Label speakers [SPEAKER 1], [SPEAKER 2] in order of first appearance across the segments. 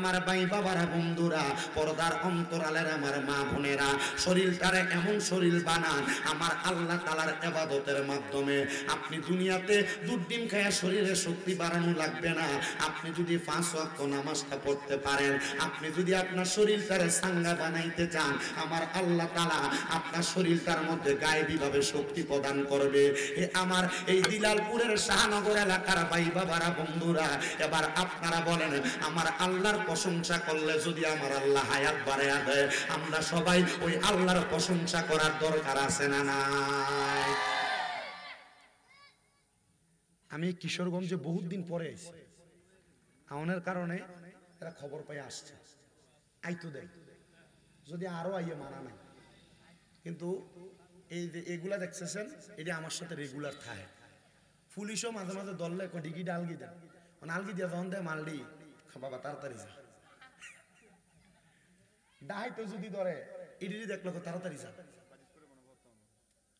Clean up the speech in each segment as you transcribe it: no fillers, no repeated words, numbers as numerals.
[SPEAKER 1] আমার ভাই বাবারা, বন্ধুরা, পর্দার অন্তরালের আমার মা বোনেরা, শরীরটারে এমন শরীর বানান আমার আল্লাহ তাআলার ইবাদতের মাধ্যমে। আপনি দুনিয়াতে দুধ ডিম খায়া শরীরে শক্তি বাড়ানো লাগবে না। আপনি যদি 5 ওয়াক্ত নামাজটা পড়তে পারেন, আপনি যদি আপনার শরীরটারে সাঙ্গা বানাইতে চান, আমার আল্লাহ তাআলা আপনার শরীরটার মধ্যে গায়েবীভাবে শক্তি প্রদান করবে। আমার এই দিলালপুরের শাহনগর এলাকার ভাই বাবারা, বন্ধুরা, এবার আপনারা বলেন আমার আল্লাহর প্রশংসা করলে যদি আমার আল্লাহ হায়াত বাড়ায়া দেয়, আমরা সবাই ওই আল্লাহর প্রশংসা করার দরকার আছে না নাই? আমি কিশোরগঞ্জে বহুত দিন পরে এসেছি, আওনের কারণে এরা খবর পেয়ে আসছে, আইতো দেয়, যদি আরো আইয়ে মানা নাই। কিন্তু এই যে এগুলা দেখছেন, এটা আমার সাথে রেগুলার থাকে। পুলিশও মাঝে মাঝে দললে ডিগিটা আলগি দেন, আলগি দিয়া যখন দেয় মালডি, বাবা তাড়াতাড়ি যা, ডাহাই তো যদি ধরে ইডি দেখলো তাড়াতাড়ি যা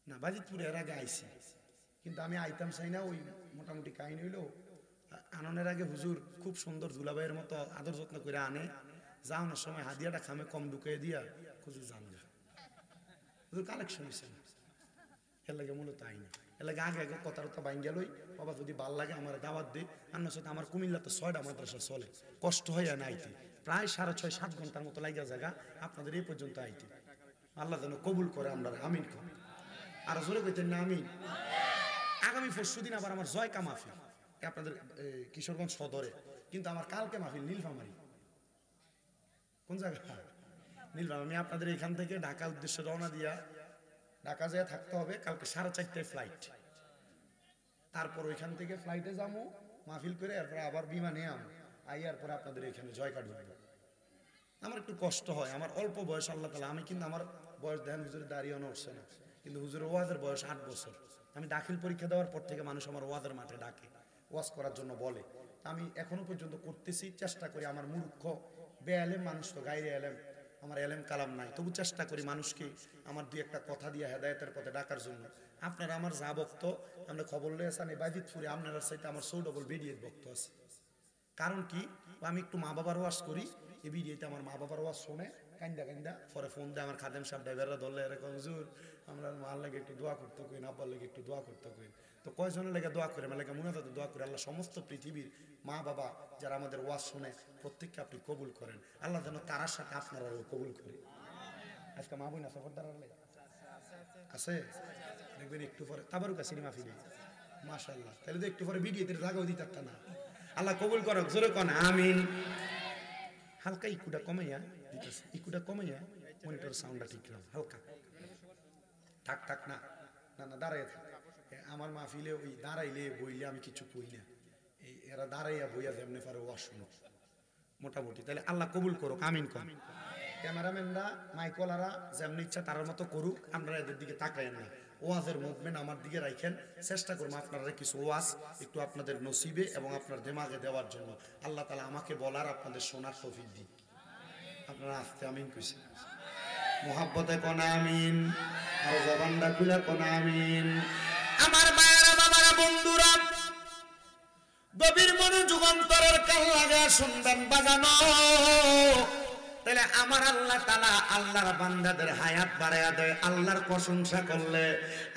[SPEAKER 1] না। বাজিতপুরে এর আগে আইসি, কিন্তু আমি আইতাম চাই না। ওই মোটামুটি কাহিনী হইলো, আননের আগে হুজুর খুব সুন্দর দুলাভাইয়ের মতো আদর যত্ন করে আনে, যাওয়ানোর সময় হাদিয়াটা খামে কম ঢুকিয়ে দিয়া হুজুর জান না, হুজুর কালেকশন হয়েছে না, এর লাগে মূলত আই না। এর লাগে আগে আগে কথা টথা বাইন গেলই, বাবা যদি ভাল লাগে আমার দাওয়াত দিই। আন্নার সাথে আমার কুমিল্লা তো 6টা মাদ্রাসা চলে, কষ্ট হয় না আইতে, প্রায় 6.5-7 ঘন্টার মতো লাগা জায়গা আপনাদের এই পর্যন্ত আইতে। আল্লাহ যেন কবুল করে আমরা, আমিন কর। আর জোরে কইতেন না আমিন। আগামী পরশুদিন আবার আমার জয়কা মাহফিল আপনাদের কিশোরগঞ্জ সদরে, কিন্তু আমার কালকে মাহফিল নীলফামারী। কোন জায়গা? নীলফামারী। আমি আপনাদের এখান থেকে ঢাকার উদ্দেশ্যে রওনা দিয়া, ঢাকা যেয়ে থাকতে হবে কালকে 4:30টায় ফ্লাইট, তারপর ওইখান থেকে ফ্লাইটে যাবো মাহফিল করে, এরপর আবার বিমানে আইয়ার পরে আপনাদের এখানে জয়কা ঢুকবো। আমার একটু কষ্ট হয়, আমার অল্প বয়স আল্লাহ তাআলা, আমি কিন্তু আমার বয়স দেখেন হুজুরের দাঁড়িয়ে নড়ছে না, কিন্তু হুজুরের ওয়াজের বয়স 8 বছর। আমি দাখিল পরীক্ষা দেওয়ার পর থেকে মানুষ আমার ওয়াজের মাঠে ডাকে, ওয়াজ করার জন্য বলে। আমি এখনো পর্যন্ত করতেছি, চেষ্টা করি। আমার মূর্খ বেআলেম মানুষ তো, গাইরে এলেম, আমার এলেম কালাম নাই, তবু চেষ্টা করি মানুষকে আমার 2-1টা কথা দিয়ে হেদায়েতের পথে ডাকার জন্য। আপনারা আমার যা বক্ত আমরা খবর লয়েছেন, এই বাজিতপুরে আপনারা সাথে আমার 100 ডবল ভিডিওর বক্ত আছে। কারণ কি, আমি একটু মা বাবার ওয়াজ করি, এই ভিডিওতে আমার মা বাবার ওয়াজ শোনে, কান্দা কান্দা পরে ফোন দেয় আমার খাদেম সাহেব, ড্রাইভাররা ধরলে এরকম হুজুর আমরা মার লাগে একটু দোয়া করতে কই, আব্বার লাগে একটু দোয়া করতে কই। তো কয়জনের লেগে দোয়া করে, আমার লেগে মুনাজাতে দোয়া করে। আল্লাহ সমস্ত পৃথিবীর মা বাবা যারা আমাদের ওয়াজ শোনে প্রত্যেককে আপনি কবুল করেন, আল্লাহ যেন তার সাথে আপনারাও কবুল করে। আজকে মা বোন আছে আছে, দেখবেন একটু পরে তাবারুকা সিনেমা ফিরে, মাশাআল্লাহ। তাহলে তো একটু পরে ভিডিওতে জাগাও দিতে পারত না। আল্লাহ কবুল করুক, জোরে কোন আমিন। হালকা ইকুটা কমাইয়া দিতেছে, ইকুটা কমাইয়া মনিটর সাউন্ডটা ঠিক রাখ, হালকা থাক থাক না না না, দাঁড়াইয়া থাক। আমার মাহফিলে ওই দাঁড়াইলে বইলে আমি কিছু কই না, এই এরা দাঁড়াইয়া বইয়া যেমনি পারে ওয়াজ শুনো মোটামুটি। তাহলে আল্লাহ কবুল করুক, আমিন কর। ক্যামেরাম্যানরা মাইকওয়ালারা যেমনি ইচ্ছা তার মতো করুক, আপনারা এদের দিকে তাকায়েন না। ওয়াজের মুভমেন্ট আমার দিকে রাখেন, চেষ্টা করবো আপনারা কিছু ওয়াজ একটু আপনাদের নসিবে এবং আপনার দিমাগে দেওয়ার জন্য। আল্লাহ তাআলা আমাকে বলার আপনাদের শোনার তৌফিক দিন। আপনারা আস্তে আমিন কইছেন, মুহাব্বতে কোন আমিন, আর জবানটা খুলে কোন আমিন। আমার মায়েরা বাবারা বন্ধুরা, গভীর মনোযোগ অন্তরের কান লাগা শুনবেন বাজানো। তাহলে আমার আল্লাহ তাআলা আল্লাহর বান্দাদের হায়াত বাড়ায়া দেয়, আল্লাহর প্রশংসা করলে,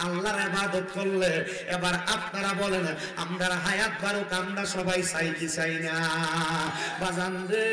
[SPEAKER 1] আল্লাহর ইবাদত করলে। এবার আপনারা বলেন আমরা হায়াত বাড়ুক, আমরা সবাই চাই কি চাই না? বাজান রে,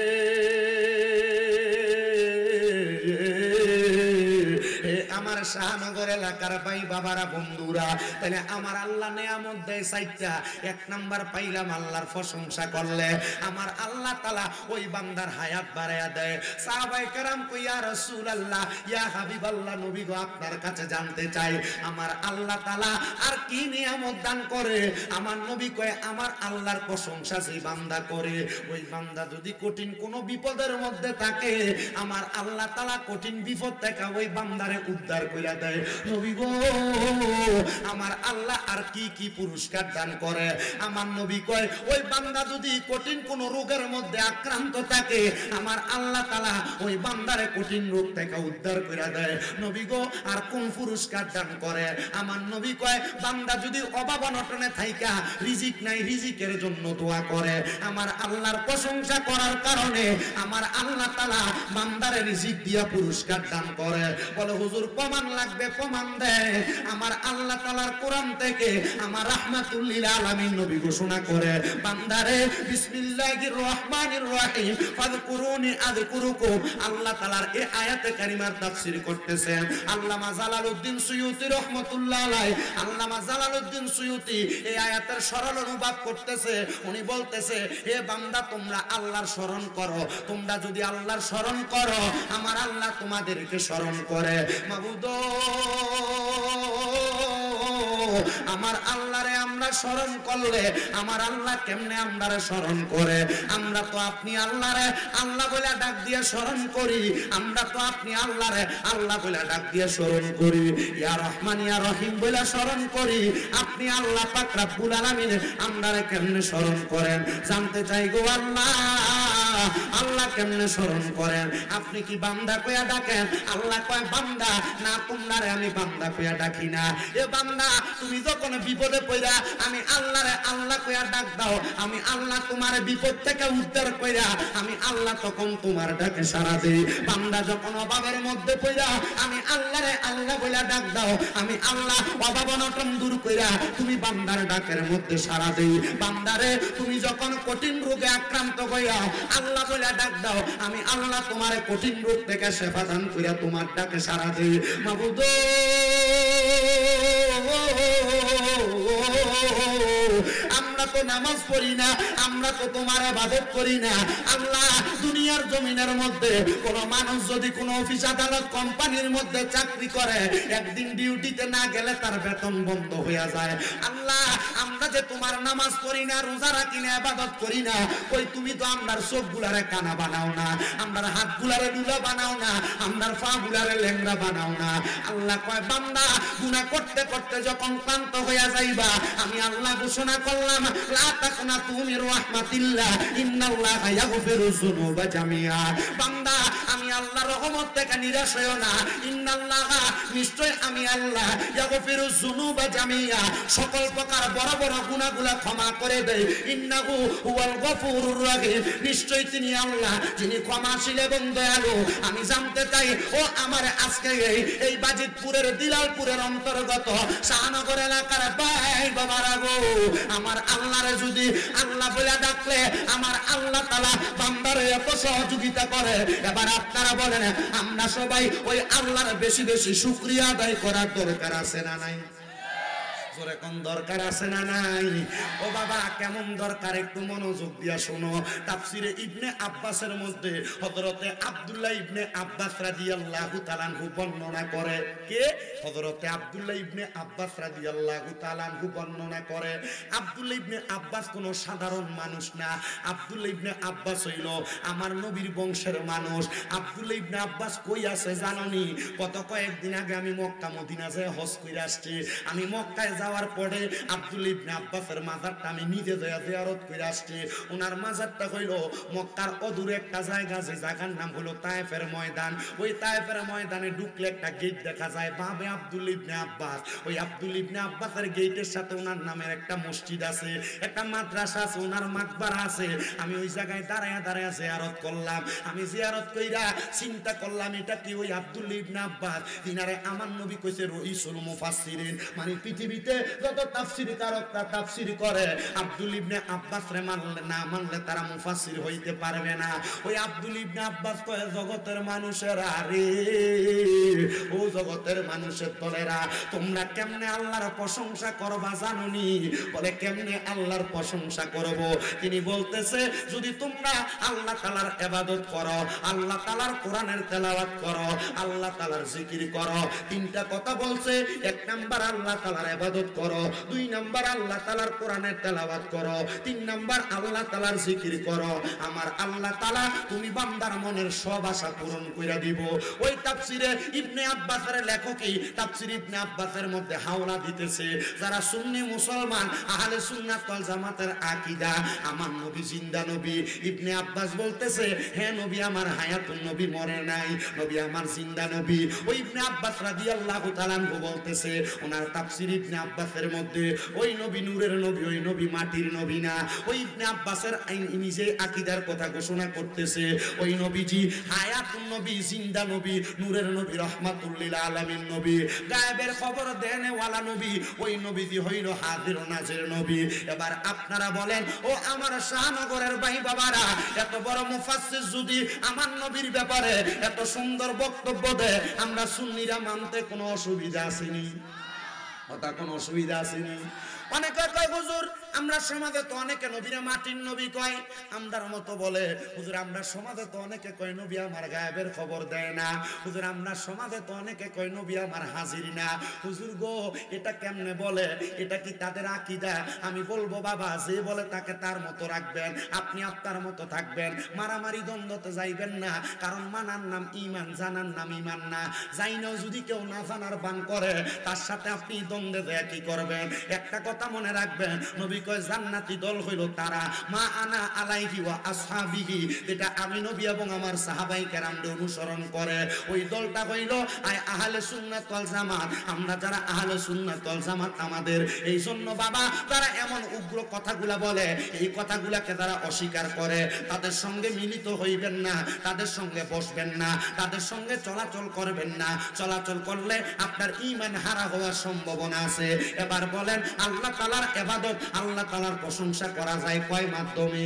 [SPEAKER 1] আমার শাহনগর এলাকার ভাই বাবারা বন্ধুরা, তাহলে আমার আল্লাহ নিয়ামত দেয় 4টা। 1 নাম্বার পাইলাম আল্লাহর প্রশংসা করলে আমার আল্লাহ তাআলা ওই বান্দার হায়াত বাড়ায়া দেয়। সাহাবায়ে কেরাম কই ইয়া রাসূলুল্লাহ, ইয়া হাবিবাল্লাহ, নবী গো আপনার কাছে জানতে চাই আমার আল্লাহ তাআলা আর কি নিয়ামত দান করে? আমার নবী কয় আমার আল্লাহর প্রশংসা যে বান্দা করে, ওই বান্দা যদি কঠিন কোনো বিপদের মধ্যে থাকে, আমার আল্লাহ তাআলা কঠিন বিপদ থেকে ওই বান্দারে উদ্ধার করে কইরা দেয়। নবী গো আমার আল্লাহ আর কি কি পুরস্কার দান করে। আমার নবী কয় ওই বান্দা যদি কঠিন কোন রোগের মধ্যে আক্রান্ত থাকে আমার আল্লাহ তাআলা ওই বান্দারে কঠিন রোগ থেকে উদ্ধার কইরা দেয়। নবী গো আর কোন পুরস্কার দান করে। আমার নবী কয় বান্দা যদি অভাব অনটনে থাইকা রিজিক নাই রিজিকের জন্য দোয়া করে আমার আল্লাহর প্রশংসা করার কারণে আমার আল্লাহ তাআলা বান্দারে রিজিক দিয়া পুরস্কার দান করে। বলে হুজুর প্রমাণ লাগবে, প্রমাণ দেয়। আমার আল্লাহ তাআলার কোরআন থেকে আমার রাহমাতুল লিল আলামিন নবী ঘোষণা করে বান্দারে বিসমিল্লাহির রহমানির রহিম ফাযকুরুনি আযকুরুকুম। আল্লাহ তাআলার এই আয়াতে কারিমার তাফসীর করতেছেন আল্লামা জালালউদ্দিন সুয়ুতী রাহমাতুল্লাহ আলাইহি। আল্লামা জালালউদ্দিন সুয়ুতী এই আয়াতের সরল অনুবাদ করতেছে। উনি বলতেছে হে বান্দা তোমরা আল্লাহর স্মরণ করো, তোমরা যদি আল্লাহর স্মরণ করো আমার আল্লাহ তোমাদেরকে স্মরণ করে। মাবুদ আমার আল্লাহরে আমরা স্মরণ করলে আমার আল্লাহ কেমনে আমরারে স্মরণ করে। আমরা তো আপনি আল্লাহরে আল্লাহ বলে ডাক দিয়ে স্মরণ করি, আমরা তো আপনি আল্লাহরে আল্লাহ বলে ডাক দিয়ে স্মরণ করি, ইয়া রহমান ইয়া রহিম বলে স্মরণ করি। আপনি আল্লাহ পাক রব্বুল আলামিন আমরারে কেমনে স্মরণ করেন জানতে চাই গো আল্লাহ। আল্লাহ কেমনে স্মরণ করেন? আপনি কি বান্দা কইয়া ডাকেন? আল্লাহ কয় বান্দা না, তোমারে আমি বান্দা কইয়া ডাকি না। এ বান্দা তুমি যখন বিপদে পড়া আমি আল্লাহরে আল্লাহ কইয়া ডাক দাও, আমি আল্লাহ তোমার বিপদ থেকে উদ্ধার কইরা আমি আল্লাহ তখন তোমার ডাকে সাড়া দেই। বান্দা যখন অভাবের মধ্যে পড়া আমি আল্লাহরে আল্লাহ কইয়া ডাক দাও, আমি আল্লাহ অভাব অনটন দূর কইরা তুমি বান্দার ডাকের মধ্যে সাড়া দেই। বান্দারে তুমি যখন কঠিন রোগে আক্রান্ত হইয়া আল্লাহ বলে ডাক দাও, আমি আল্লাহ তোমার কঠিন রোগ থেকে শেফা দান কইরা তোমার ডাকে সাড়া দেই। মাবুদ আমরা তো নামাজ পড়ি না, আমরা তো তোমার ইবাদত করি না। আল্লাহ দুনিয়ার জমিনের মধ্যে কোন মানুষ যদি কোন অফিস আদালত কোম্পানির মধ্যে চাকরি করে একদিন ডিউটিতে না গেলে তার বেতন বন্ধ হয়ে যায়। আল্লাহ আমরা যে তোমার নামাজ পড়ি না, রোজা রাখি না, ইবাদত করি না, কই তুমি তো আমরার চোখ গুলারে কানা বানাও না, আমরার হাত গুলারে লুলা বানাও না, আমরার পা গুলারে ল্যাংড়া বানাও না। আল্লাহ কয় বান্দা গুনাহ করতে করতে যখন ক্লান্ত হইয়া যাইবা আমি আল্লাহ ঘোষণা করলাম লা তাকনাতু মির রাহমাতিল্লাহ ইন্নাল্লাহা ইয়াগফিরুয যুনুবা জামিআ। বান্দা আমি আল্লাহর রহমত থেকে নিরাশ হইও না, ইন্নাল্লাহা নিশ্চয় আমি আল্লাহ ইয়াগফিরুয যুনুবা জামিআ সকল প্রকার বড় বড় গুনাহগুলো ক্ষমা করে দেয়। ইন্নাহু হুয়াল গফুরুর রহিম নিশ্চয় তিনি আল্লাহ যিনি ক্ষমাশীল এবং দয়ালু। আমি জানতে চাই ও আমার আজকে এই বাজিতপুরের দিলালপুরের অন্তর্গত শাহনগর এলাকার ভাই বাবারা গো, আমার আল্লাহরে যদি আল্লাহ বলে ডাকলে আমার আল্লাহ তাআলা বান্দারে এত সহযোগিতা করে। এবার আপনারা বলেন আমরা সবাই ওই আল্লাহর বেশি বেশি শুকরিয়া আদায় করার দরকার আছে না নাই? জোরে কোন দরকার আছে না নাই? ও বাবা কেমন দরকার একটু মনোযোগ দিয়া শোনো। তাফসিরে ইবনে আব্বাসের মধ্যে হযরতে আব্দুল্লাহ ইবনে আব্বাস রাদিয়াল্লাহু তাআলা আনহু বর্ণনা করে। কে? হযরতে আব্দুল্লাহ ইবনে আব্বাস রাদিয়াল্লাহু তাআলা আনহু বর্ণনা করে। আব্দুল্লাহ ইবনে আব্বাস কোনো সাধারণ মানুষ না। আব্দুল্লাহ ইবনে আব্বাস হইল আমার নবীর বংশের মানুষ। আব্দুল্লাহ ইবনে আব্বাস কই আছে জানোনি? কত কয়েকদিন আগে আমি মক্কা মদিনা যায় হজ কইরা আসছি। আমি মক্কায় যাওয়ার পরে আব্দুল্লাহ ইবনে আব্বাসের মাজারটা আমি নিজে জিয়ারত করে আসছি। ওনার মাজারটা হইল মক্কার অদূরে একটা জায়গা, যে জায়গার নাম হলো তায়েফের ময়দান। ওই তায়েফের ময়দানে ঢুকলে একটা গেট দেখা যায়, বাবে আব্দুল্লাহ ইবনে আব্বাস। ওই আব্দুল্লাহ ইবনে আব্বাসের গেটের সাথে ওনার নামের একটা মসজিদ আছে, একটা মাদ্রাসা আছে, ওনার মাকবারা আছে। আমি ওই জায়গায় দাঁড়ায়া দাঁড়ায়া জিয়ারত করলাম। আমি জিয়ারত কইরা চিন্তা করলাম এটা কি ওই আব্দুল্লাহ ইবনে আব্বাস, তিনারে আমার নবী কইছে রইসুল মুফাসসিরিন, মানে পৃথিবীতে যত তাফসীরি কারকরা তাফসীর করে আব্দুল্লাহ ইবনে আব্বাস রে মানলে তারা মুফাসসির হইতে পারবে না। ওই আব্দুল্লাহ ইবনে আব্বাস কয় জগতের মানুষেরা রে, ও জগতের মানুষের দলেরা, তোমরা কেমনে আল্লাহর প্রশংসা করবা জানোনি? বলে কেমনে আল্লাহর প্রশংসা করব? তিনি বলতেছে যদি তোমরা আল্লাহ তাআলার ইবাদত করো, আল্লাহ তাআলার কোরআনের তেলাওয়াত করো, আল্লাহ তাআলার জিকির করো। তিনটা কথা বলছে। এক নাম্বার আল্লাহ তাআলার ইবাদত ইবাদত করো, 2 নাম্বার আল্লাহ তাআলার কোরআনের তেলাওয়াত করো, 3 নাম্বার আল্লাহ তাআলার জিকির করো, আমার আল্লাহ তাআলা তুমি বান্দার মনের সব আশা পূরণ কইরা দিব। ওই তাফসিরে ইবনে আব্বাসের লেখকই তাফসির ইবনে আব্বাসের মধ্যে হাওলা দিতেছে, যারা সুন্নি মুসলমান আহলে সুন্নাত ওয়াল জামাতের আকীদা, আমার নবী জিন্দা নবী। ইবনে আব্বাস বলতেছে, হে নবী আমার হায়াতুন নবী মরে নাই, নবী আমার জিন্দা নবী। ওই ইবনে আব্বাস রাদিয়াল্লাহু তাআলা আনহু বলতেছে ওনার তাফসির ইবনে আব্বাসের মধ্যে, ওই নবী নূরের নবী, ওই নবী মাটির নবী না। ওই ইবনে আব্বাসের নিজে আকীদার কথা ঘোষণা করতেছে, ওই নবীজি হায়াতুন নবী, জিন্দা নবী, নূরের নবী, রাহমাতুল লিল আলামিন নবী, গায়েবের খবর দেনে ওয়ালা নবী। ওই নবীজি হইল হাজির ও নাজির নবী। এবার আপনারা বলেন, ও আমার শাহনগরের ভাই বাবারা, এত বড় মুফাসসির যদি আমার নবীর ব্যাপারে এত সুন্দর বক্তব্য দেয়, আমরা সুন্নিরা মানতে কোনো অসুবিধা আসেনি? ওটা কোনো অসুবিধা আসেনি? অনেকে কয় হুজুর আমরা সমাজে তো অনেকে নবীরে মাটির নবী কয়, আমরার মতো বলে হুজুর আমরা সমাজে তো অনেকে কয় নবী আমার গায়েবের খবর দেয় না, হুজুর আমরা সমাজে তো অনেকে কয় নবী আমার হাজির না। হুজুর গো এটা কেমনে বলে, এটা কি তাদের আকীদা? আমি বলবো বাবা, যে বলে তাকে তার মতো রাখবেন, আপনি আপনার মতো থাকবেন, মারামারি দ্বন্দ্বতে যাইবেন না, কারণ মানার নাম ঈমান, জানার নাম ঈমান না। জাইনাও যদি কেউ না জানার বান করে, তার সাথে আপনি দ্বন্দ্বে দেয়া কি করবেন? একটা কথা মনে রাখবেন, নবী কয় জান্নাতি দল হইল তারা মা আনা আলাইহি ওয়া আসহাবিহি, যেটা আমি নবী এবং আমার সাহাবায়ে কেরামকে অনুসরণ করে, ওই দলটা হইল আহলে সুন্নাত ওয়াল জামাত। আমরা যারা আহলে সুন্নাত ওয়াল জামাত, আমাদের এই জন্য বাবা তারা এমন উগ্র কথাগুলা বলে, এই কথাগুলাকে যারা অস্বীকার করে তাদের সঙ্গে মিলিত হইবেন না, তাদের সঙ্গে বসবেন না, তাদের সঙ্গে চলাচল করবেন না। চলাচল করলে আপনার ঈমান হারা হওয়ার সম্ভাবনা আছে। এবার বলেন, আল্লাহ তাআলার ইবাদত, আল্লাহ তাআলার প্রশংসা করা যায় কয় মাধ্যমে?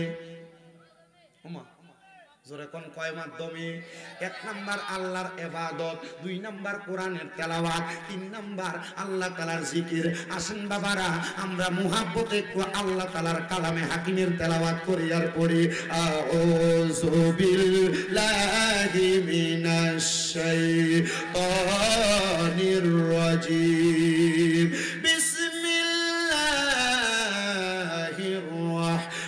[SPEAKER 1] ওমা জোরে কোন কয় মাধ্যমে? 1 নাম্বার আল্লাহর ইবাদত, 2 নাম্বার কোরআনের তেলাওয়াত, 3 নাম্বার আল্লাহ তাআলার জিকির। আসেন বাবারা আমরা মুহাব্বতে একটু আল্লাহ তাআলার কালামে হাকিমের তেলাওয়াত করি আর পড়ি, আউযু বিল্লাহি মিনাশ শাইতানির রাজীম, বিসমিল্লাহির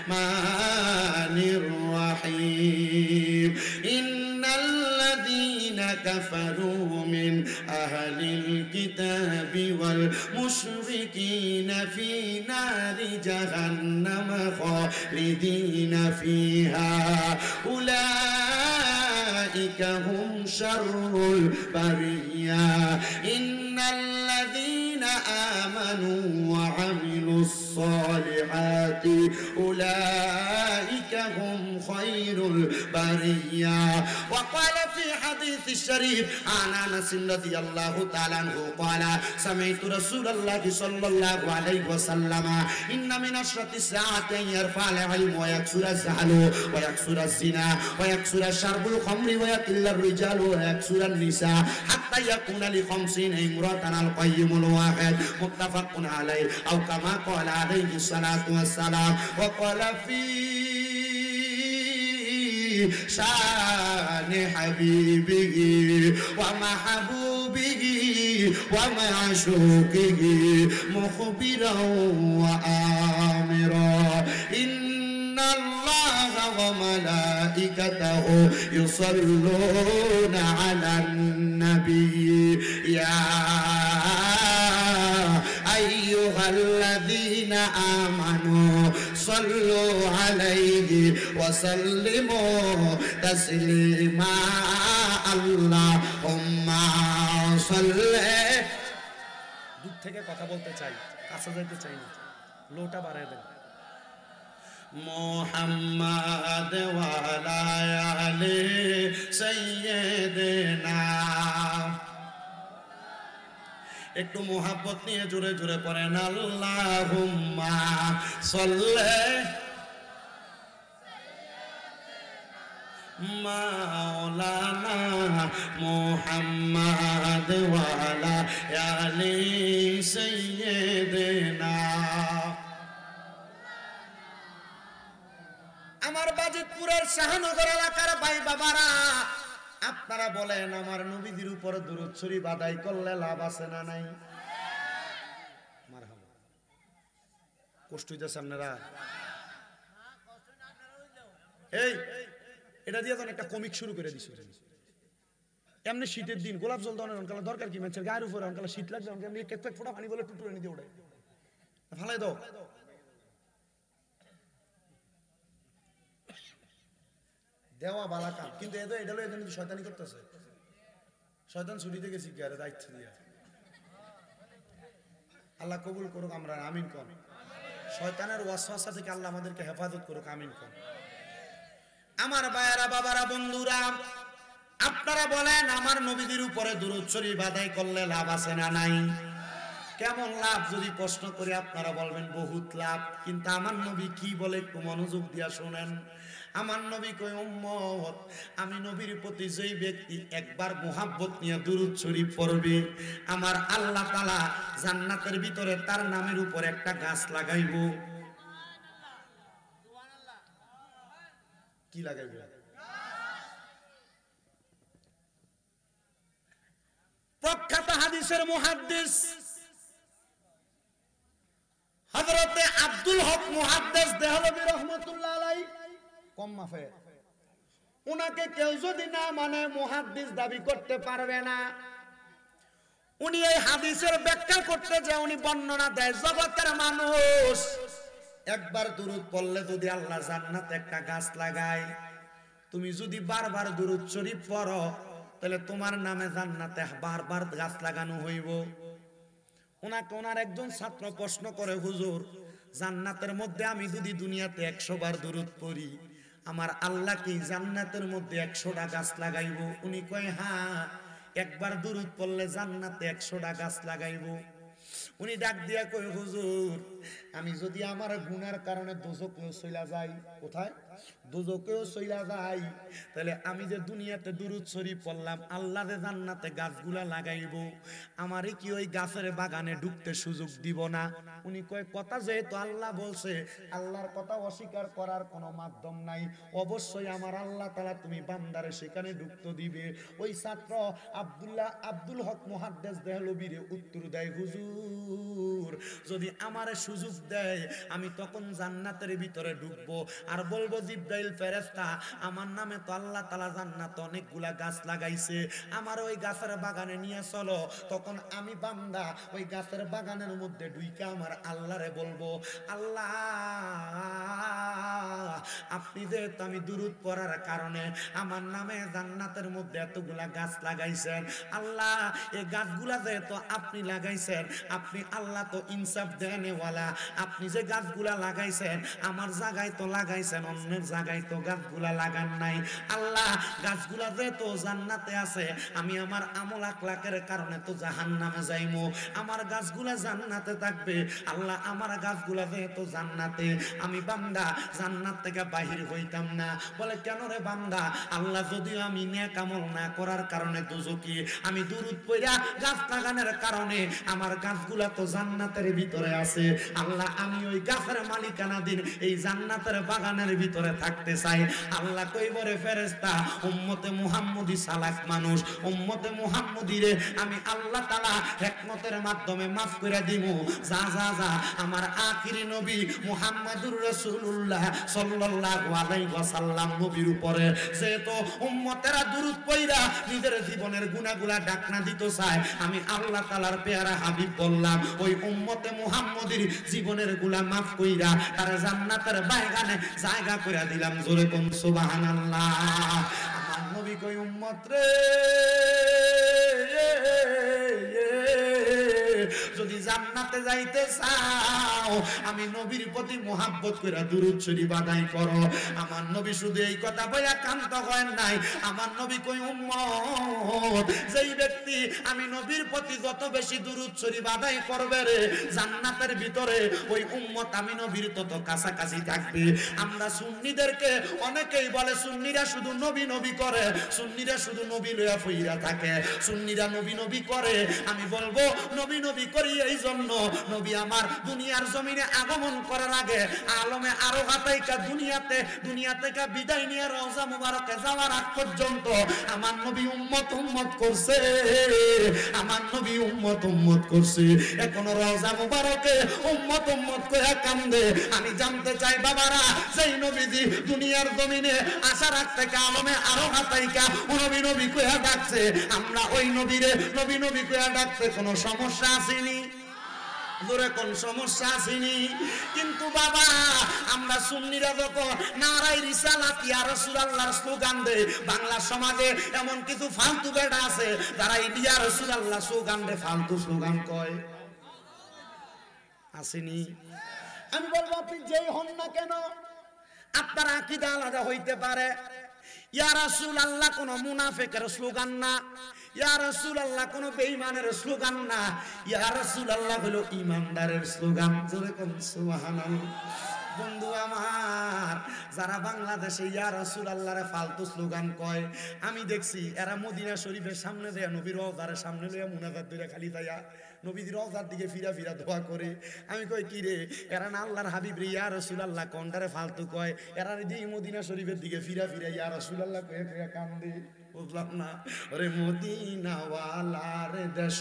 [SPEAKER 1] রাহমানির রাহিম। ইন্নাল্লাযীনা কাফারু মিন আহলিল কিতাবি ওয়াল মুশরিকিনা ফি নারি জাহান্নাম খালিদিনা ফিহা উলাইকা হুম শাররুল বারিয়া। ইন্নাল্লাযীনা আমানু ওয়া আমিলুস সালিহাতি উলাইকা হুম খায়রুল বারিয়া। ওয়া ক্বালা ফি হাদিসিশ শরীফ আন আনাস রাদিয়াল্লাহু তাআলা আনহু ক্বালা সামি'তু রাসূলুল্লাহি সাল্লাল্লাহু আলাইহি ওয়াসাল্লাম ইন্না মিন আশরাতিস সাআতি আন ইয়ারফা'আল ইলমু ওয়া ইয়াকসুরাজ জাহলু ওয়া ইয়াকসুরাজ জিনা ওয়া ইয়াকসুরাশ শারবুল খামরি ওয়া ইয়াকিল্লার রিজালু ওয়া ইয়াকসুরান নিসা হাত্তা ইয়াকুনা লি 50 ইমরাতান আল কাইয়িমুল ওয়াহিদ মুত্তাফাকুন আলাইহি আও কামা ক্বালা আলাইহি সালাতু ওয়াস সালাম। ওয়া ক্বালা ফি শানি হাবিবিহি ওয়া মাহবুবিহি ওয়া মা'শুকিহি মুখবিরাও ওয়া আমিরা। ইন্নাল্লাহা ওয়া মালাইকাতাহু ইউসাল্লুনা আলান নাবিয়্যি ইয়া আইয়ুহাল্লাযীনা আমানু সাল্লু আলাইহি ওয়া সাল্লিমু তাসলিমা। আল্লাহুম্মা সাল্লি। দূর থেকে কথা বলতে চাই, কাছে যাইতে চাই না, লোটা বাড়ায় দেন। মুহাম্মাদ ওয়া আলা আলি সাইয়্যিদিনা। একটু মোহাব্বত নিয়ে জোরে জোরে পড়েন, আল্লাহুম্মা সাল্লি মাওলানা মুহাম্মাদ ওয়া আলা আলি সাইয়্যিদিনা। আমার বাজিতপুরের শাহনগর এলাকার ভাই বাবারা, আপনারা বলেন আমার নবীজির উপর দরুদ শরীফ আদায় করলে লাভ আছে না নাই? মারহাবা। কষ্ট হইতেছে আপনারা? এই এটা দিয়ে তখন একটা কমিক শুরু করে দিছি। এমনি শীতের দিন গোলাপ জল দেওয়ার অনকালা দরকার কি? মানুষের গায়ের উপরে অনকালা শীত লাগবে, এমনি এক এক ফোঁটা পানি বলে টুটুরে নিতে ওড়ে ফালাই দাও। দেওয়া বালা কাম, কিন্তু এটা হলো এদের শয়তানি করতেছে। শয়তান ছুটিতে গেছি কি আরে দায়িত্ব দিয়া। আল্লাহ কবুল করুক, আমরা আমিন কন। শয়তানের ওয়াসওয়াসা থেকে আল্লাহ আমাদেরকে হেফাজত করুক, আমিন কন। আমার ভাইয়েরা, বাবারা, বন্ধুরা, আপনারা বলেন আমার নবীদের উপরে দুরূদ শরীফ আদায় করলে লাভ আছে না নাই? কেমন লাভ যদি প্রশ্ন করে আপনারা বলবেন বহুত লাভ। কিন্তু আমার নবী কি বলে একটু মনোযোগ দিয়া শোনেন। আমার নবী কই, উম্মত আমি নবীর প্রতি যেই ব্যক্তি একবার মুহাব্বত নিয়ে দুরূদ শরীফ পড়বে, আমার আল্লাহ তাআলা জান্নাতের ভিতরে তার নামের উপর একটা গাছ লাগাইব। কি লাগাইব? প্রখ্যাত হাদিসের মুহাদ্দিস হযরতে আব্দুল হক মুহাদ্দিস দেহলভী রাহমাতুল্লাহ আলাইহি, কম মাফে উনাকে কেউ যদি না মানে মুহাদ্দিস দাবি করতে পারবে না। উনি এই হাদিসের ব্যাখ্যা করতে যে উনি বর্ণনা দেয়, জগতের মানুষ একবার দুরূদ পড়লে যদি আল্লাহ জান্নাতে একটা গাছ লাগায়, তুমি যদি বারবার দুরূদ শরীফ পড়ো তাহলে তোমার নামে জান্নাতে বারবার গাছ লাগানো হইব। ওনাকে ওনার একজন ছাত্র প্রশ্ন করে, হুজুর জান্নাতের মধ্যে আমি যদি দুনিয়াতে 100 বার দুরূদ পড়ি, আমার আল্লাহ কি জান্নাতের মধ্যে 100টা গাছ লাগাইব? উনি কয়, হ্যাঁ, একবার দুরূদ পড়লে জান্নাতে 100টা গাছ লাগাইব। উনি ডাক দিয়া কয়, হুজুর আমি যদি আমার গুনার কারণে দোজকেও চইলা যাই, কোথায়? দোজকেও চইলা যাই, তাহলে আমি যে দুনিয়াতে দুরূদ শরীফ পড়লাম, আল্লাহ যে জান্নাতে গাছগুলা লাগাইব, আমারে কি ওই গাছের বাগানে ঢুকতে সুযোগ দিব না? উনি কয়, কথা যেহেতু আল্লাহ বলছে, আল্লাহর কথা অস্বীকার করার কোনো মাধ্যম নাই, অবশ্যই আমার আল্লাহ তাআলা তুমি বান্দারে সেখানে ঢুকতে দিবে। ওই ছাত্র আব্দুল হক মুহাদ্দিস দেহলভীরে উত্তর দেয়, হুজুর যদি আমারে সুযোগ দেয় আমি তখন জান্নাতের ভিতরে ঢুকবো আর বলবো, জিবরাইল ফেরেশতা, আমার নামে তো আল্লাহ তাআলা জান্নাতে অনেকগুলা গাছ লাগাইছে, আমার ওই গাছের বাগানে নিয়ে চলো। তখন আমি বান্দা ওই গাছের বাগানের মধ্যে ঢুইকা আমার আল্লাহরে বলবো, আল্লাহ আপনি যেহেতু আমি দুরূদ পড়ার কারণে আমার নামে জান্নাতের মধ্যে এতগুলা গাছ লাগাইছেন, আল্লাহ এই গাছগুলা যেহেতু আপনি লাগাইছেন, আপনি আল্লাহ তো ইনসাফ দেনেওয়ালা, আপনি যে গাছগুলা লাগাইছেন আমার জায়গায় তো লাগাইছেন, অন্যের জায়গায় তো গাছগুলা লাগান নাই। আল্লাহ গাছগুলা যেহেতু জান্নাতে আছে, আমি আমার আমল আকলাকের কারণে তো জাহান্নামে যাইমু, আমার গাছগুলা জান্নাতে থাকবে। আল্লাহ আমার গাছগুলা যেহেতু জান্নাতে, আমি বান্দা জান্নাত থেকে বাহির হইতাম না। বলে, কেন রে বান্দা? আল্লাহ যদিও আমি নেক আমল না করার কারণে দোজকি, আমি দুরূদ পড়া গাছ লাগানোর কারণে আমার গাছগুলা তো জান্নাতের ভিতরে আছে। আল্লাহ আমি ওই গাছের মালিকানাধীন এই জান্নাতের বাগানের ভিতরে থাকতে চাই। আল্লাহ কইবরে, ফেরেশতা উম্মতে মুহাম্মদী চালাক মানুষ, উম্মতে মুহাম্মদীরে আমি আল্লাহ তাআলা হিকমতের মাধ্যমে মাফ করে দিমু। যা যা যা আমার আখিরি নবী মুহাম্মদুর রাসূলুল্লাহ সাল্লাল্লাহু আলাইহি ওয়াসাল্লাম নবীর উপরে যেহেতু উম্মতেরা দুরূদ পড়া নিজের জীবনের গুনাহগুলা ঢাকনা দিতে চায়, আমি আল্লাহ তাআলার পেয়ারা হাবিব বললাম, ওই উম্মতে মুহাম্মদীর জীবনের গুনাহ মাফ কইরা তার জান্নাতের বাগানে জায়গা করে দিলাম। জোরে কোন সুবহানাল্লাহ। আমার নবী কই, উম্মত রে, যদি জান্নাতে যাইতে চাও আমি নবীর প্রতি মুহাব্বত কইরা দুরূদ শরীফ আদায় করো। আমার নবী শুধু এই কথা বইলা কান্ত হয় নাই, আমার নবী কই, উম্মত যেই ব্যক্তি আমি নবীর প্রতি যত বেশি দুরূদ শরীফ আদায় করবে রে, জান্নাতের ভিতরে ওই উম্মত আমি নবীর তত কাছাকাছি থাকবে। আমরা সুন্নিদেরকে অনেকেই বলে সুন্নিরা শুধু নবী নবী করে, সুন্নিরা শুধু নবী লইয়া ফইরা থাকে, সুন্নিরা নবী নবী করে। আমি বলবো, নবী নবী করি এই জন্য নবী আমার দুনিয়ার জমিনে আগমন করার আগে আলমে আরো হাতাইকা দুনিয়া থেকে বিদায় নিয়ে রওজা মুবারকে যাওয়ার আগ পর্যন্ত আমার নবী উম্মত করছে, আমার নবী উম্মত করছে। এখনো রওজা মুবারকে উম্মত কইয়া কান্দে। আমি জানতে চাই বাবারা, সেই নবীজি দুনিয়ার জমিনে আসার আগ থেকে আলমে আরো হাতাইকা নবী কইয়া ডাকছে, আমরা ওই নবীরে নবী কইয়া ডাকছে, কোনো সমস্যা আসেনি? জোরে কোন সমস্যা আসেনি? কিন্তু বাবা আমরা সুন্নিরা যখন নারায়ে রিসালাত ইয়া রাসূলুল্লাহর স্লোগান দেয়, বাংলা সমাজে এমন কিছু ফালতু বেটা আছে যারা ইয়া রাসূলুল্লাহ স্লোগান দেয়, ফালতু স্লোগান কয়। আসেনি? আমি বলবো আপনি যেই হন না কেন আপনার আকীদা আলাদা হইতে পারে। ইয়া রাসূলুল্লাহ কোন মুনাফিকের স্লোগান না, ইয়া রাসূলুল্লাহ কোন বেঈমানের স্লোগান না, ইয়া রাসূলুল্লাহ হলো ঈমানদারের স্লোগান। জোরে কোন সুবহানাল্লাহ। বন্ধু আমার, যারা বাংলাদেশে ইয়া রাসূলুল্লাহরে ফালতু স্লোগান কয়, আমি দেখছি এরা মদিনা শরীফের সামনে যায় নবীর রওজার সামনে লইয়া মুনাজাত ধরে খালি তাইয়া নবীর রওজার দিকে ফিরা দোয়া করে। আমি কই কি রে, এরা না আল্লাহর হাবিব রে ইয়া রাসূলুল্লাহ কোনটারে ফালতু কয়? এরা দি মদিনা শরীফের দিকে ফিরা ইয়া রাসূলুল্লাহ কয়ে কান্দে। বুঝলাম না। ওরে মদিনাওয়ালার দেশ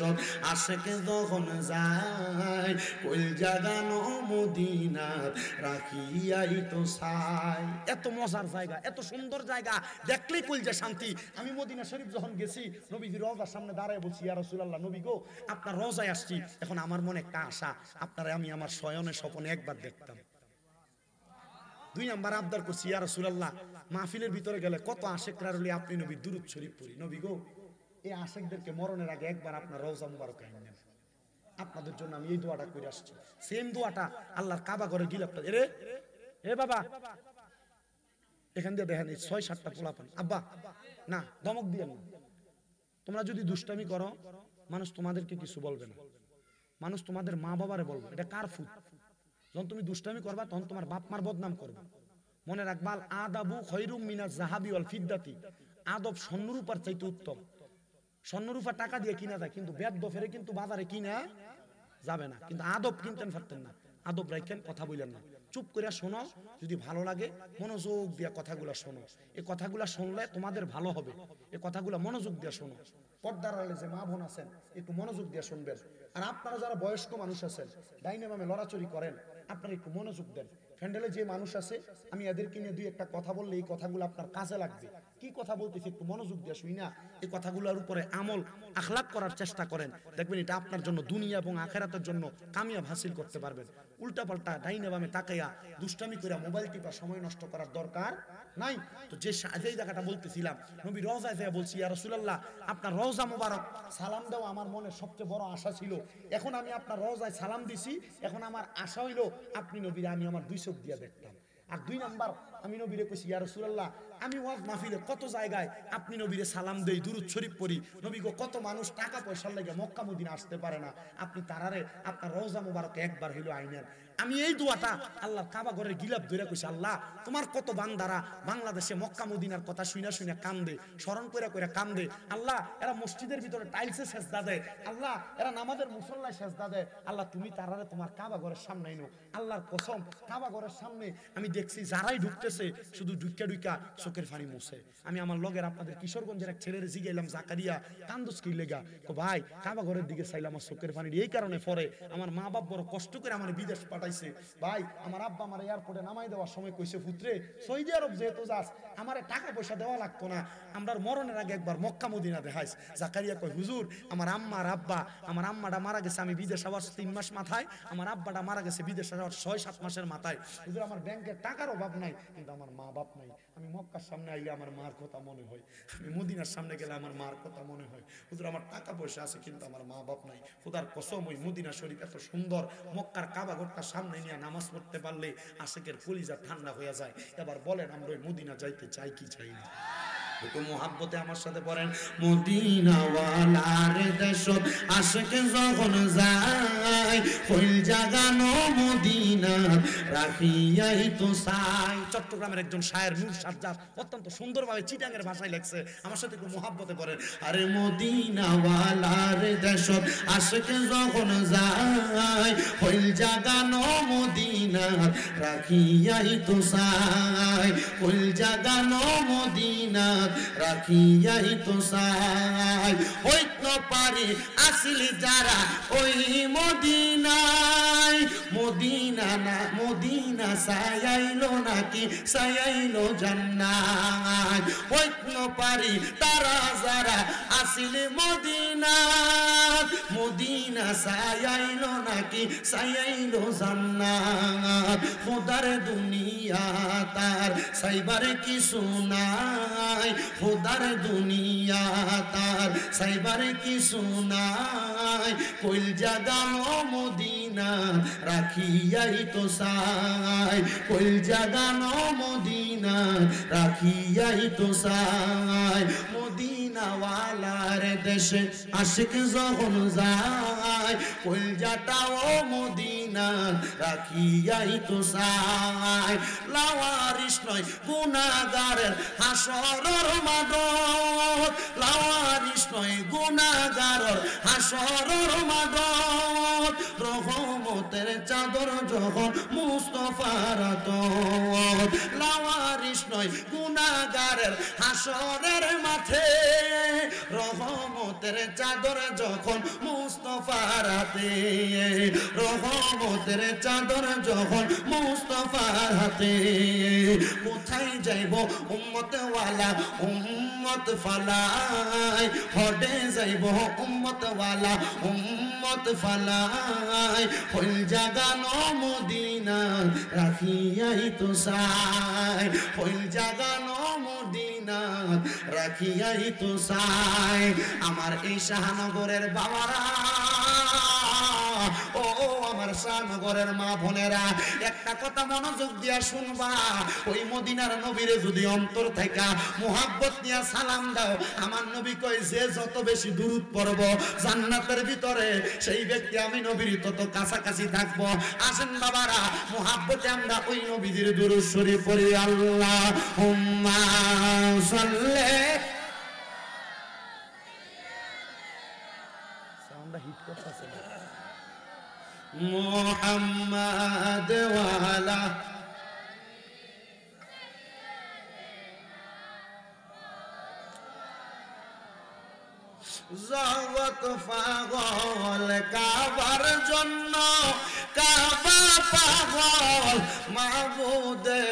[SPEAKER 1] আশেকে যখন যায়, কই জাগানো মদিনার রাখিয়াই তো চাই। এত মজার জায়গা, এত সুন্দর জায়গা, দেখলেই কইলজা শান্তি। আমি মদিনা শরীফ যখন গেছি নবীজির রওজার সামনে দাঁড়ায় বলছি, ইয়া রাসূলুল্লাহ নবী গো আপনার রওজায় আসছি, এখন আমার মনে একটা আশা, আপনারে আমি আমার শয়নে স্বপনে একবার দেখতাম। 2 নাম্বার আবদার করছি, ইয়া রাসূলুল্লাহ মাহফিলের ভিতরে গেলে কত আশেকরা রইলে আপনি নবীর দুরূদ শরীফ পড়ি, নবী গো এই আশেকদেরকে মরণের আগে একবার আপনার রওজা মুবারক আইনেন। আপনাদের জন্য আমি এই দোয়াটা করে আসছি। সেম দোয়াটা আল্লাহর কাবা ঘরে গিলাপ। এ বাবা এখান দিয়ে দেখেন 6-7টা পোলাপান, আব্বা না ধমক দিয়ে না। তোমরা যদি দুষ্টামি করো মানুষ তোমাদেরকে কিছু বলবে না, মানুষ তোমাদের মা বাবারে বলবে এটা কার ফুট। যখন তুমি দুষ্টামি করবা তখন তোমার বাপ মার বদনাম করবে। মনে রাখবাল আদাবু খৈরুম মিনাজ জাহাবি ওয়াল ফিদ্দাতি, আদব স্বর্ণরূপার চাইতে উত্তম। স্বর্ণরূপা টাকা দিয়ে কিনা যায়, কিন্তু বেদ ফেরে কিন্তু বাজারে কিনা যাবে না। কিন্তু আদব কিনতেন পারতেন না। আদব রাখেন, কথা বললেন না, চুপ করে শোনো। যদি ভালো লাগে মনোযোগ দিয়া কথাগুলা শোনো। এই কথাগুলা শুনলে তোমাদের ভালো হবে। এই কথাগুলা মনোযোগ দিয়া শোনো। পর্দার আড়ালে যে মা বোন আছেন একটু মনোযোগ দিয়ে শুনবেন। আর আপনারা যারা বয়স্ক মানুষ আছেন ডাইনে বামে লড়াচড়ি করেন, আপনারা একটু মনোযোগ দেন। ফ্যান্ডেলে যে মানুষ আছে আমি এদেরকে নিয়ে 2 একটা কথা বললে এই কথাগুলো আপনার কাজে লাগবে। কি কথা বলতেছি একটু মনোযোগ দিয়ে শুই না, এই কথাগুলোর উপরে আমল আখলাক করার চেষ্টা করেন, দেখবেন এটা আপনার জন্য দুনিয়া এবং আখেরাতের জন্য কামিয়াব হাসিল করতে পারবেন। উল্টাপাল্টা ডাইনে বামে তাকাইয়া দুষ্টামি করে মোবাইল টিপা সময় নষ্ট করার দরকার নাই। তো যেই জায়গাটা বলতেছিলাম, নবী রওজায় যায় বলছি, ইয়া রাসূলুল্লাহ আপনার রওজা মুবারক সালাম দেওয়া আমার মনে সবচেয়ে বড় আশা ছিল। এখন আমি আপনার রওজায় সালাম দিছি, এখন আমার আশা হইল আপনি নবীরে আমি আমার 2 চোখ দিয়ে দেখতাম। আর 2 নাম্বার আমি নবীরে কইছি, ইয়া রাসূলুল্লাহ আমি ওয়াজ মাহফিলে কত জায়গায় আপনি নবীরে সালাম দেই, দুরূদ শরীফ পড়ি, নবী গো কত মানুষ টাকা পয়সার লাগে মক্কা মদিনা আসতে পারে না, আপনি তারারে আপনার রওজা মুবারকে একবার হইলো আইনেন। আমি এই দোয়াটা আল্লাহর কাবা ঘরের গিলাপ ধরে কইছি, আল্লাহ তোমার কত বান্দারা বাংলাদেশে মক্কা মদিনার কথা শুইনা কান্দে, স্মরণ করে কান্দে। আল্লাহ এরা মসজিদের ভিতরে টাইলসে সেজদা দেয়, আল্লাহ এরা নামাজের মুসল্লায় সেজদা দেয়, আল্লাহ তুমি তারারে তোমার কাবা ঘরের সামনে আইনো। আল্লাহর কসম কাবা ঘরের সামনে আমি দেখছি যারাই ঢুকতেছে শুধু ঢুকা চোখের পানি মুছে। আমি আমার লগের আপনাদের কিশোরগঞ্জের এক ছেলের জিগাইলাম, জাকারিয়া কান্দুস কি লেগা? তো ভাই কাবা ঘরের দিকে চাইলাম আমার চোখের পানি এই কারণে পরে আমার মা বাপ বড় কষ্ট করে আমার বিদেশ পাঠাইছে। ভাই আমার আব্বা আমার এয়ারপোর্টে নামাই দেওয়ার সময় কইছে, পুত্রে সৌদি আরব যেহেতু যাস আমার টাকা পয়সা দেওয়া লাগতো না, আমরা মরণের আগে একবার মক্কা মদিনা দেখাইস। জাকারিয়া কয়, হুজুর আমার আম্মার আব্বা, আমার আম্মাটা মারা গেছে আমি বিদেশ আবার 3 মাস মাথায়, আমার আব্বাটা মারা গেছে বিদেশ আবার 6-7 মাসের মাথায়। হুজুর আমার ব্যাংকের টাকার অভাব নাই, কিন্তু আমার মা বাপ নাই। আমি মক্কার সামনে আইলে আমার মার কথা মনে হয়, আমি মদিনার সামনে গেলে আমার মার কথা মনে হয়। হুজুর আমার টাকা পয়সা আছে কিন্তু আমার মা বাপ নাই। খোদার কসম ওই মদিনা শরীফ এত সুন্দর, মক্কার কাবা ঘরটার সামনে নিয়ে নামাজ পড়তে পারলে আশিকের কলিজা ঠান্ডা হয়ে যায়। এবার বলেন আমরা ওই মদিনা যাইতে চাই কি চাই না? একটু মোহাব্বতে আমার সাথে পড়েন, মদিনাওয়ালার দেশত আশিক যখন যায়, কইল জাগানো মদিনা রাখিয়াই তো চাই। চট্টগ্রামের একজন শায়ের নূর সাজ্জাদ অত্যন্ত সুন্দরভাবে চিটাঙ্গের ভাষায় লেখছে, আমার সাথে একটু মোহাব্বতে পড়েন। আরে মদিনাওয়ালার দেশত আশিক যখন যায়, কইল জাগানো মদিনা রাখিয়াই তো চাই, কইল জাগানো মদিনা রাখিয়াই তো চাই। হইতো পারি আসলি যারা ওই মদিনায়, মদিনা না মদিনা সায়াইলো নাকি সায়াইলো জান্নাত। হইতো পারি তারা যারা আসলি মদিনাত, মদিনা সায়াইলো নাকি সায়াইলো জান্নাত। খোদার দুনিয়া তার সাইবারে কিছু নাই, খোদার দুনিয়া তার সাইবারে কিছু নাই, কইল জাগানো মদিনা রাখিয়াই তো চাই, কইল জাগানো মদিনা রাখিয়াই তো চাই। মদিনাওয়ালার দেশে আশিক যখন যায়, কইল জাটাও মদিনা রাখিয়াই তো চাই। লাওয়ারিস নয় গুনাহগারের হাসরের মাদত, লাওয়ারিস নয় গুনাহগারের হাসরের মাদত। রহমতের চাদর যখন মুস্তাফার আতত, লাওয়ারিস নয় গুনাহগারের হাসরের মাঠে, রহমতের চাদর যখন মুস্তাফার হাতে, রহমতের চাদর যখন মুস্তাফার হাতে। কোথায় যাইব উম্মত ওয়ালা উম্মত ফালাই, হটে যাইব উম্মত ওয়ালা উম্মত ফালাই, হইল জাগানো মদিনা রাখিয়াই তো চাই, হইল জাগানো মদিনা রাখিয়াই তো চাই। আমার এই শাহনগরের বাবারা, ও আমার শাহনগরের মা বোনেরা, একটা কথা মনোযোগ দিয়া শুনবা, ওই মদিনার নবীরে যদি অন্তর থেকে মুহাব্বত নিয়ে সালাম দাও, আমার নবী কয় যে যত বেশি দুরূদ পড়ব জান্নাতের ভিতরে, সেই ব্যক্তি আমি নবীর তত কাছাকাছি থাকবো। আসেন বাবারা, মুহাব্বতে আমরা ওই নবীর দুরূদ শরীফ পড়ি। আল্লাহুম্মা সাল্লি, সাউন্ডটা হিট করতেছে মুহাম্মাদ ওয়ালা জগৎ পাগল কাবার জন্য, কাবা পাগল মাবুদে,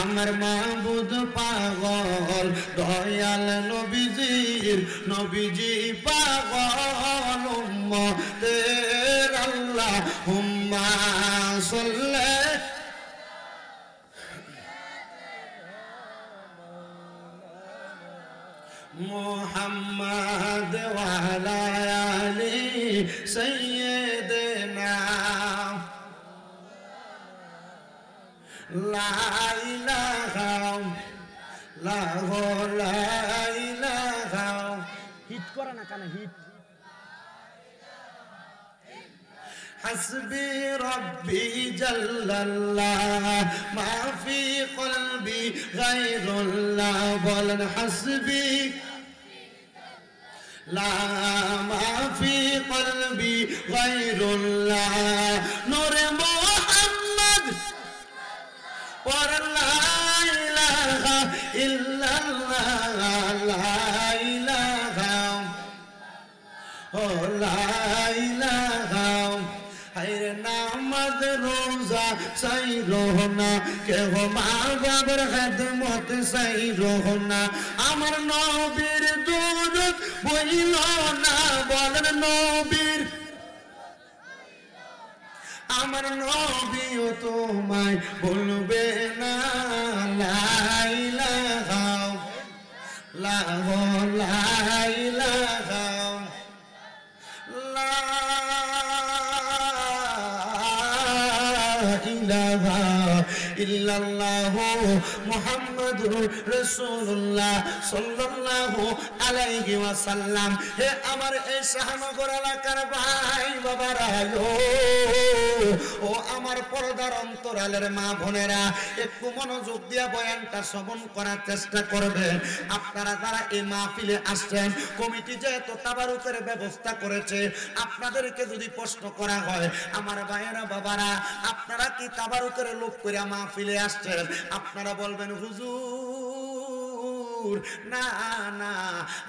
[SPEAKER 1] আমার মাবুদ পাগল দয়াল নবীজির, নবীজি পাগল উম্মতের। আল্লাহুম্মা সাল্লি মুহাম্মাদ ওয়ালা আলি সাইয়্যিদিনা, লা ইলাহা ইল্লাল্লাহু, লা ইলাহা, হিট করে না কানে হিট। হাসবি রব্বি জাল্লাল্লাহ মা ফি কলবি গায়রুল্লাহ, বলেন হাসবি লা মা ফি কলবি গায়রুল্লাহ। নূরে মুহাম্মদ পর লা ইলাহা ইল্লাল্লাহ, লা ইলাহা ও লা ইলাহা। হায়রে নামাজ রোজা চাই রোহনা, কেহ মা বাবার খেদমত চাই রোহনা, আমার নবীর দুরূদ বইল না, বলেন নবীর, আমার নবীও তোমায় বলবে না। লা ইলাহা ইল্লাল্লাহ, লা ইলাহা ইল্লাল্লাহ মুহাম্মাদ মুহাম্মাদুর রাসূলুল্লাহ সাল্লাল্লাহু আলাইহি ওয়াসাল্লাম। হে আমার এই শাহনগর এলাকার ভাই বাবারা, ও আমার পর্দার অন্তরালের মা বোনেরা, একটু মনোযোগ দিয়া বয়ানটা শ্রবণ করার চেষ্টা করবেন। আপনারা যারা এই মাহফিলে আসছেন, কমিটি যেহেতু তাবারুকের ব্যবস্থা করেছে, আপনাদেরকে যদি প্রশ্ন করা হয়, আমার ভাইয়েরা বাবারা, আপনারা কি তাবারুকের লোক করে মাহফিলে আসছেন? আপনারা বলবেন হুজুর না না,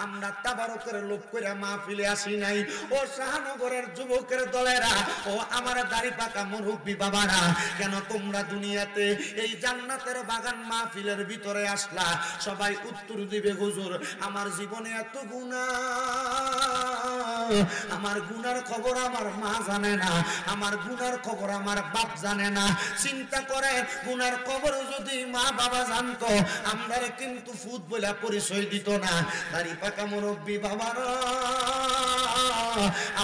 [SPEAKER 1] আমরা তাবারুকের লোক করে মাহফিলে আসি নাই। ও শাহনগরের যুবকের দলেরা, ও আমার দাড়ি পাকা মুরব্বী বাবারা, কেন তোমরা দুনিয়াতে এই জান্নাতের বাগান মাহফিলের ভিতরে আসলা? সবাই উত্তর দিবে হুজুর, আমার জীবনে এত গুনাহ, আমার গুনার খবর আমার মা জানে না, আমার গুনার খবর আমার বাপ জানে না। চিন্তা করে, গুনার খবর যদি মা বাবা জানতো, আমরা কিন্তু ফুট বলে পরিচয় দিত না। দাড়ি পাকা মুরব্বী বাবারা,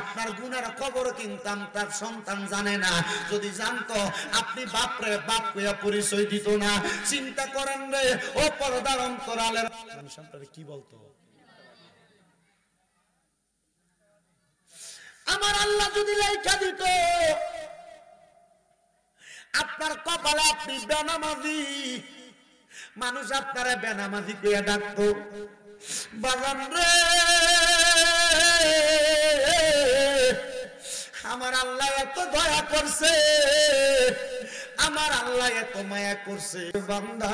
[SPEAKER 1] আপনার গুনার খবর কিন্তু তার সন্তান জানে না। যদি জানতো, আপনি বাপরে বাপ কইয়া পরিচয় দিত না। চিন্তা করেন রে ও পর্দার অন্তরালের সন্তান কি বলতো? আমার আল্লাহ যদি লেখা দিত আপনার কপালে আপনি বেনামাজি, মানুষ আপনারা বেনামাজি কইয়া ডাকতো। বাজান রে, আমার আল্লাহ এত দয়া করছে, আমার আল্লাহ এত মায়া করছে। বান্দা,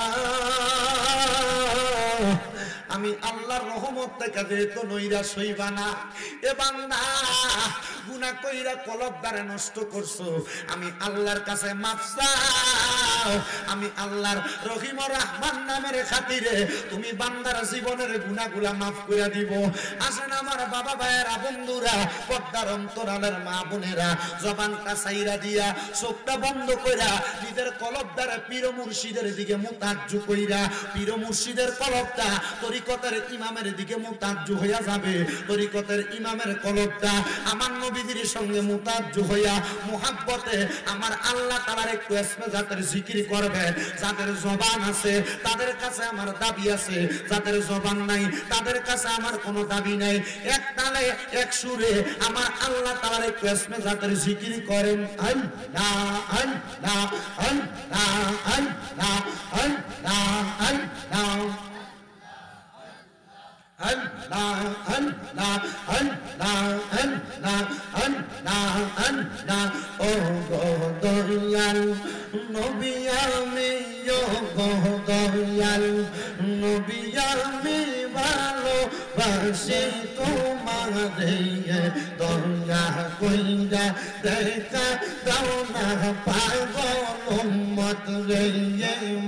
[SPEAKER 1] আমি আল্লাহর রহমত থেকে যেহেতু নৈরাশ হইবা না। এ বান্দা, গুনাহ কইরা কলব দ্বারা নষ্ট করছো, আমি আল্লাহর কাছে মাফ চাও। আমি আল্লাহর রহিম ও রহমান নামের খাতিরে তুমি বান্দার জীবনের গুনাহগুলা মাফ করে দিব। আসেন আমার বাবা ভাইয়েরা, বন্ধুরা, পর্দার অন্তরালের মা বোনেরা, জবানটা সাইরা দিয়া, চোখটা বন্ধ কইরা, নিজের কলব দ্বারা পীর মুর্শিদের দিকে মুতাজ্জু কইরা, পীর মুর্শিদের কলবটা তরিকতের ইমামের দিকে মুতাজ্জু হইয়া যাবে। তরিকতের ইমামের কলবটা আমার নবীজির সঙ্গে মুতাজ্জু হইয়া মুহাব্বতে আমার আল্লাহ তাআলার একটু ইসমে জাতের জিকির করবে। যাদের জবান আছে তাদের কাছে আমার দাবি আছে, যাদের জবান নাই তাদের কাছে আমার কোনো দাবি নাই। এক তালে এক সুরে আমার আল্লাহ তাআলার একটু ইসমে জাতের জিকির করেন। আল্লাহ আল্লাহ আল্লাহ আল্লাহ আল্লাহ আল্লাহ Allah, Allah, Allah, Allah, Allah, Allah, oh Godoyal, Nobi ami, oh Godoyal, Nobi ami, valo, basi tomare, doya koinda, deka, dauna, pagol, ummat re,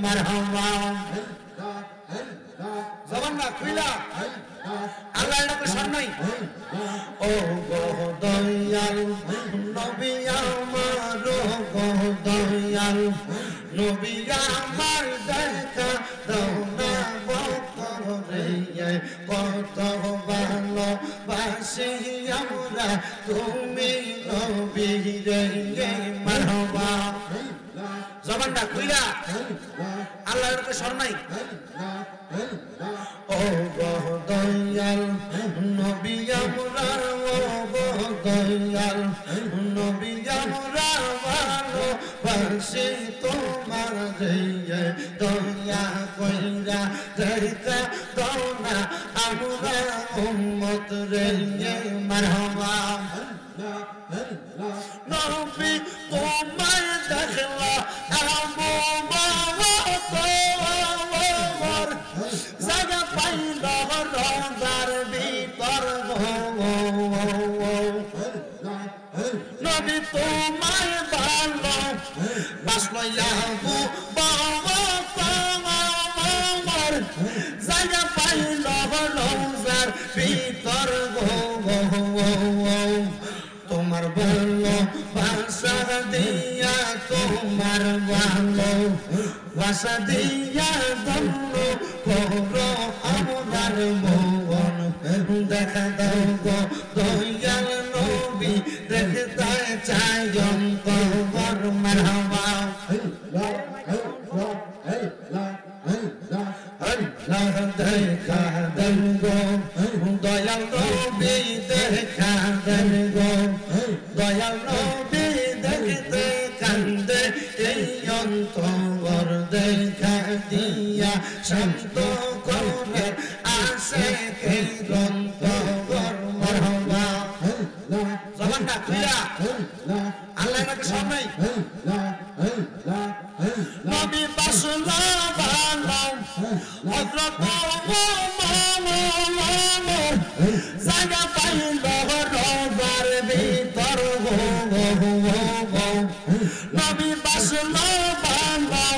[SPEAKER 1] marhaba. জবানটা খুইলা আল্লাহ এর সামনে ও গোদয়াল নবী আমার, ও গোদয়াল নবী আমার, দেখা দাও না বকরে, কত ভালো বাসি আমরা তুমি নবী রে, মারহাবা। জবানটা খুইলা আল্লাহ এর সামনে ও গোদয়াল নবী আমরা, ও গোদয়াল নবী আমরা, ভালো বাসি তোমার রে, দয়া কইরা দেখা দাও না আমরা উম্মত রে, মারহাবা। নবী তোমায় দেখলা আমো বাবা তোমার, জায়গা পাইল রোজার ভিতর, নবী তোমায় ভালো বাসলো আবু বাবা তোমার, জায়গা পাইল রোজার ভিতর, তোমার ভালো বাসা দিয়া, তোমার ভালো বাসা দিয়া ধন্য করো আমার মন, দেখা দাও গো দয়াল নবী, দেখতে চাই অন্তর, মারহাবা।
[SPEAKER 2] দেন গো দয়াল নবী দেখা দেন গো দয়াল নবী দেখতে কান্দে এই অন্তর দেখা দিয়া শান্ত করে আসে কে অন্তর মারহাবা জবানটা খুইলা আল্লাহ নাকি সব নাই নবী বাসনা বানাও হযরত মোহাম্মদ জায়গা পাইল রবার ভিতর নবী বাসনা বানাও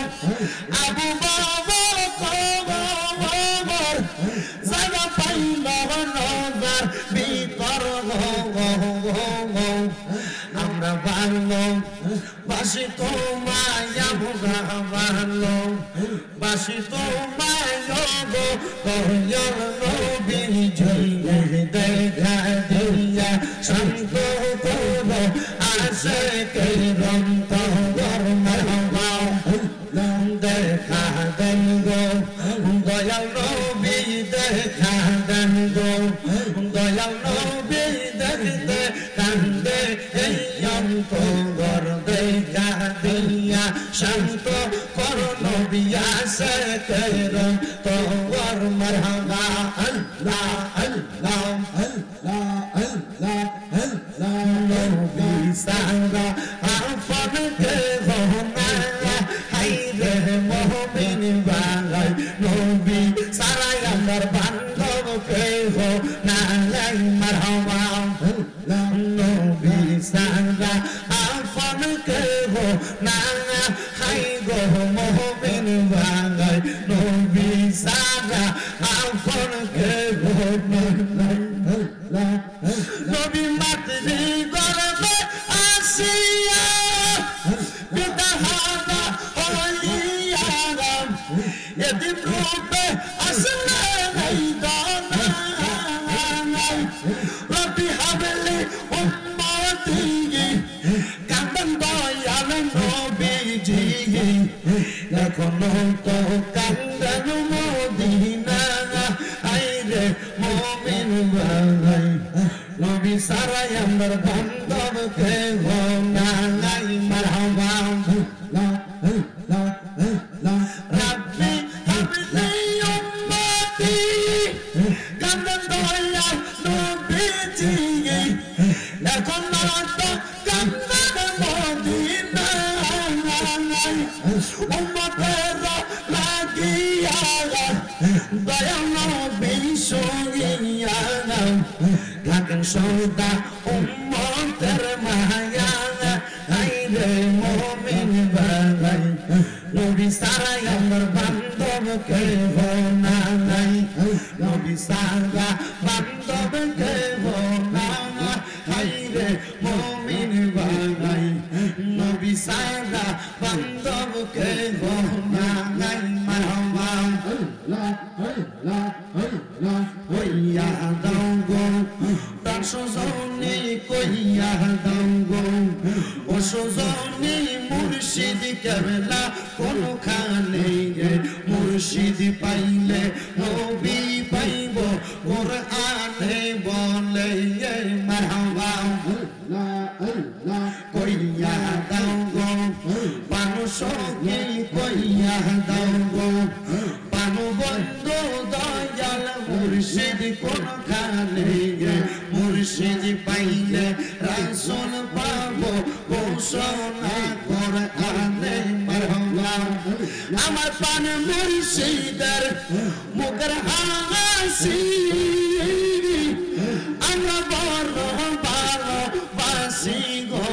[SPEAKER 2] আবু বকর জায়গা পাইল রবার ভিতর আমরা ভালো বাসি তোমায় আমরা ভালো বাসি তোমায় গো দয়াল নবী জয় দেখা দিয়া শান্ত করো আসে কে অন্তর মারহাবা দেখা দেন গো দয়াল নবী দেখা দেন গো দয়াল নবী দেখতে কান্দে এই অন্তর দেখা দিয়া শান্ত করো নবী আসে কে অন্তর মারহাবা আল্লাহ আল্লাহ আল্লাহ আল্লাহ আল্লাহ নবী সারা আপন কে হোনা হাইরে মুমিন বালাই নবী সারা আমার বান্ধব কে হোনা লাই মারহাবা নবী সারা আপন কে হোনা হাই গো মুমিন বালাই নবী সারা আপন কে হোনা নবী মাতৃ গর্ভে আসিয়া পিতা হারা হইয়া এদিন রূপে আসলে নাই দানা রবি হাবলি উম্মতি কান্দন দয়াল নবীজি এখনো তো কান্দন মদিনা আইরে মুমিন বালাই নবী সারাই আমার বান্ধব কে হোনা নাই মারহাবা রাব্বি হাবলি উম্মতি কান্দন দয়াল নবীজি এখন তো কান্দন মদিনা উম্মতের লাগিয়া দয়াল নবী সঙ্গিয়া থাকেন সদা উম্মতের মায়া আইরে মুমিন বালাই নবী সারাই আমার বান্ধব কে হোনা নাই নবী সারা বান্ধব কে হোনা আইরে মুমিন বালাই নবী সারা বান্ধব কে হোনা নাই মারহাবা কইয়া দাও গো তার সুজনি কইয়া দাও গো ও সুজনি মুর্শিদ কেবলা কোনখানে মুর্শিদ পাইলে নবী পাইব কোরআনে বলে মারহাবা কইয়া দাও গো মানুষ কইয়া দাও গো পানু বন্ধু দয়াল মুর্শিদ কোনখানে মুর্শিদ পাইলে রাসূল পাবো ঘোষণা কোরআনে মারহাবা আমার পান মুর্শিদের মুখের হাসি আমরা বড় ভালোবাসি গো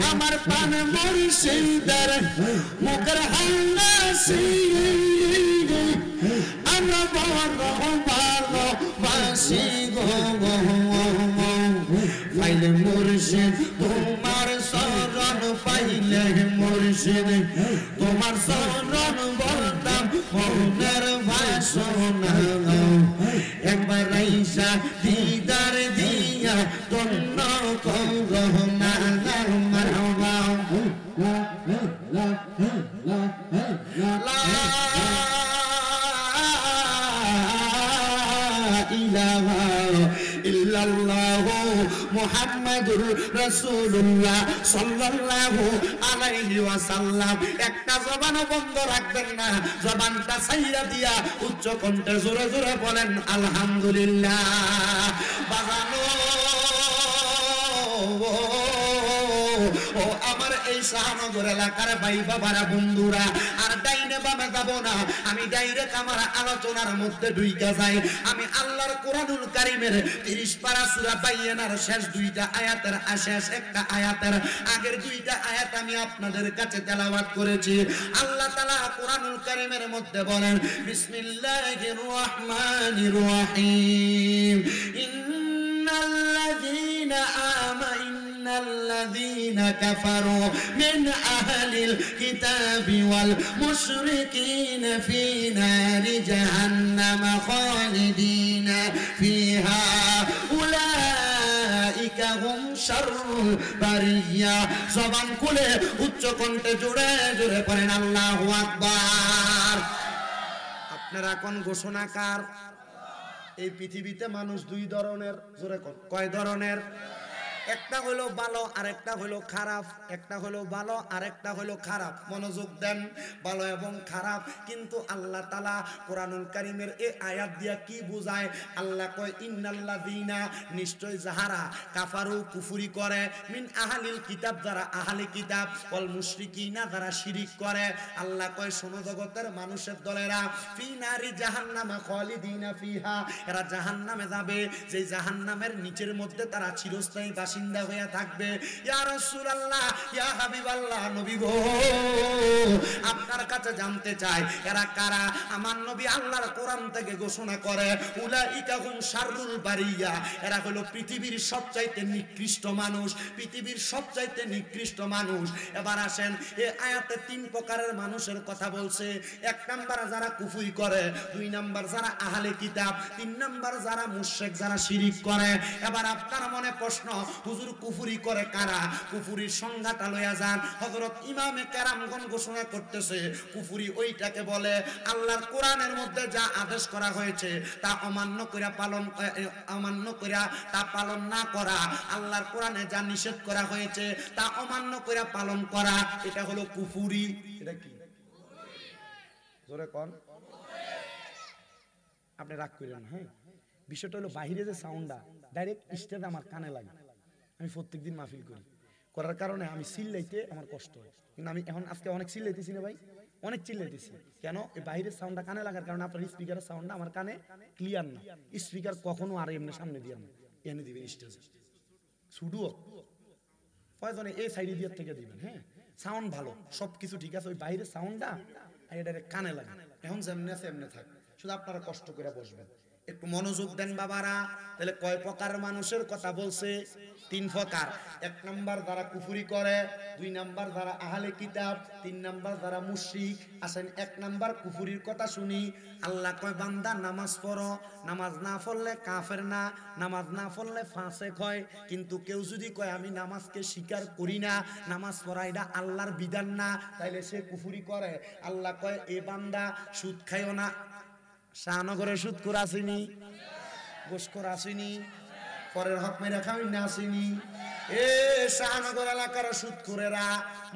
[SPEAKER 2] আমার পান মুর্শিদের মুখের হাসি আমরা বড় ভালোবাসি গো পাইলে মুর্শিদ তোমার শরণ পাইলে মুর্শিদ তোমার শরণ বলতাম মনের বাসনা একবার আইসা দিদার দিয়া তন্ন করোনা মারহাবা লা ইলাহা ইল্লাল্লাহু মুহাম্মাদুর রাসূলুল্লাহ সাল্লাল্লাহু আলাইহি ওয়াসাল্লাম। একটা জবানও বন্ধ রাখবেন না, জবানটা ছাইরা দিয়া উচ্চ কণ্ঠে জোরে জোরে বলেন আলহামদুলিল্লাহ। বাজানো ও আমার এই শাহনগর এলাকার ভাই বাবারা বন্ধুরা, আর ডাইনে বামে যাব না, আমি ডাইরেক্ট আমার আলোচনার মধ্যে ঢুইকা যাই। আমি আল্লাহর কোরআনুল কারীমের 30 পারা সূরা বাইয়ানার শেষ দুইটা আয়াতের শেষ একটা আয়াতের আগের দুইটা আয়াত আমি আপনাদের কাছে তেলাওয়াত করেছি। আল্লাহ তাআলা কোরআনুল কারীমের মধ্যে বলেন বিসমিল্লাহির রহমানির রহিম الذين كفروا من أهل الكتاب والمشركين في نار جهنم خالدين فيها أولئك هم شر البرية। জবান খুলে উচ্চ কণ্ঠে জোরে জোরে পড়েন আল্লাহু আকবার।
[SPEAKER 1] আপনারা কোন ঘোষণাকার? এই পৃথিবীতে মানুষ দুই ধরনের, জোরে কোন কয় ধরনের? একটা হলো ভালো আর একটা হলো খারাপ, একটা হলো ভালো আর একটা হলো খারাপ। মনোযোগ দেন, ভালো এবং খারাপ। কিন্তু আল্লাহ তাআলা কোরআনুল কারীমের এই আয়াত দিয়া কি বোঝায়? আল্লাহ কয় ইন্নাল্লাযীনা, নিশ্চয় যাহারা কাফারু কুফরি করে, মিন আহলিল কিতাব, যারা আহলে কিতাব, ওয়াল মুশরিকিনা, যারা শিরিক করে। আল্লাহ কয় শোনো জগতের মানুষের দলেরা, ফি নারি জাহান্নামা খালিদিনা ফিহা, এরা জাহান্নামে যাবে, যে জাহান্নামের নিচের মধ্যে তারা চিরস্থায়ী বাসিন্দা হয়ে থাকবে। ইয়া রাসূলুল্লাহ, ইয়া হাবিবাল্লাহ, নবী গো আপনার কাছে জানতে চাই এরা কারা? আমার নবী আল্লাহর কোরআন থেকে ঘোষণা করে উলাইকা হুম শাররুল বারিয়া, এরা হলো পৃথিবীর সবচাইতে নিকৃষ্ট মানুষ, পৃথিবীর সবচাইতে নিকৃষ্ট মানুষ। এবার আসেন, এই আয়াতে 3 প্রকারের মানুষের কথা বলছে। 1 নাম্বার যারা কুফরি করে, 2 নাম্বার যারা আহলে কিতাব, 3 নাম্বার যারা মুশরিক, যারা শিরিক করে। এবার আপনার মনে প্রশ্ন, হুজুর কুফরি করে কারা? কুফরির সংজ্ঞাটা লইয়া যান। হযরত ইমামে কেরামগণ ঘোষণা করতেছে কুফরি ওইটাকে বলে আল্লাহর কোরআনের মধ্যে যা আদেশ করা হয়েছে তা অমান্য কইরা তা পালন না করা, আল্লাহর কোরআনে যা নিষেধ করা হয়েছে তা অমান্য কইরা পালন করা, এটা হলো কুফরি। এটা কি? জোরে কোন? আপনি রাগ করেন না, হ্যাঁ? বিষয়টা হলো বাহিরে যে সাউন্ডটা ডাইরেক্ট স্টেজে আমার কানে লাগে। আমি প্রত্যেকদিন মাহফিল করার কারণে আমি চিল্লাইতে আমার কষ্ট হয়, কিন্তু আমি এখন আজকে অনেক চিল্লাইতেছি না ভাই, অনেক চিল্লাইতেছি। কেন? এই বাইরের সাউন্ডটা কানে লাগার কারণে আপনার স্পিকারের সাউন্ডটা আমার কানে ক্লিয়ার না। স্পিকার কখনো আর এমনি সামনে দিয়ে না, এনে দিবেন স্টেজে শুডুও প্রয়োজনে এই সাইডে দিয়ে থেকে দিবেন, হ্যাঁ? সাউন্ড ভালো, সবকিছু ঠিক আছে, ওই বাইরের সাউন্ডটা এটা কানে লাগে। এখন যেমনি আছে এমনি থাক, শুধু আপনারা কষ্ট করে বসবেন। একটু মনোযোগ দেন বাবারা। তাহলে কয় প্রকার মানুষের কথা বলছে? 3 প্রকার। 1 নাম্বার যারা কুফরি করে, 2 নাম্বার যারা আহলে কিতাব, 3 নাম্বার যারা মুশরিক। আসেন 1 নাম্বার কুফরির কথা শুনি। আল্লাহ কয় বান্দা নামাজ পড়ো, নামাজ না পড়লে কাফের না, নামাজ না পড়লে ফাসেক হয়। কিন্তু কেউ যদি কয় আমি নামাজকে স্বীকার করি না, নামাজ পড়া এটা আল্লাহর বিধান না, তাইলে সে কুফরি করে। আল্লাহ কয় এ বান্দা সুদ খাইও না। শাহনগরে সুদ করে আসেনি, গোশ করে আসেনি, পরের হক মেরে খাওয়াই না আসেনি। এ শাহনগর এলাকার সুদ করেরা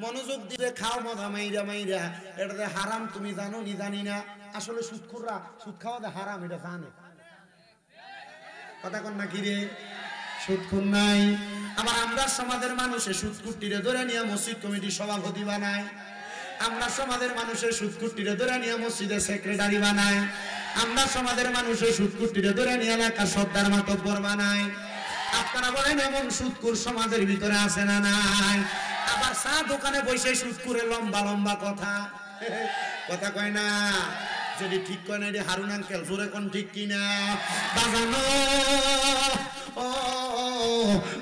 [SPEAKER 1] মনোযোগ দিবে, খাও মজা মাইরা মাইরা। এটা হারাম, তুমি জানো নি জানি না। আসলে সুদখোররা সুদ খাওয়া হারাম এটা জানে। কথা কন না কি রে? সুদখোর নাই। আবার আমরা সমাজের মানুষে সুদকুটিরে ধরে নিয়ে মসজিদ কমিটির সভাপতি বানায়, আমরা সমাজের মানুষের সুদকুটিরে ধরে নিয়ে মসজিদের সেক্রেটারি বানায়, আমরা সমাজের মানুষের সুদকুটিরে ধরে নিয়ে এলাকার সর্দার মাতব্বর বানায়। আপনারা বলেন এমন সুদকুর সমাজের ভিতরে আছে না নাই? আবার চা দোকানে বসে সুদকুরে লম্বা লম্বা কথা কথা কয় না। যদি ঠিক কয় না এটি হারুন আঙ্কেল, জোরে কোন ঠিক কিনা? বাজানো ও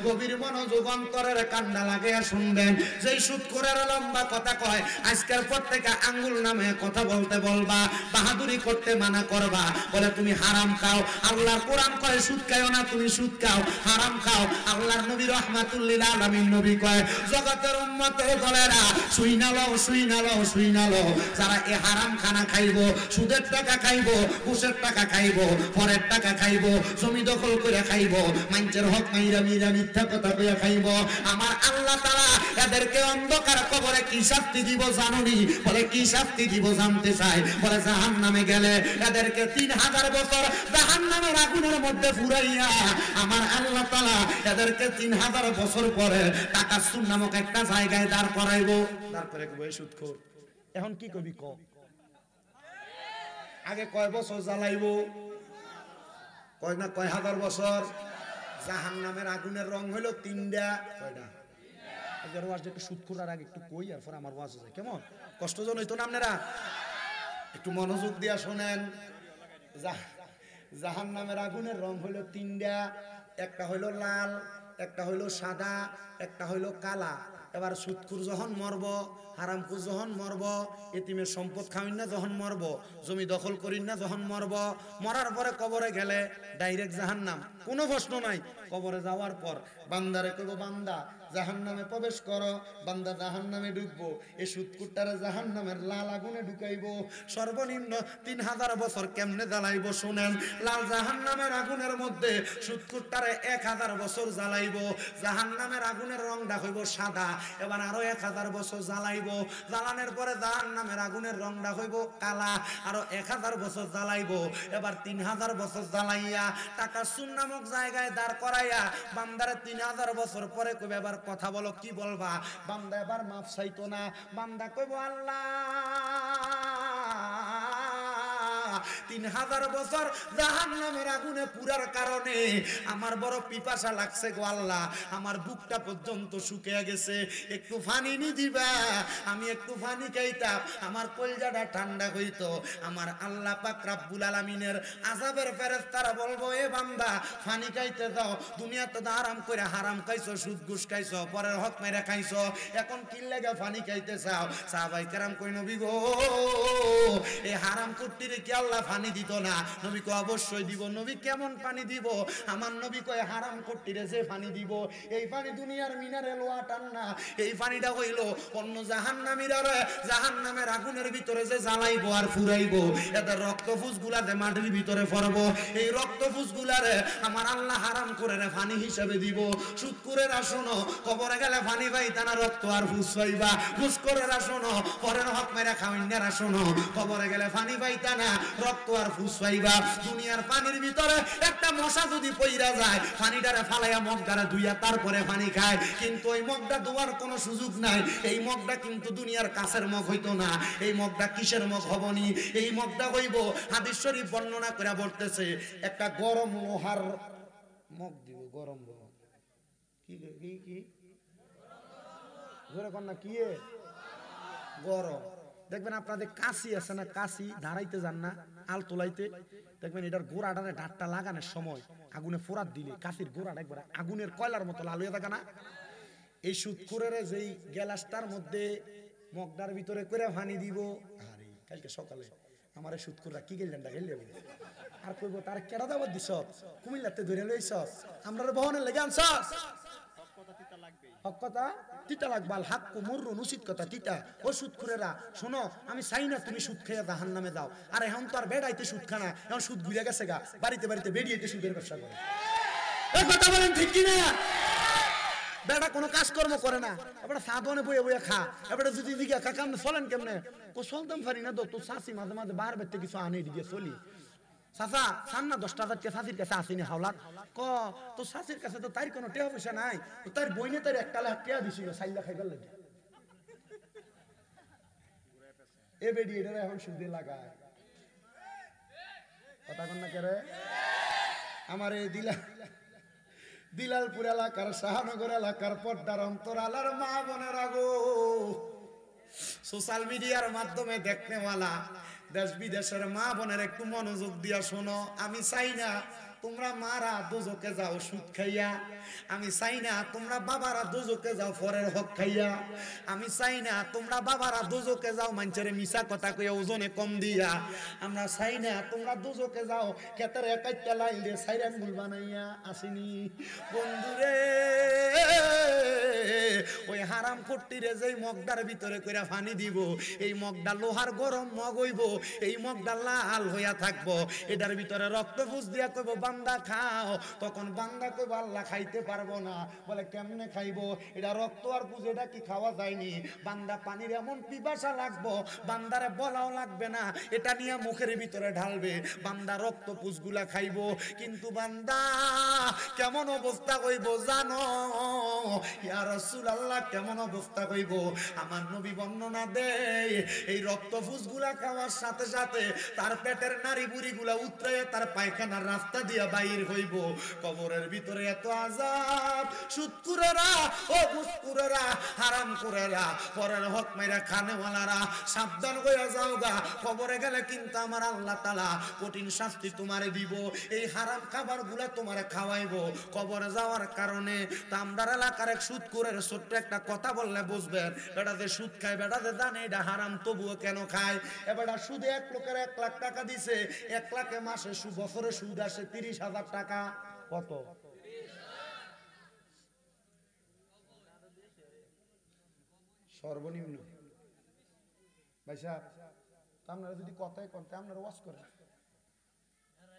[SPEAKER 2] গভীর মনোযোগ অন্তরের কান্না লাগাইয়া শুনবেন। যেই সুদখোরের লম্বা কথা কয় আজকের পর থেকে আঙ্গুল নামে কথা বলতে বলবা, বাহাদুরি করতে মানা করবা, বলে তুমি হারাম খাও। আল্লাহর কোরআন কয় সুদ খাও না, তুমি সুদ খাও, হারাম খাও। আল্লাহর নবী রাহমাতুল লিল আলামিন নবী কয় জগতের উম্মতের দলেরা শুইনা লও, শুইনা লও, শুইনা লও, যারা এই হারাম খানা খাইবো, সুদের টাকা খাইবো, ঘুষের টাকা খাইবো, পরের টাকা খাইবো, জমি দখল করে খাইবো, মানুষের হক মাইরা মিরা মিথ্যা কথা কইয়া খাইবো, আমার আল্লাহ তাআলা এদেরকে অন্ধকার কবরে কি শাস্তি দিব জানুনি? বলে কি শাস্তি দিব জানতে চাই? বলে জাহান্নামে গেলে এদেরকে 3000 বছর জাহান্নামের আগুনের মধ্যে পুরাইয়া আমার আল্লাহ তাআলা এদেরকে 3000 বছর পরে টাকাসুর নামক একটা জায়গায় দাঁড় করাইবো। তারপরে কইবো এই সুদখোর। এখন কি কবি ক? আগে কয় বছর জ্বালাইবো? কয় না কয় হাজার বছর? জাহান্নামের আগুনের রং হলো 3টা। কয়টা? আগে ওয়াজ একটু সুদখোর আর আগে একটু কই আর পরে আমার ওয়াজ আছে কেমন? কষ্টজন হইতো না আপনারা? একটু মনোযোগ দিয়া শোনেন। জাহান্নামের আগুনের রং হলো 3টা। একটা হইলো লাল, একটা হইলো সাদা, একটা হইলো কালা। এবার সুদখোর যখন মরব, হারামখোর যখন মরব, এতিমের সম্পদ খাইন না যখন মরব, জমি দখল করিন না যখন মরব, মরার পরে কবরে গেলে ডাইরেক্ট জাহান্নাম, কোনো প্রশ্ন নাই। কবরে যাওয়ার পর বান্দারে কইব বান্দা জাহান্নামে প্রবেশ করো, বান্দা জাহান্নামে ঢুকবো। এই সুদখোরটারে জাহান্নামের লাল আগুনে ঢুকাইবো। সর্বনিম্ন 3000 বছর কেমনে জ্বালাইবো শুনেন। লাল জাহান্নামের আগুনের মধ্যে সুদখোরটারে 1000 বছর জ্বালাইবো। জাহান্নামের আগুনের রংটা হইব সাদা। এবার আরো 1000 বছর জ্বালাইবো। জ্বালানোর পরে জাহান্নামের আগুনের রংটা হইব কালা। আরো 1000 বছর জ্বালাইবো। এবার 3000 বছর জ্বালাইয়া টাকাসুর নামক জায়গায় দাঁড় করাইয়া বান্দারে 3000 বছর পরে কইবে এবার কথা বলো, কি বলবা? বান্দা এবার মাপ চাইতো না। বান্দা কইব আল্লাহ 3000 বছর জাহান্নামের আগুনে পুরার কারণে আমার বড় পিপাসা লাগছে গো আল্লাহ, আমার বুকটা পর্যন্ত শুকিয়ে গেছে, একটু পানি নি দিবা, আমি একটু পানি খাইতাম, আমার কলজাটা ঠান্ডা হইতো। আমার আল্লাহ পাক রব্বুল আলামিনের আযাবের ফেরেশতারা বলবো এ বান্দা পানি খাইতে দাও, দুনিয়াতে তো আরাম করে হারাম খাইছো, সুদ ঘুষ খাইছো, পরের হক মেরে খাইছো, এখন কি লাগা পানি খাইতে চাও? সাহাবায়ে কেরাম কই নবী গো এই হারাম কুটিরে কি আল্লাহ পানি দিত না? নবী কয় অবশ্যই দিব। নবী কেমন পানি দিব? আমার নবী কয় হারাম কুটিরে যে পানি দিব এই পানি দুনিয়ার মিনারেল ওয়াটার না, এই পানিটা হইল অন্য জাহান্নামীরা জাহান্নামের আগুনের ভিতরে যে জ্বালাইবো আর ফুরাইবো, এদের রক্তফুস গুলাতে মাটির ভিতরে পড়বো, এই রক্তফুস গুলারে আমার আল্লাহ হারাম করে পানি হিসাবে দিব। সুদখোরেরা শোনো, কবরে গেলে পানি পাইতা না, রক্ত আর ফুস পাইবা। ঘুষখোরেরা শোনো, পরের হক মেরে খাওয়াইনারা শোনো, কবরে গেলে পানি পাইতা না, রক্ত আর ফুস পাইবা। দুনিয়ার পানির ভিতরে একটা মশা যদি পইরা যায়, পানিটারে ফালাইয়া মগটারে ধুইয়া তারপরে পানি খায়, কিন্তু ওই মগটা ধোয়ার কোনো সুযোগ নাই। এই মগটা কিন্তু দুনিয়ার কাছের মগ হইতো না, এই মগটা কিসের মগ হবনি? এই মগটা হইব হাদিস শরীফ বর্ণনা করে বলতেছে একটা গরম লোহার মগ দিব। গরম কি কি কি জোরে কন্যা কি গরম। দেখবেন আপনাদের কাশি আছে না, কাশি ধারাইতে যান না আল তোলাইতে, দেখবেন এটার গোড়াটারে ডাটটা লাগানোর সময় আগুনে ফোরাত দিলে কাশির গোড়াটা একবার আগুনের কয়লার মতো লাল হয়ে থাকে না? এই সুদখোরের যেই গ্লাসটার মধ্যে মগটার ভিতরে করে পানি দিব, আরে কালকে সকালে আমার এই সুদখোররা কি গেলেনটা গেলে আর কইব তার কেডা দাবাত দিছ, কুমিল্লাতে ধরে লইছ, আমরা বহনের লেগে আনছ, হক কথা তিতা লাগবাল হাক কুমুর অনুচিত কথা তিতা। ও সুদখোরেরা শোনো, আমি চাই না তুমি সুদ খেয়ে জাহান্নামে যাও। আর এখন তো আর বেড়াইতে সুদ খানা, এখন সুদ ঘুরে গেছে গা, বাড়িতে বাড়িতে বেরিয়েতে সুদের ব্যবসা করে। এই কথা বলেন ঠিক কিনা? বেড়া কোনো কাজকর্ম করে না, এবারে সাধনে বইয়ে বইয়ে খা। এবারে যদি দিকে কাকা চলেন কেমনে, কো চলতাম পারি না তো, তো শাশি মাঝে মাঝে বার বেরতে কিছু আনে দিকে চলি। চাচা চান না 10 টাকার শাশির কাছে আসেনি হাওলাত, ক তো শাশির কাছে তো তার কোনো টেহা পয়সা নাই, তো তার বইনে তার 1 লাখ টেহা দিছিল সাইলা খাইবার লাগে। এ বেডি এটা এখন সুদে লাগায়, কথা কন না করে। আমার এই দিলালপুর এলাকার শাহনগর এলাকার পর্দার অন্তরালার মা বোনেরা গো, সোশ্যাল মিডিয়ার মাধ্যমে দেখনেওয়ালা দেশ বিদেশের মা বোনের একটু মনোযোগ দিয়া শোনো। আমি চাই না তোমরা মারা দোজকে যাও সুদ খাইয়া, আমি চাই না তোমরা বাবারা দোজকে যাও পরের হক খাইয়া, আমি চাই না তোমরা বাবারা দোজকে যাও মানুষের মিছা কথা কইয়া ওজনে কম দিয়া, আমরা চাই না তোমরা দোজকে যাও ক্ষেতের একাইটা লাইল দিয়ে সাইরা আঙ্গুল বানাইয়া। আসেনি বন্ধুরে, ওই হারাম কুট্টিরে যেই মগদার ভিতরে কইরা পানি দিব, এই মগদা লোহার গরম মগ হইব, এই মগদা লাল হইয়া থাকবো, এটার ভিতরে রক্ত ফুস দিয়া কইব বান্দা খাও, তখন বান্দা কইব আল্লাহ খাইতে পারবো না। বলে কেমনে খাইবো? এটা রক্ত আর পুজ, এটা কি খাওয়া যায়নি? বান্দা পানির এমন পিপাসা লাগবো, বান্দারে বলাও লাগবে না, এটা নিয়ে মুখের ভিতরে ঢালবে, বান্দা রক্ত পুজগুলা খাইবো। কিন্তু বান্দা কেমন অবস্থা হইব জানো? ইয়া রাসূলুল্লাহ, কেমন অবস্থা হইব? আমার নবী বর্ণনা দেয়, এই রক্ত ফুসগুলা খাওয়ার সাথে সাথে তার পেটের নারী বুড়িগুলা উতরাইয়া তার পায়খানার রাস্তা দিয়া বাইর হইব। কবরের ভিতরে এত আযাব, সুদকুরেরা ও ঘুষকুরেরা, হারামখোরেরা, পরের হক মাইরা খানেওয়ালারা, সাবধান হইয়া যাও গা। কবরে গেলে কিন্তু আমার আল্লাহ তাআলা কঠিন শাস্তি তোমারে দিব। এই হারাম খাবারগুলা তোমারে খাওয়াইবো কবরে যাওয়ার কারণে। তা আমরার এলাকার এক সুদকুরের ছোট্ট একটা কথা বললে বুঝবেন, বেটা যে সুদ খায়, বেটা যে জানে এটা হারাম, তবুও কেন খায়? এবার সুদে এক লোকের 1 লাখ টাকা দিছে, 1 লাখে মাসে বছরে সুদ আসে 30,000 টাকা। কত? সর্বনিম্ন। ভাই সাহেব, আপনারা যদি কথাই করতে আপনারা ওয়াজ করেন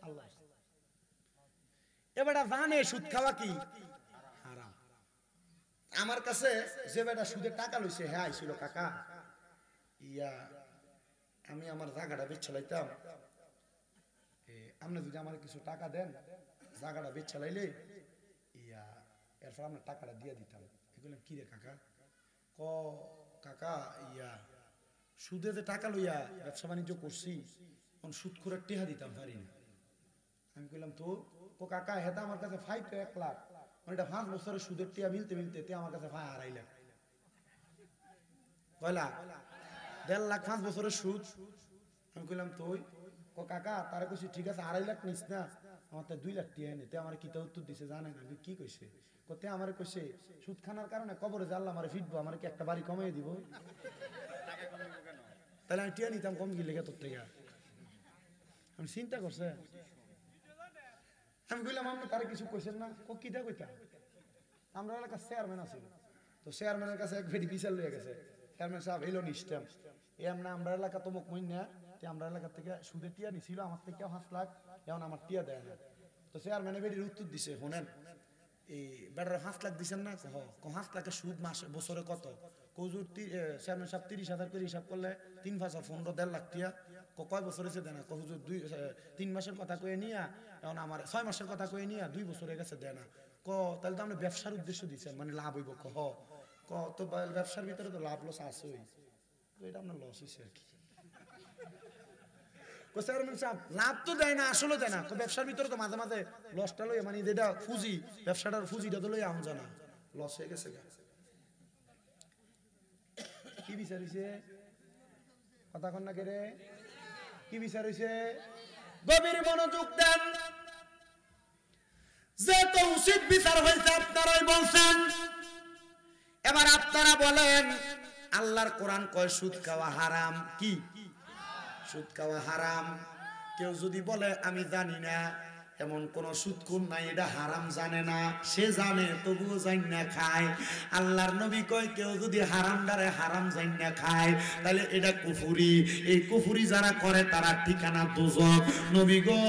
[SPEAKER 2] আল্লাহ। এবারে জানে সুদ খাওয়া কি হারাম। আমার কাছে যে বেটা সুদের টাকা লইছে, হ্যাঁ আইছিল, কাকা ইয়া আমি আমার জায়গাটা বেচলাইতাম, আপনি যদি আমার কিছু টাকা দেন, জায়গাটা বেচলাইলে ইয়া এরপর আপনার টাকাটা দিয়ে দিতাম। এগুলো কি রে কাকা? ক কাকা ইয়া সুদে যে টাকা লইয়া ব্যবসা বাণিজ্য করছি, সুদ করে টেহা দিতাম পারি না। আমি কইলাম তো ও কাকা, হেতা আমার কাছে ফাই তো 1 লাখ, এটা 5 বছরের সুদের টিয়া মিলতে মিলতে তে আমার কাছে ফাই 2.5 লাখ। কয়লা 1.5 লাখ 5 বছরের সুদ। আমি কইলাম তো ও কাকা, তারা কইছি ঠিক আছে 2.5 লাখ নিস না, আমার তো 2 লাখ টিয়া এনে। তে আমার কিতা উত্তর দিছে জানেন? আমি কি কইছে? কতে আমার কইছে সুদ খানার কারণে কবরে যে আল্লাহ আমারে ফিটবো, আমার কি একটা বাড়ি কমাই দিব? তাহলে আমি টিয়া নিতাম কম গিলে তোর থেকে। আমি চিন্তা করছে, আমি কইলাম আপনি তারা কিছু কইছেন না? ও কিটা কইতা? আমরা এলাকার চেয়ারম্যান আছিল, তো চেয়ারম্যানের কাছে এক ভেটি বিচার লইয়া গেছে। চেয়ারম্যান সাহেব এলো নিষ্টাম, এই আমরা এলাকা তমুক মইন না, আমরা এলাকা থেকে সুদের টিয়া নিছিল, আমার থেকে 5 লাখ, এখন আমার টিয়া দেয় না। তো চেয়ারম্যানে বেটির উত্তর দিছে, শোনেন এই বেটার 5 লাখ দিচ্ছেন না? 5 লাখের সুদ মাসে বছরে কত? কজুর চেয়ারম্যান সাহেব 30,000 করে হিসাব করলে 3 5 15 1.5 লাখ টিয়া। কয় বছর হয়েছে দেয় না? হুজুর 3 মাসের কথা কয়ে নিয়া, এখন আমার 6 মাসের কথা কয়ে নিয়া 2 বছর হয়ে গেছে দেয় না। তাহলে তো আপনি ব্যবসার উদ্দেশ্য দিচ্ছেন, মানে লাভ হইব। তো ব্যবসার ভিতরে তো লাভ লস আসেই, তো এটা আপনার লস হয়েছে আর কি। লাভ তো দেয় না, আসলে দেয় না। ব্যবসার ভিতরে তো মাঝে মাঝে লসটা লই, মানে যেটা পুঁজি, ব্যবসাটার পুঁজিটা তো লই আম জানা লস হয়ে গেছে। কি বিচার হইছে? কথা কন না কেরে? কি বিচার হইছে? গভীর মনোযোগ দেন। যে তো উচিত বিচার হয়েছে আপনারাই বলছেন, এবার আপনারা বলেন আল্লাহর কোরআন কয় সুদ খাওয়া হারাম। কি? সুদ খাওয়া হারাম। কেউ যদি বলে আমি জানি না, এমন কোন সুদখোর নাই এটা হারাম জানে না, সে জানে তবুও জান না খায়। আল্লাহর নবী কয় কেউ যদি হারামদারে হারাম জান না খায়, তাহলে এটা কুফরি। এই কুফরি যারা করে তারা ঠিকানা দোজখ। নবী গো,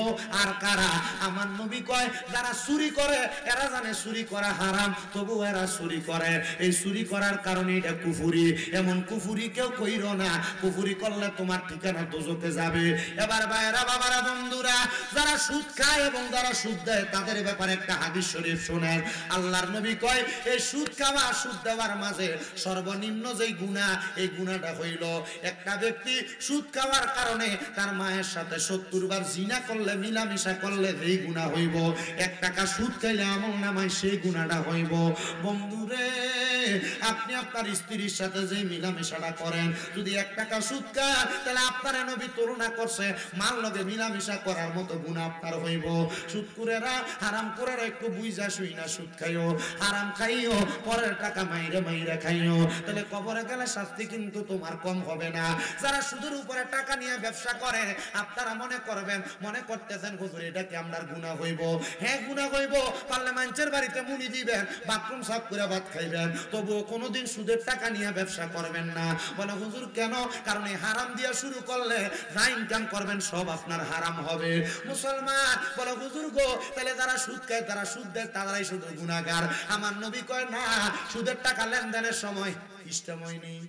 [SPEAKER 2] আর কারা? আমার নবী কয় যারা চুরি করে, এরা জানে চুরি করা হারাম, তবু এরা চুরি করে। এই চুরি করার কারণে এটা কুফরি। এমন কুফরি কেউ কইরো না, কুফরি করলে তোমার ঠিকানা দোজখে যাবে। এবার ভাইরা, বাবারা, বন্ধুরা, যারা সুদ খায় এবং যারা সুদ দেয় তাদের ব্যাপারে একটা হাদিস শরীফ শুনেন। আল্লাহর নবী কয় এই সুদ খাওয়া, সুদ দেওয়ার মাঝে সর্বনিম্ন যেই গুনাহ, এই গুনাহটা হইল একটা ব্যক্তি সুদ খাওয়ার কারণে তার মায়ের সাথে 70 বার জিনা করলে, মিলামিশা করলে যেই গুনাহ হইব, 1 টাকা সুদ খাইলে আমল নামায় সেই গুনাহটা হইব। বন্ধুরে, আপনি আপনার স্ত্রীর সাথে যে মিলামেশাটা করেন, যদি 1 টাকা সুদ খান, তাহলে আপনার নবী তুলনা করছে মাল লগে মিলামেশা করার মতো গুনাহ আপনার হইব। সুদকুরেরা হারাম করার একটু বুঝা শুই না সুদ খাইও, হারাম খাইও, পরের টাকা মাইরে মাইরে খাইও, তাহলে কবরে গেলে শাস্তি কিন্তু তোমার কম হবে না। যারা সুদের উপরে টাকা নিয়ে ব্যবসা করে, আপনারা মনে করতেছেন হুজুর এটা কি আমরা গুনাহ হইব? হ্যাঁ গুনাহ হইব। পারলে মানুষের বাড়িতে মুনি দিবেন, বাথরুম সাফ করে ভাত খাইবেন, তবুও কোনোদিন সুদের টাকা নিয়ে ব্যবসা করবেন না। বলে হুজুর কেন? কারণ এই হারাম দিয়া শুরু করলে যা ইনকাম করবেন সব আপনার হারাম হবে। মুসলমান বলে হুজুর গো, তাহলে যারা সুদ খায়, তারা সুদ দেয়, তারাই শুধু গুনাহগার। আমার নবী কয় না, সুদের টাকা লেনদেনের সময় ইষ্টময় নেই।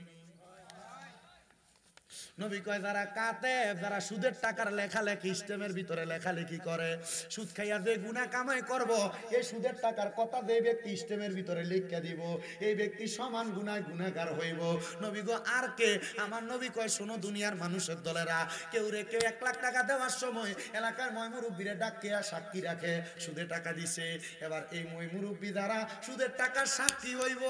[SPEAKER 2] নবী কয় যারা কাতে, যারা সুদের টাকার লেখালেখি সিস্টেমের ভিতরে লেখালেখি করে, সুদ খাইয়া যে গুনাহ কামাই করব, এই সুদের টাকার কথা যে ব্যক্তি সিস্টেমের ভিতরে লিখে দিব, এই ব্যক্তি সমান গুনাহগার হইব। নবী গো আর কে? আমার নবী কয় শোনো দুনিয়ার মানুষের দলেরা, কেউ 1 লাখ টাকা দেওয়ার সময় এলাকার ময়মুরব্বীরে ডাকিয়া সাক্ষী রাখে সুদে টাকা দিছে। এবার এই ময়মুরব্বী যারা সুদের টাকার সাক্ষী হইব,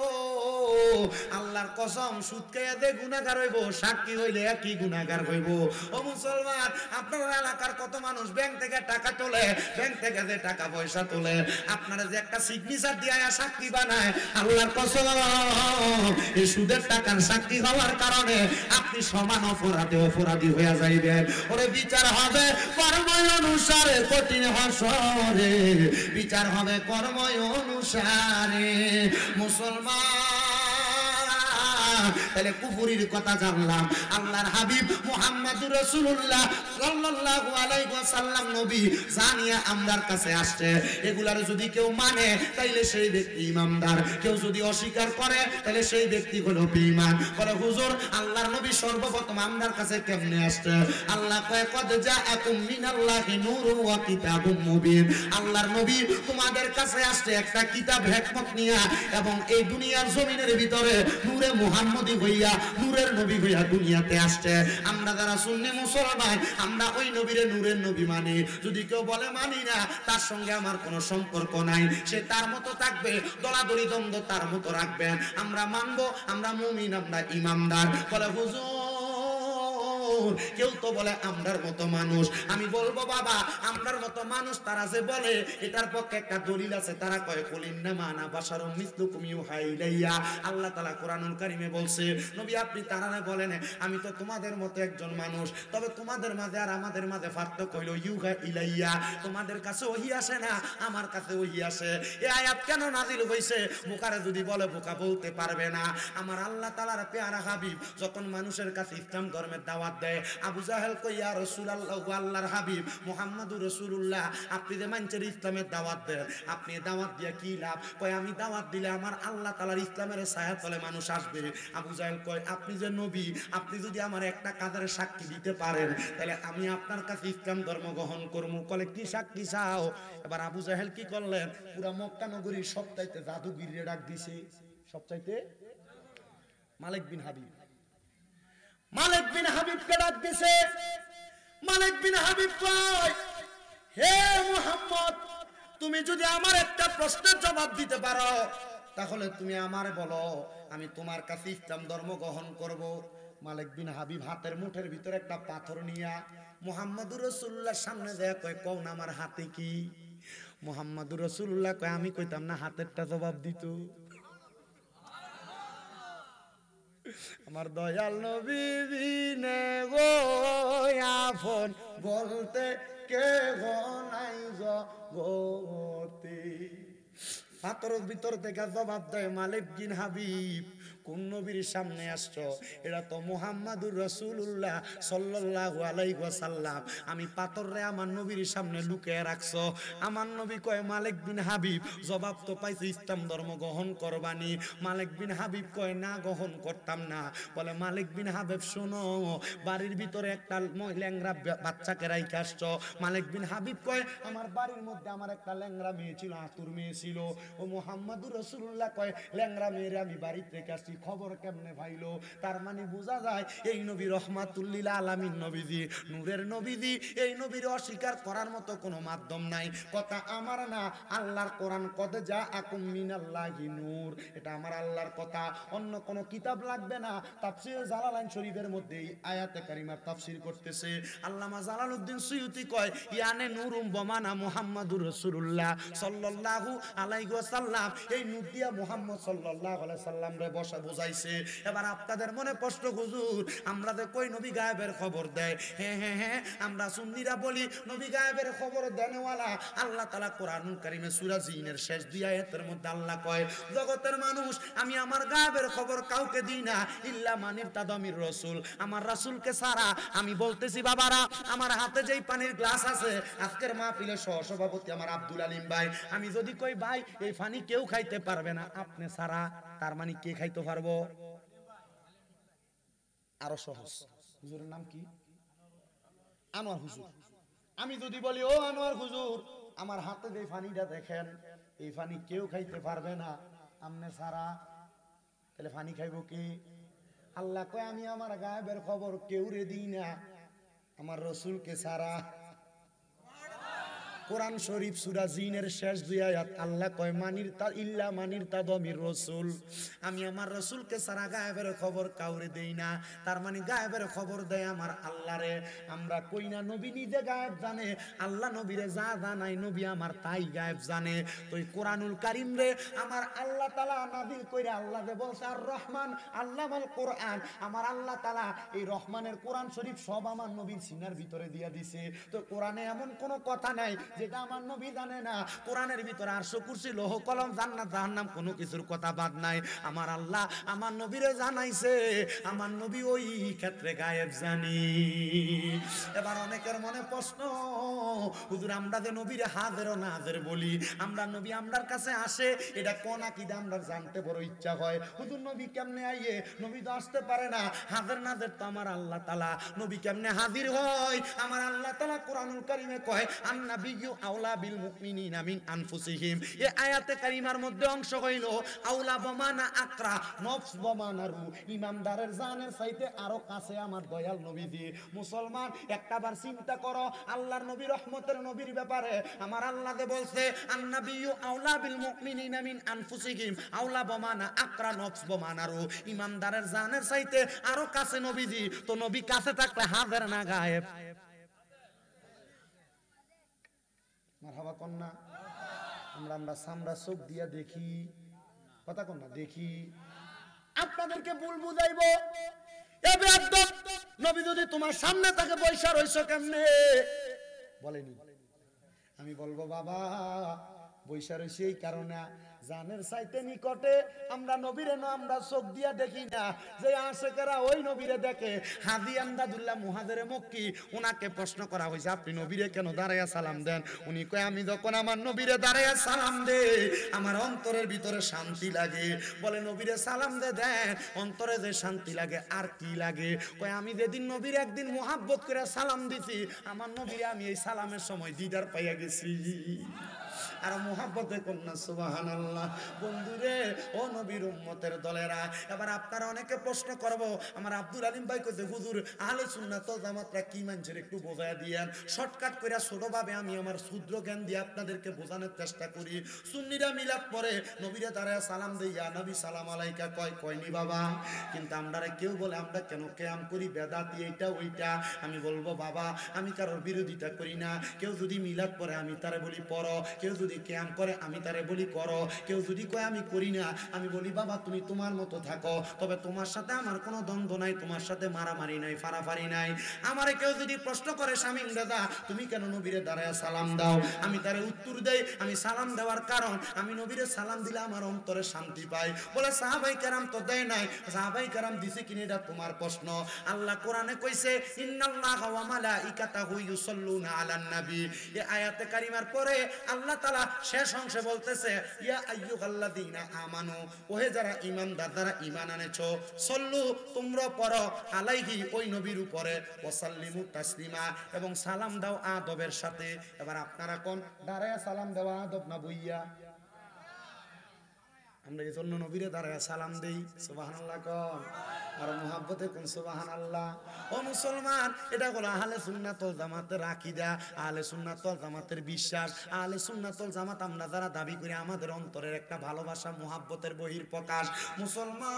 [SPEAKER 2] আল্লাহর কসম সুদ খাইয়া যে গুনাহগার হইব, সাক্ষী হইলে একই গুনাহগার হইব। ও মুসলমান, আপনার এলাকার কত মানুষ ব্যাংক থেকে টাকা তোলে, ব্যাংক থেকে যে টাকা পয়সা তোলে, আপনারা যে একটা সিগনেচার দিয়ে সাক্ষী বানায়, আল্লাহর কসম এই সুদের টাকার সাক্ষী হওয়ার কারণে আপনি সমান অপরাধী হয়ে যাইবেন। ওরে বিচার হবে কর্ম অনুসারে, কঠিন হাসরে বিচার হবে কর্ম অনুসারে। মুসলমান, তাহলে কুফরির কথা জানলাম। আল্লাহর হাবিব মুহাম্মদুর রাসূলুল্লাহ সাল্লাল্লাহু আলাইহি ওয়াসাল্লাম নবী জানিয়া আমরার কাছে আসছে, এগুলার যদি কেউ মানে তাইলে সেই ব্যক্তি ইমানদার, কেউ যদি অস্বীকার করে তাহলে সেই ব্যক্তি হলো বেঈমান। বলে হুজুর আল্লাহর নবী সর্বপ্রথম আমরার কাছে কেমনে আসছে? আল্লাহ কয় কদ জাআকুম মিনাল্লাহি নূরুন ওয়া কিতাবুম মুবিন। আল্লাহর নবী তোমাদের কাছে আসছে একটা কিতাব হিকমত নিয়া, এবং এই দুনিয়ার জমিনের ভিতরে নূরে মুহাম্মদী হইয়া, নূরের নবী হইয়া দুনিয়াতে আসছে। আমরা যারা সুন্নি মুসলমান, আমরা ওই নবীরে নূরের নবী মানি। যদি কেউ বলে মানি না, তার সঙ্গে আমার কোনো সম্পর্ক নাই, সে তার মতো থাকবে, দলাদলি দ্বন্দ্ব তার মতো রাখবেন। আমরা মানবো, আমরা মুমিন, আমরা ইমানদার। বলে হুজুর কেউ তো বলে আমরার মতো মানুষ। আমি বলবো বাবা, আমরার মতো মানুষ তারা যে বলে, এটার পক্ষে একটা দলিল আছে। তারা কয় কুলিন্না মানা বাশারুম মিসলুকুম ইউহা ইলাইয়া। আল্লাহ তাআলা কোরআনুল কারীমে বলছে, নবী আপনি তারা বলেন আমি তো তোমাদের মতো একজন মানুষ, তবে তোমাদের মাঝে আর আমাদের মাঝে পার্থক্য হইল ইউহা ইলাইয়া, তোমাদের কাছে ওহী আসে না, আমার কাছে ওহী আসে। এই আয়াত কেন নাজিল হইছে? বোকারে যদি বলে বোকা বলতে পারবে না। আমার আল্লাহ তাআলার পেয়ারা হাবিব যখন মানুষের কাছে ইসলাম ধর্মের দাওয়াত দেয়, আবু জাহেল কই ইয়া রাসূলুল্লাহ, আল্লাহর হাবিব মুহাম্মদুর রাসূলুল্লাহ, আপনি যে মানুষের ইসলামের দাওয়াত দেন, আপনি দাওয়াত দিয়ে কি লাভ? কয় আমি দাওয়াত দিলে আমার আল্লাহ তাআলার ইসলামের ছায়া তলে মানুষ আসবে। আবু জাহেল কয় আপনি যে নবী, আপনি যদি আমার একটা কাজের সাক্ষী দিতে পারেন, তাহলে আমি আপনার কাছে ইসলাম ধর্ম গ্রহণ করব। কলে কি সাক্ষী চাও? এবার আবু জাহেল কি করলেন, পুরা মক্কা নগরীর সবচাইতে জাদুগিরে ডাক দিছে, সবচাইতে মালিক বিন হাবিব। মালিক বিন হাবিবকে ডাক দিছে। মালিক বিন হাবিব কয়, হে মুহাম্মদ, তুমি যদি আমার একটা প্রশ্নের জবাব দিতে পারো, তাহলে তুমি আমারে বলো, আমি তোমার কাছে ইসলাম ধর্ম গ্রহণ করব। মালিক বিন হাবিব হাতের মুঠের ভিতরে একটা পাথর নিয়া মুহাম্মদুর রাসূলুল্লাহর সামনে যায়, কয় কোন আমার হাতে কি? মুহাম্মদুর রাসূলুল্লাহ কয় আমি কইতাম না, হাতেরটা জবাব দিত। আমার দয়াল নবী বিনে গো আপন বলতে কে গো নাই জগতে। পাথরের ভিতর থেকে জবাব দেয়, মালিক বিন হাবিব কোন নবীর সামনে আসছো? এটা তো মুহাম্মাদুর রাসূলুল্লাহ সাল্লাল্লাহু আলাইহি ওয়াসাল্লাম। আমি পাথরে আমার নবীর সামনে লুকিয়ে রাখছো। আমার নবী কয়, মালিক বিন হাবিব জবাব তো পাইছি, ইসলাম ধর্ম গ্রহণ করবানি। মালিক বিন হাবিব কয় না, গ্রহণ করতাম না। বলে মালিক বিন হাবিব শোনো, বাড়ির ভিতরে একটা ল্যাংড়া বাচ্চাকে রাইখে আসছো। মালিক বিন হাবিব কয়, আমার বাড়ির মধ্যে আমার একটা ল্যাংড়া মেয়ে ছিল, আতুর মেয়ে ছিল। ও মুহাম্মাদুর রাসূলুল্লাহ কয়, ল্যাংড়া মেয়েরে আমি বাড়িতে রেখে আসছি,
[SPEAKER 1] করছি, খবর কেমনে পাইলো? তার মানে বোঝা যায় এই নবী রহমাতুল লিল আলামিন নবীজি, নূরের নবীজি, এই নবীর অস্বীকার করার মতো কোনো মাধ্যম নাই। কথা আমার না, আল্লাহর কোরআন, কদ জাআকুম মিনাল্লাহি নূর, এটা আমার আল্লাহর কথা, অন্য কোনো কিতাব লাগবে না। তাফসীর জালালাইন শরীফের মধ্যে এই আয়াতে কারিমার তাফসীর করতেছে আল্লামা জালালউদ্দিন সুয়ুতী, কয় ইয়ানে নূরুম বমানা মুহাম্মাদুর রাসূলুল্লাহ সাল্লাল্লাহু আলাইহি ওয়াসাল্লাম, এই নূর দিয়া মুহাম্মদ সাল্লাল্লাহু আলাইহি সাল্লাম রে বোঝাইছে। এবার আপনাদের মনে প্রশ্ন, হুজুর আমরা যে কই নবী গায়েবের খবর দেয়, হ্যাঁ হ্যাঁ হ্যাঁ, আমরা সুন্নিরা বলি নবী গায়েবের খবর দেনেওয়ালা। আল্লাহ তাআলা কোরআনুল কারীমে সূরা জিনের শেষ দুই আয়াতের মধ্যে আল্লাহ কয়, জগতের মানুষ, আমি আমার গায়েবের খবর কাউকে দিই না, ইল্লা মানির তাদামির রাসূল, আমার রাসূলকে ছাড়া। আমি বলতেছি বাবারা, আমার হাতে যেই পানির গ্লাস আছে, আজকের মাহফিলের সহসভাপতি আমার আব্দুল আলিম ভাই, আমি যদি কই ভাই এই পানি কেউ খাইতে পারবে না আপনি ছাড়া, তার মানে কে খাইতে পারবো? আরো সহজ, হুজুরের নাম কি? আনোয়ার হুজুর। আমি যদি বলি ও আনোয়ার হুজুর, আমার হাতে যে পানিটা দেখেন, এই পানি কেউ খাইতে পারবে না আপনি ছাড়া, তাহলে পানি খাইব কি? আল্লাহ কয় আমি আমার গায়েবের খবর কেউ রে দিই না, আমার রসুলকে ছাড়া। কোরআন শরীফ সূরা জিনের শেষ দুই আয়াত আল্লাহ কয় মানির তা ইল্লা মানির তাদমির রাসূল, আমি আমার রাসূলকে ছাড়া গায়েবের খবর কাউরে দেই না। তার মানে গায়েবের খবর দেয় আমার আল্লাহরে। আমরা কই না নবী নিজে গায়েব জানে, আল্লাহ নবীরে যা জানাই নবী আমার তাই গায়েব জানে। তো এই কোরআনুল কারীম রে আমার আল্লাহ তাআলা নাযিল কইরা আল্লাহ যে বলছে আর রহমান আল্লামাল কোরআন, আমার আল্লাহ তাআলা এই রহমানের কোরআন শরীফ সব আমার নবীর সিনার ভিতরে দিয়া দিছে। তো কোরআনে এমন কোনো কথা নাই যেটা আমার নবী জানে না। কোরআনের ভিতরে আরশ কুরসি লৌহ কলম জান্নাত জাহান্নাম কোনো কিছুর কথা বাদ নাই। আমার আল্লাহ আমার নবীরে জানাইছে, আমার নবী ওই ক্ষেত্রে গায়েব জানি। এবার অনেকের মনে প্রশ্ন, হুজুর আমরা যে নবীরে হাজের ও নাজের বলি, আমরা নবী আমরার কাছে আসে, এটা কোন আকীদা আমরা জানতে বড় ইচ্ছা হয়। হুজুর নবী কেমনে আইয়ে? নবী তো আসতে পারে না, হাজের নাজের তো আমার আল্লাহ তাআলা, নবী কেমনে হাজির হয়? আমার আল্লাহ তাআলা কোরআনুল কারীমে কয় আন্নাবিয়্যু আওলা বিল মুমিনিনা মিন আনফুসিহিম, এই আয়াতে কারিমার মধ্যে অংশ হইল আওলা বমানা আকরা নফস বমানারু, ইমানদারের জানের চাইতে আরো কাছে আমার দয়াল নবীজি। মুসলমান একটাবার চিন্তা করো আল্লাহর নবী রহমতের নবীর ব্যাপারে আমার আল্লাহ যে বলছে আন্নাবিয়্যু আওলা বিল মুমিনিনা মিন আনফুসিহিম আওলা বমানা আকরা নফস বমানারু, ইমানদারের জানের চাইতে আরো কাছে নবীজি। তো নবী কাছে থাকলে হাজার না গায়েব? মারহাবা কন্যা। আমরা সামরা চোখ দিয়া দেখি, কথা কন্যা দেখি। আপনাদেরকে ভুল বুঝাইবো, এ বেয়াদব, নবী যদি তোমার সামনে থাকে বৈশা রইছো কেমনে? বলেনি। আমি বলবো বাবা বৈশা রইছি এই কারণে জানের চাইতে নিকটে আমরা নবীরে না আমরা চোখ দিয়া দেখি না, যে আশেকেরা ওই নবীরে দেখে। হাদি আমদাদুল্লাহ মুহাজিরে মক্কি, ওনাকে প্রশ্ন করা হয়েছে আপনি নবীরে কেন দাঁড়াইয়া সালাম দেন? উনি কয় আমি যখন আমার নবীরে দাঁড়াইয়া সালাম দে আমার অন্তরের ভিতরে শান্তি লাগে। বলে নবীরে সালাম দে দেন অন্তরে যে শান্তি লাগে আর কি লাগে? কয় আমি যেদিন নবীর একদিন মোহাব্বত করে সালাম দিছি, আমার নবীরে আমি এই সালামের সময় দিদার পাইয়া গেছি। আর মোহাব্বতে কন্যা সুবহানাল্লাহ। বন্ধুরে ও নবীর উম্মতের দলেরা, এবার আপনারা অনেকে প্রশ্ন করবো আমার আব্দুল আলিম ভাই কইতে হুজুর আহলে সুন্নাত ওয়াল জামাতরা কি মানছেন একটু বোঝায় দিয়েন। শর্টকাট কইরা ছোটভাবে আমি আমার ক্ষুদ্র জ্ঞান দিয়ে আপনাদেরকে বোঝানোর চেষ্টা করি। সুন্নিরা মিলাদ পরে নবীরে দাঁড়ায় সালাম দেই ইয়া নবী সালাম আলাইকা কয়, কয়নি বাবা। কিন্তু আমরা কেউ বলে আমরা কেন কিয়াম করি বেদাতি এইটা ওইটা। আমি বলবো বাবা আমি কারোর বিরোধিতা করি না। কেউ যদি মিলাদ পরে আমি তারে বলি পড়ো, কেউ যদি কিয়াম করে আমি তারে বলি করো, কেউ যদি কয় আমি করি না আমি বলি বাবা তুমি তোমার মতো থাকো, তবে তোমার সাথে আমার কোনো দ্বন্দ্ব নাই, তোমার সাথে মারামারি নাই, ফারাফারি নাই। আমারে কেউ যদি প্রশ্ন করে শামীম দাদা তুমি কেন নবীরে দাঁড়ায় সালাম দাও, আমি তারে উত্তর দেই আমি সালাম দেওয়ার কারণ আমি নবীরে সালাম দিলে আমার অন্তরে শান্তি পাই। বলে সাহাবাই কেরাম তো দেয় নাই, সাহাবাই কেরাম দিছে কিনা এটা তোমার প্রশ্ন। আল্লাহ কোরআনে কইছে ইন্নাল্লাহা ওয়া মালাইকাতাহু ইউসাল্লুনা আলান নবী, এই আয়াতে কারিমার পরে আল্লাহ তাআলা শেষ অংশে বলতেছে ইয়া আইয়ুহাল্লাযীনা আমানু, ওহে যারা ঈমানদার যারা ঈমান আনেছো, সল্লু তোমরা পড়ো আলাইহি ওই নবীর উপরে, ওয়াসাল্লিমু তাসলিমা এবং সালাম দাও আদবের সাথে। এবার আপনারা কোন দাঁড়ায়া সালাম দেওয়া আদব না বইয়া? আমরা এই জন্য নবীরে দাঁড়ায় সালাম দেই, সুবহানাল্লাহ কোন, আর মুহাব্বতে কোন সুবহানাল্লাহ। ও মুসলমান, এটা হলো আহলে সুন্নাত ওয়াল জামাতের আকীদা, আহলে সুন্নাত ওয়াল জামাতের বিশ্বাস। আহলে সুন্নাত ওয়াল জামাত আমরা যারা দাবি করি, আমাদের অন্তরের একটা ভালোবাসা, মুহাব্বতের বহিঃপ্রকাশ। মুসলমান,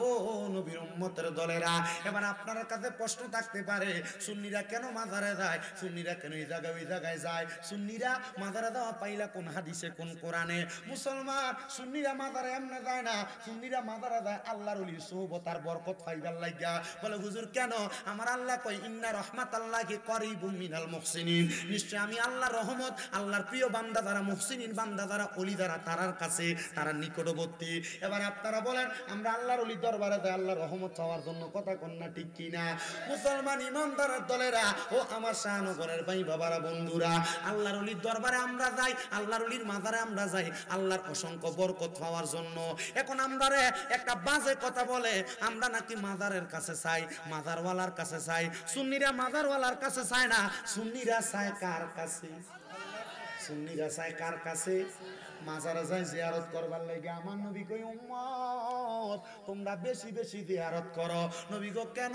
[SPEAKER 1] ও নবীর উম্মতের দলেরা, এবার আপনার কাছে প্রশ্ন থাকতে পারে, সুন্নিরা কেন মাজারে যায়, সুন্নিরা কেন এই জায়গায় ওই জায়গায় যায়, সুন্নিরা মাজারে যাওয়া পাইলা কোন হাদিসে কোন কোরআনে? মুসলমান, সুন্নিরা মাজারে এমনে যায় না, সুন্নিরা মাজারে যায় আল্লাহর ওলির সোহবত আর বরকত পাইবার লাগিয়া। বলে হুজুর কেন? আমার আল্লাহ কয় ইন্না রাহমাতাল্লাহি করিবুম মিনাল মুহসিনিন, নিশ্চয় আমি আল্লাহর রহমত, আল্লাহর প্রিয় বান্দা যারা মুহসিনিন বান্দা যারা ওলি যারা তারার কাছে, তারা নিকটবর্তী। এবার আপনারা বলেন আমরা আল্লাহর ওলির দরবারে যাই আল্লাহর রহমত চাওয়ার জন্য, কথা কন না ঠিক কি না? মুসলমান ইমানদারের দলেরা, ও আমার শাহনগরের ভাই বাবারা বন্ধুরা, আল্লাহর ওলির দরবারে আমরা যাই, আল্লাহর ওলির মাজারে আমরা যাই আল্লাহর অসংখ্য বরকত পাওয়ার জন্য। এখন আমরা একটা বাজে কথা বলে, আমরা নাকি মাজারের কাছে চাই, মাজারওয়ালার কাছে চাই। সুন্নিরা মাজারওয়ালার কাছে চায় না, সুন্নিরা চায় কার কাছে? সুন্নিরা চায় কার কাছে? মাজারে যায় জিয়ারত করবার লাগে। আমার নবী কই উম্মত তোমরা বেশি বেশি জিয়ারত করো। নবী গো কেন?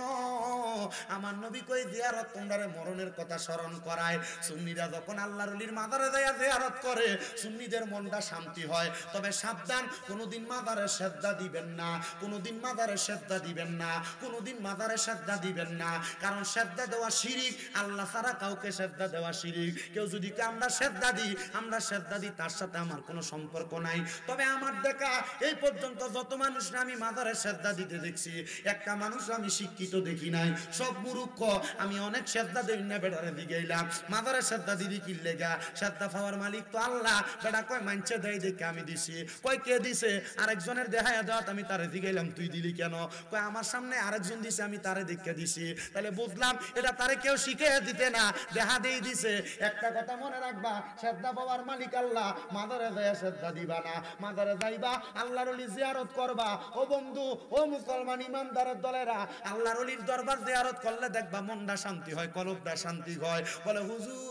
[SPEAKER 1] আমার নবী কই জিয়ারত তোমরা মরণের কথা স্মরণ করায়। সুন্নিরা যখন আল্লাহর ওলির মাজারে যায় জিয়ারত করে, সুন্নিদের মনটা শান্তি হয়। তবে সাবধান, কোনোদিন মাজারে সেজদা দিবেন না, কোনোদিন মাজারে সেজদা দিবেন না, কোনোদিন মাজারে সেজদা দিবেন না। কারণ সেজদা দেওয়া শিরিক, আল্লাহ ছাড়া কাউকে সেজদা দেওয়া শিরিক। কেউ যদি আমরা সেজদা দিই, আমরা সেজদা দিই, তার সাথে আমার কোনো সম্পর্ক নাই। তবে আমার দেখা এই পর্যন্ত যত মানুষ আমি মাজারে সেজদা দিতে দেখছি, একটা মানুষ আমি শিক্ষিত দেখি নাই, সব মূর্খ। আমি অনেক সেজদা দেই না, বেটারে দিগেইলাম মাজারে সেজদা দিদি কি লেগা? সেজদা পাওয়ার মালিক তো আল্লাহ। বেটা কয় মানছে দেয় দেখে আমি দিছি। কয় কে দিছে? আরেকজনের দেখায় দেওয়াত আমি তারে দিগেইলাম, তুই দিলি কেন? কয় আমার সামনে আরেকজন দিছে, আমি তারে দেখে দিছি। তাহলে বুঝলাম এটা তারে কেউ শিখে দিতে না, দেখা দিয়ে দিছে। একটা কথা মনে রাখবা, সেজদা পাওয়ার মালিক আল্লাহ। মাজারে যায় সেজদা দিবা না, মাজারে যাইবা আল্লাহর ওলি জিয়ারত করবা। ও বন্ধু, ও মুসলমান ইমানদারের দলেরা, আল্লাহর ওলির দরবার জিয়ারত করলে দেখবা মনটা শান্তি হয়, কলবটা শান্তি হয়। বলে হুজুর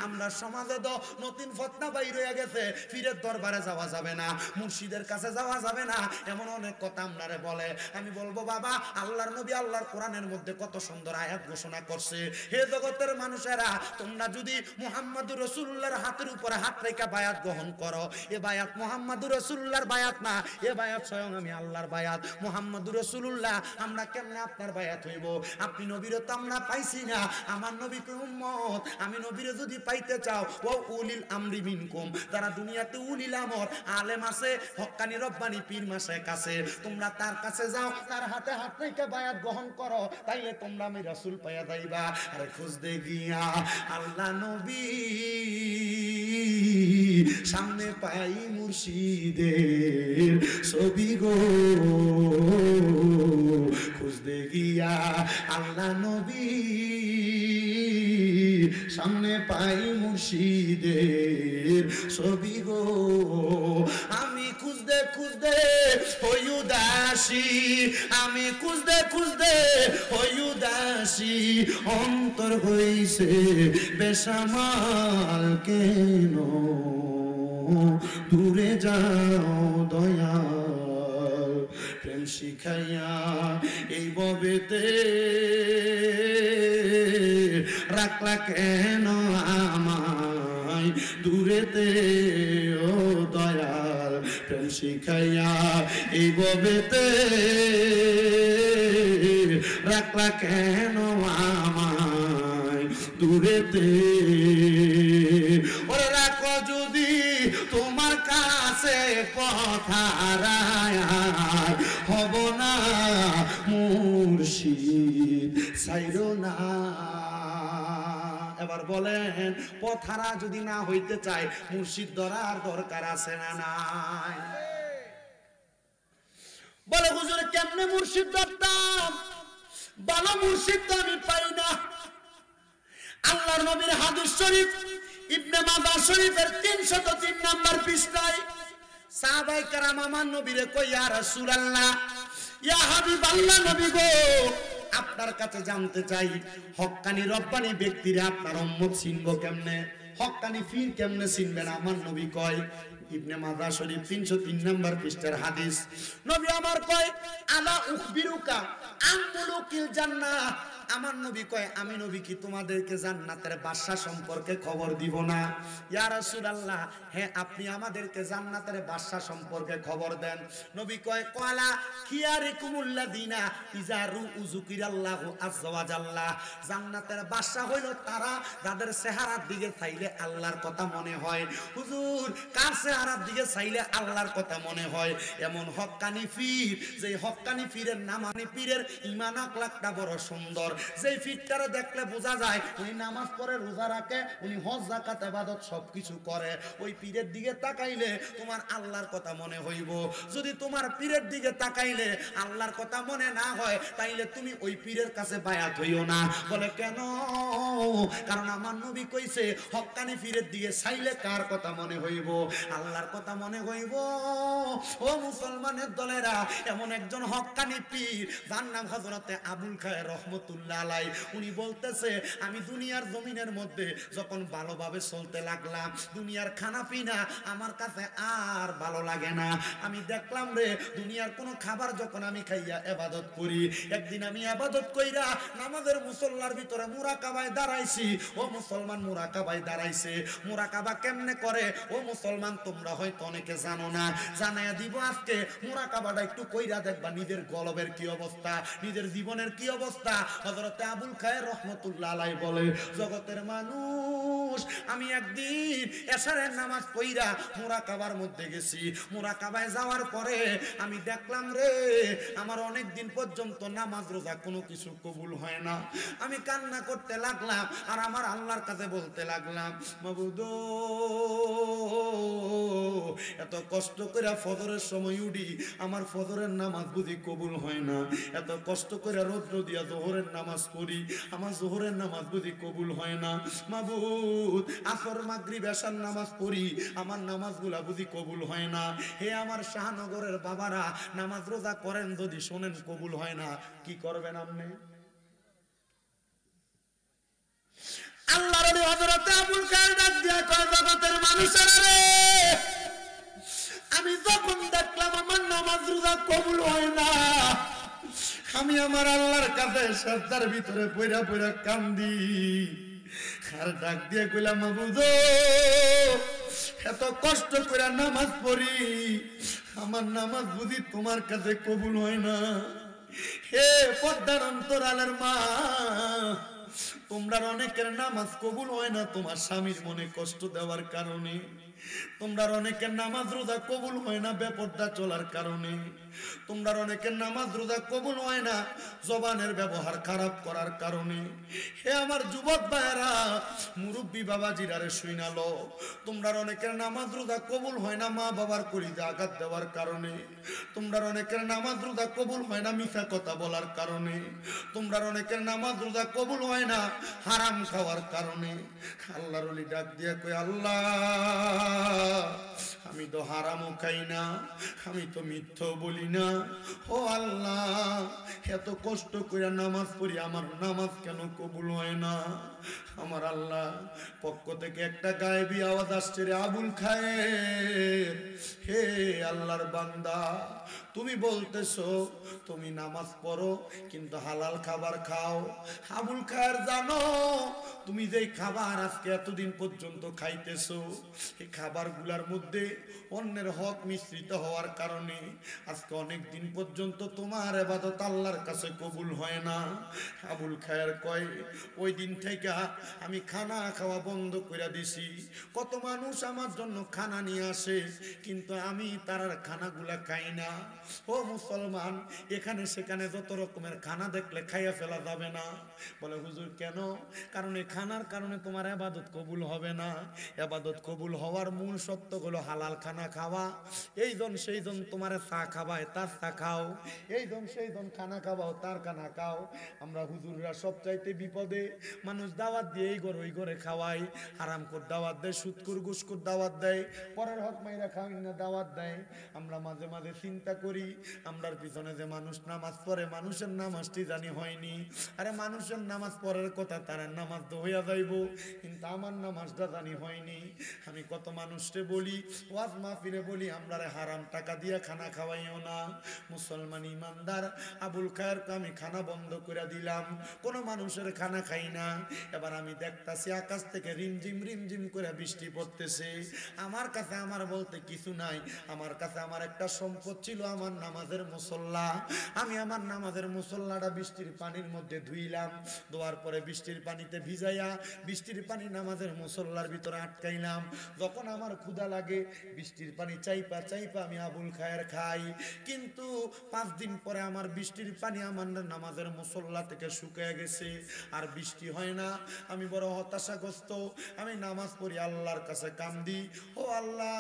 [SPEAKER 1] আমরা সমাজে তো নতুন ফতনা বাইর হয়ে গেছে, পীরের দরবারে যাওয়া যাবে না, মুর্শিদের কাছে যাওয়া যাবে না, এমন অনেক কথা আপনারে বলে। আমি বলবো বাবা, আল্লাহর নবী আল্লাহর কোরআনের মধ্যে কত সুন্দর আয়াত ঘোষণা করছে। হে জগতের মানুষেরা, তোমরা যদি মুহাম্মদুর রাসূলুল্লাহর হাতের উপরে হাত রেখে বায়াত গ্রহণ করো, এ বায়াত মুহাম্মদুর রাসূলুল্লাহর বায়াত না, এ বায়াত স্বয়ং আমি আল্লাহর বায়াত। মুহাম্মদুর রাসূলুল্লাহ, আমরা কেমনে আপনার বায়াত হইব? আপনি নবীরে তো আমরা পাইছি না। আমার নবীকে উম্মত, আমি নবীরে যদি পাইতে চাও, ও উলিল আমরি মিনকুম, যারা দুনিয়াতে উলিল আমর আলেম আছে, হক্কানি রব্বানি পীর মাশায়েখ কাছে, তোমরা তার কাছে যাও, তার হাতে হাত রেখে বায়াত গ্রহণ করো, তাইলে তোমরা আমি রাসূল পাইয়া যাইবা। আরে খুঁজতে গিয়া আল্লাহ নবী সামনে পাই মুর্শিদের ছবি গো, খুঁজতে গিয়া আল্লাহ নবী সামনে পাই মুর্শিদের ছবি গো। আমি খুঁজতে খুঁজতে হই উদাসী, আমি খুঁজতে খুঁজতে হই উদাসী, অন্তর হইছে বেসামাল কেন? দূরে যাও দয়াল, প্রেম শিখাইয়া এই ববেতে রাখলা কেন আমায় দূরেতে? ও দয়াল, প্রেম শিখাইয়া এই ববেতে রাখলা কেন আমায় দূরেতে? ওরে রাখো যদি তোমার কাছে কথার আয়ার, হব না মুর্শিদ ছাইরো না। এবার বলেন, পথারা যদি না হইতে চায়, মুর্শিদ ধরার দরকার আছে না নাই? বলে হুজুর কেমনে মুর্শিদ ধরতাম? ভালো মুর্শিদ তো আমি পাই না। আল্লাহর নবীর হাদিস শরীফ ইবনে মাজাহ শরীফের 303 নম্বর পৃষ্ঠায় সাহাবায়ে কেরাম আমার নবীরে কই, ইয়া রাসূলুল্লাহ, ইয়া হাবিবাল্লাহ, নবী গো আপনার কাছে জানতে চাই, হক্কানি রব্বানি ব্যক্তিরা আপনার উম্মত চিনব কেমনে?
[SPEAKER 2] হক্কানি পীর কেমনে চিনবেন আমার নবী কয়, ইবনে মাজাহ শরীফ 303 নম্বর পৃষ্ঠার হাদিস, নবী আমার কয় আলা উখবিরুকা আন মুলুকিল জান্নাহ, আমার নবী কয় আমি নবী কি তোমাদেরকে জান্নাতের বাদশা সম্পর্কে খবর দিব না? ইয়া রাসূলুল্লাহ, হ্যাঁ আপনি আমাদেরকে জান্নাতের বাদশা সম্পর্কে খবর দেন। নবী কয় কলা খিয়ারিকুমুল্লাযিনা ইযা রুউ যুকিরাল্লাহু আযজা ওয়া জাল্লা, জান্নাতের বাদশা হইল তারা যাদের চেহারার দিকে চাইলে আল্লাহর কথা মনে হয়। হুজুর কার চেহারার দিকে চাইলে আল্লাহর কথা মনে হয়? এমন হক্কানি পীর, যে হক্কানি পীরের নামানি পীরের ঈমান আখলাকটা বড় সুন্দর, যেই পীরটারে দেখলে বোঝা যায় উনি নামাজ পড়ে, রোজা রাখে, উনি হজ যাকাত ইবাদত সবকিছু করে, ওই পীরের দিকে তাকাইলে তোমার আল্লাহর কথা মনে হইব। যদি তোমার পীরের দিকে তাকাইলে আল্লাহর কথা মনে না হয়, তাইলে তুমি ওই পীরের কাছে বায়াত হইও না। বলে কেন? কারণ আমার নবী কইছে হক্কানি পীরের দিকে চাইলে কার কথা মনে হইব? আল্লাহর কথা মনে হইব। ও মুসলমানের দলেরা, এমন একজন হক্কানি পীর যার নাম হযরতে আবুল খায়ের রহমতুল্লাহ আলাইহি, উনি বলতেছে আমি দুনিয়ার জমিনের মধ্যে যখন ভালোভাবে চলতে লাগলাম, দুনিয়ার খানা পিনা আমার কাছে আর ভালো লাগে না। আমি দেখলাম রে দুনিয়ার কোনো খাবার যখন আমি খাইয়া ইবাদত করি, একদিন আমি ইবাদত কইরা নামাজের মুসল্লার ভিতরে মুরাকাবায় দাঁড়াইছি। ও মুসলমান, মুরাকাবায় দাঁড়াইছে। মুরাকাবা কেমনে করে ও মুসলমান তোমরা হয়তো অনেকে জানো না, জানাইয়া দিব আজকে। মুরাকাবাটা একটু কইরা দেখবা নিজের কলবের কি অবস্থা, নিজের জীবনের কি অবস্থা। হযরতে আবুল খায়ের রহমতুল্লাহ আলাইহি বলে, জগতের মানুষ, আমি একদিন এশারের নামাজ পড়া মুরাকাবার মধ্যে গেছি। মুরাকাবায় যাওয়ার পরে আমি দেখলাম রে আমার অনেক দিন পর্যন্ত নামাজ রোজা কোনো কিছু কবুল হয় না। আমি কান্না করতে লাগলাম আর আমার আল্লাহর কাছে বলতে লাগলাম, মাবুদ এত কষ্ট করে ফজরের সময় উঠি, আমার ফজরের নামাজ বুঝি কবুল হয় না। এত কষ্ট করে রৌদ্র দিয়া জোহরের নামাজ পড়ি, আমার জোহরের নামাজ বুঝি কবুল হয় না। মাবুদ আসর মাগরিব এশার নামাজ পড়ি, আমার নামাজগুলা বুঝি কবুল হয় না। হে আমার শাহনগরের বাবারা, নামাজ রোজা করেন যদি শোনেন কবুল হয় না, কি করবেন আপনি? আল্লাহর ওলি হযরত আবুল খায়ের ডাক দিয়া কয়, জগতের মানুষেরা রে, আমি যখন দেখলাম আমার নামাজ রোজা কবুল হয় না, আমি আমার আল্লাহর কাছে সাজদার ভিতরে পইরা পইরা কান্দি। আর ডাক দিয়ে কইলাম, মাবুদ এত কষ্ট করে নামাজ পড়ি, আমার নামাজ বুঝি তোমার কাছে কবুল হয় না। হে পর্দার অন্তরালের মা, তোমরা অনেকের নামাজ কবুল হয় না তোমার স্বামীর মনে কষ্ট দেওয়ার কারণে। তোমরা অনেকের নামাজ রোজা কবুল হয় না বেপরদা চলার কারণে। তোমরা অনেকের নামাজ রোজা কবুল হয় না জবানের ব্যবহার খারাপ করার কারণে। হে আমার যুবক ভাইরা, মুরব্বী বাবাজিরা রে শুনালো, তোমরা অনেকের নামাজ রোজা কবুল হয় না মা বাবার কলিজা আঘাত দেওয়ার কারণে। তোমরা অনেকের নামাজ রোজা কবুল হয় না মিথ্যা কথা বলার কারণে। তোমরা অনেকের নামাজ রোজা কবুল হয় না হারাম খাওয়ার কারণে। আল্লাহর ওলি ডাক দিয়া কই, আল্লাহ আমি তো হারামও খাই না, আমি তো মিথ্যাও বলি না। ও আল্লাহ এত কষ্ট করে নামাজ পড়ি, আমার নামাজ কেন কবুল হয় না? আমার আল্লাহ পক্ষ থেকে একটা গায়েবী আওয়াজ আসছে, রে আবুল খায়ের, হে আল্লাহর বান্দা, তুমি বলতেছো তুমি নামাজ পড়ো কিন্তু হালাল খাবার খাও। আবুল খায়ের জানো তুমি যেই খাবার আজকে এতদিন পর্যন্ত খাইতেছো, এই খাবারগুলোর মধ্যে অন্যের হক মিশ্রিত হওয়ার কারণে আজকে অনেক দিন পর্যন্ত তোমার ইবাদত আল্লাহর কাছে কবুল হয় না। আবুল খায়ের কয়, ওই দিন থেকে আমি খানা খাওয়া বন্ধ করে দিছি। কত মানুষ আমার জন্য খানা নিয়ে আসে কিন্তু আমি তার খানাগুলা খাই না। ও মুসলমান, এখানে সেখানে যত রকমের খানা দেখলে খাইয়া ফেলা যাবে না। বলে হুজুর কেন? কারণ এই খানার কারণে তোমার ইবাদত কবুল হবে না। ইবাদত কবুল হওয়ার মূল সত্য হলো হালাল
[SPEAKER 1] হালাল খানা খাওয়া, এইজন সেইজন তোমারে চা খাওয়ায় তার চা খাও, এইজন সেইজন খানা খাওয়াও তার খানা খাও। আমরা হুজুররা সবচাইতে বিপদে, মানুষ দাওয়াত দিয়ে এই ঘরে ওই ঘরে খাওয়াই, হারাম করে দাওয়াত দেয়, সুদকুর ঘুষকুর দাওয়াত দেয়, পরের হক মাইরা খাওয়াই না দাওয়াত দেয়। আমরা মাঝে মাঝে চিন্তা করি, আমরার পিছনে যে মানুষ নামাজ পড়ে, মানুষের নামাজটি জানি হয়নি। আরে মানুষের নামাজ পড়ার কথা, তার নামাজ তো হইয়া যাইব, কিন্তু আমার নামাজটা জানি হয়নি। আমি কত মানুষকে বলি, ওয়াজ মাহফিলে বলি, আমরা হারাম টাকা দিয়ে খানা খাওয়াইও না। মুসলমান ইমানদার আবুল খায়েরকে আমি খানা বন্ধ করে দিলাম, কোনো মানুষের খানা খাই না। এবার আমি দেখতাছি আকাশ থেকে রিমঝিম রিমঝিম করে বৃষ্টি পড়তেছে। আমার কাছে আমার বলতে কিছু নাই, আমার কাছে আমার একটা সম্পদ ছিল, আমার নামাজের মুসল্লা। আমি আমার নামাজের মুসল্লাটা বৃষ্টির পানির মধ্যে ধুইলাম, ধোয়ার পরে বৃষ্টির পানিতে ভিজাইয়া বৃষ্টির পানি নামাজের মুসল্লার ভিতরে আটকাইলাম। যখন আমার ক্ষুধা লাগে, বৃষ্টির পানি চাইপা চাইপা আমি আবুল খায়ের খাই, কিন্তু 5 দিন পরে আমার বৃষ্টির পানি আমার নামাজের মুসল্লা থেকে শুকিয়ে গেছে, আর বৃষ্টি হয় না। আমি বড় হতাশাগ্রস্ত, আমি নামাজ পড়ি, আল্লাহর কাছে কান্দি, ও আল্লাহ,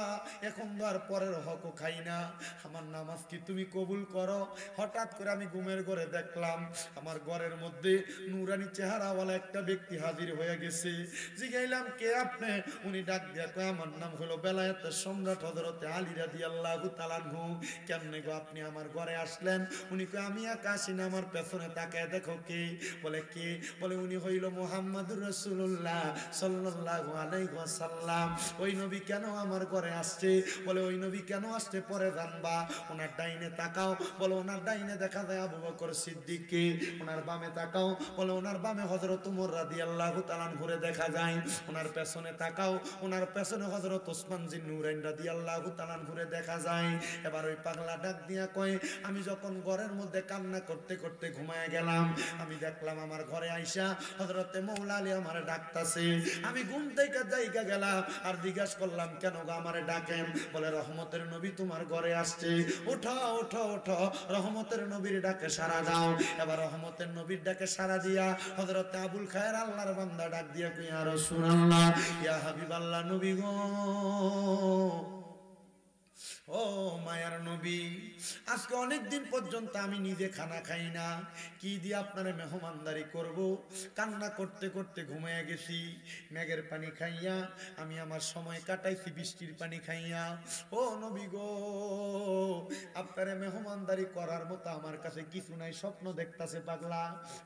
[SPEAKER 1] এখন তো আর পরের হকও খাই না, আমার নামাজ কি তুমি কবুল করো? হঠাৎ করে আমি ঘুমের ঘরে দেখলাম আমার ঘরের মধ্যে নুরানি চেহারাওয়ালা একটা ব্যক্তি হাজির হয়ে গেছে। জিগাইলাম, কে আপনি? উনি ডাক দিয়া কয়, আমার নাম হলো বেলায়েতের সম্রাট হযরতে আলী রাদিয়াল্লাহু তাআলা আনহু। কেমনে গো আপনি আমার ঘরে আসলেন? উনি কয়, আমি একা আসি না, আমার পেছনে তাকায় দেখো কে। বলে কে? বলে উনি হইল মুহাম্মদুর রাসূলুল্লাহ সাল্লাল্লাহু আলাইহি ওয়াসাল্লাম। ওই নবী কেন আমার ঘরে আসছে? বলে ওই নবী কেন আসছে পরে জানবা। ওনার ডাইনে তাকাও, বলে ওনার ডাইনে দেখা যায় আবু বকর সিদ্দিককে। ওনার বামে তাকাও, বলে ওনার বামে হযরত ওমর রাদিয়াল্লাহু তাআলা ঘুরে দেখা যায়। ওনার পেছনে তাকাও, ওনার পেছনে হযরত ওসমান জিন নুরাইন রাদিয়াল্লাহু তাআলা ঘুরে দেখা যায়। এবার ওই পাগলা ডাক দিয়া কয়, আমি যখন ঘরের মধ্যে কান্না করতে করতে ঘুমায় গেলাম, আমি দেখলাম আমার ঘরে আইসা হযরতে মৌলা আলী আমারে ডাকতাছে। আমি ঘুম থেকে জায়গা গেলাম আর জিজ্ঞাসা করলাম, কেন গো আমারে ডাকেন? বলে রহমতের নবী তোমার ঘরে আসছে, ওঠো ওঠো ওঠো, রহমতের নবীর ডাকে সাড়া দাও। এবার রহমতের নবীর ডাকে সাড়া দিয়া হযরত আবুল খায়ের আল্লাহর বান্দা ডাক দিয়া কই, ইয়া রাসূলুল্লাহ, ইয়া হাবিবাল্লাহ, নবী গো, ও মায়ার নবী, আজকে অনেক দিন পর্যন্ত আমি নিজে খানা খাই না, কি দিয়ে আপনারে মেহমানদারি করব? কান্না করতে করতে ঘুমিয়ে গেছি, মেঘের পানি খাইয়া আমি আমার সময় কাটাইছি, বৃষ্টির পানি খাইয়া। ও নবী গো, আপনারে মেহমানদারি করার মতো আমার কাছে কিছু নাই, স্বপ্ন দেখতাছে পাগলা।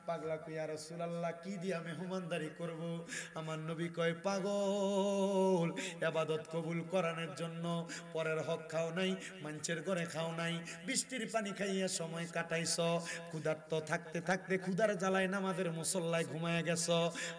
[SPEAKER 1] পাগলা কই, ইয়া রাসূলুল্লাহ, কি দিয়া মেহমানদারি করব? আমার নবী কয়, পাগল, ইবাদত কবুল করানোর জন্য পরের হক খাও নাই, মানুষের ঘরে খাও নাই, বৃষ্টির পানি খাইয়া সময় কাটাইছ, ক্ষুধার্ত থাকতে থাকতে ক্ষুধার জ্বালায় নামাজের মুসল্লায় ঘুমায় গেছ।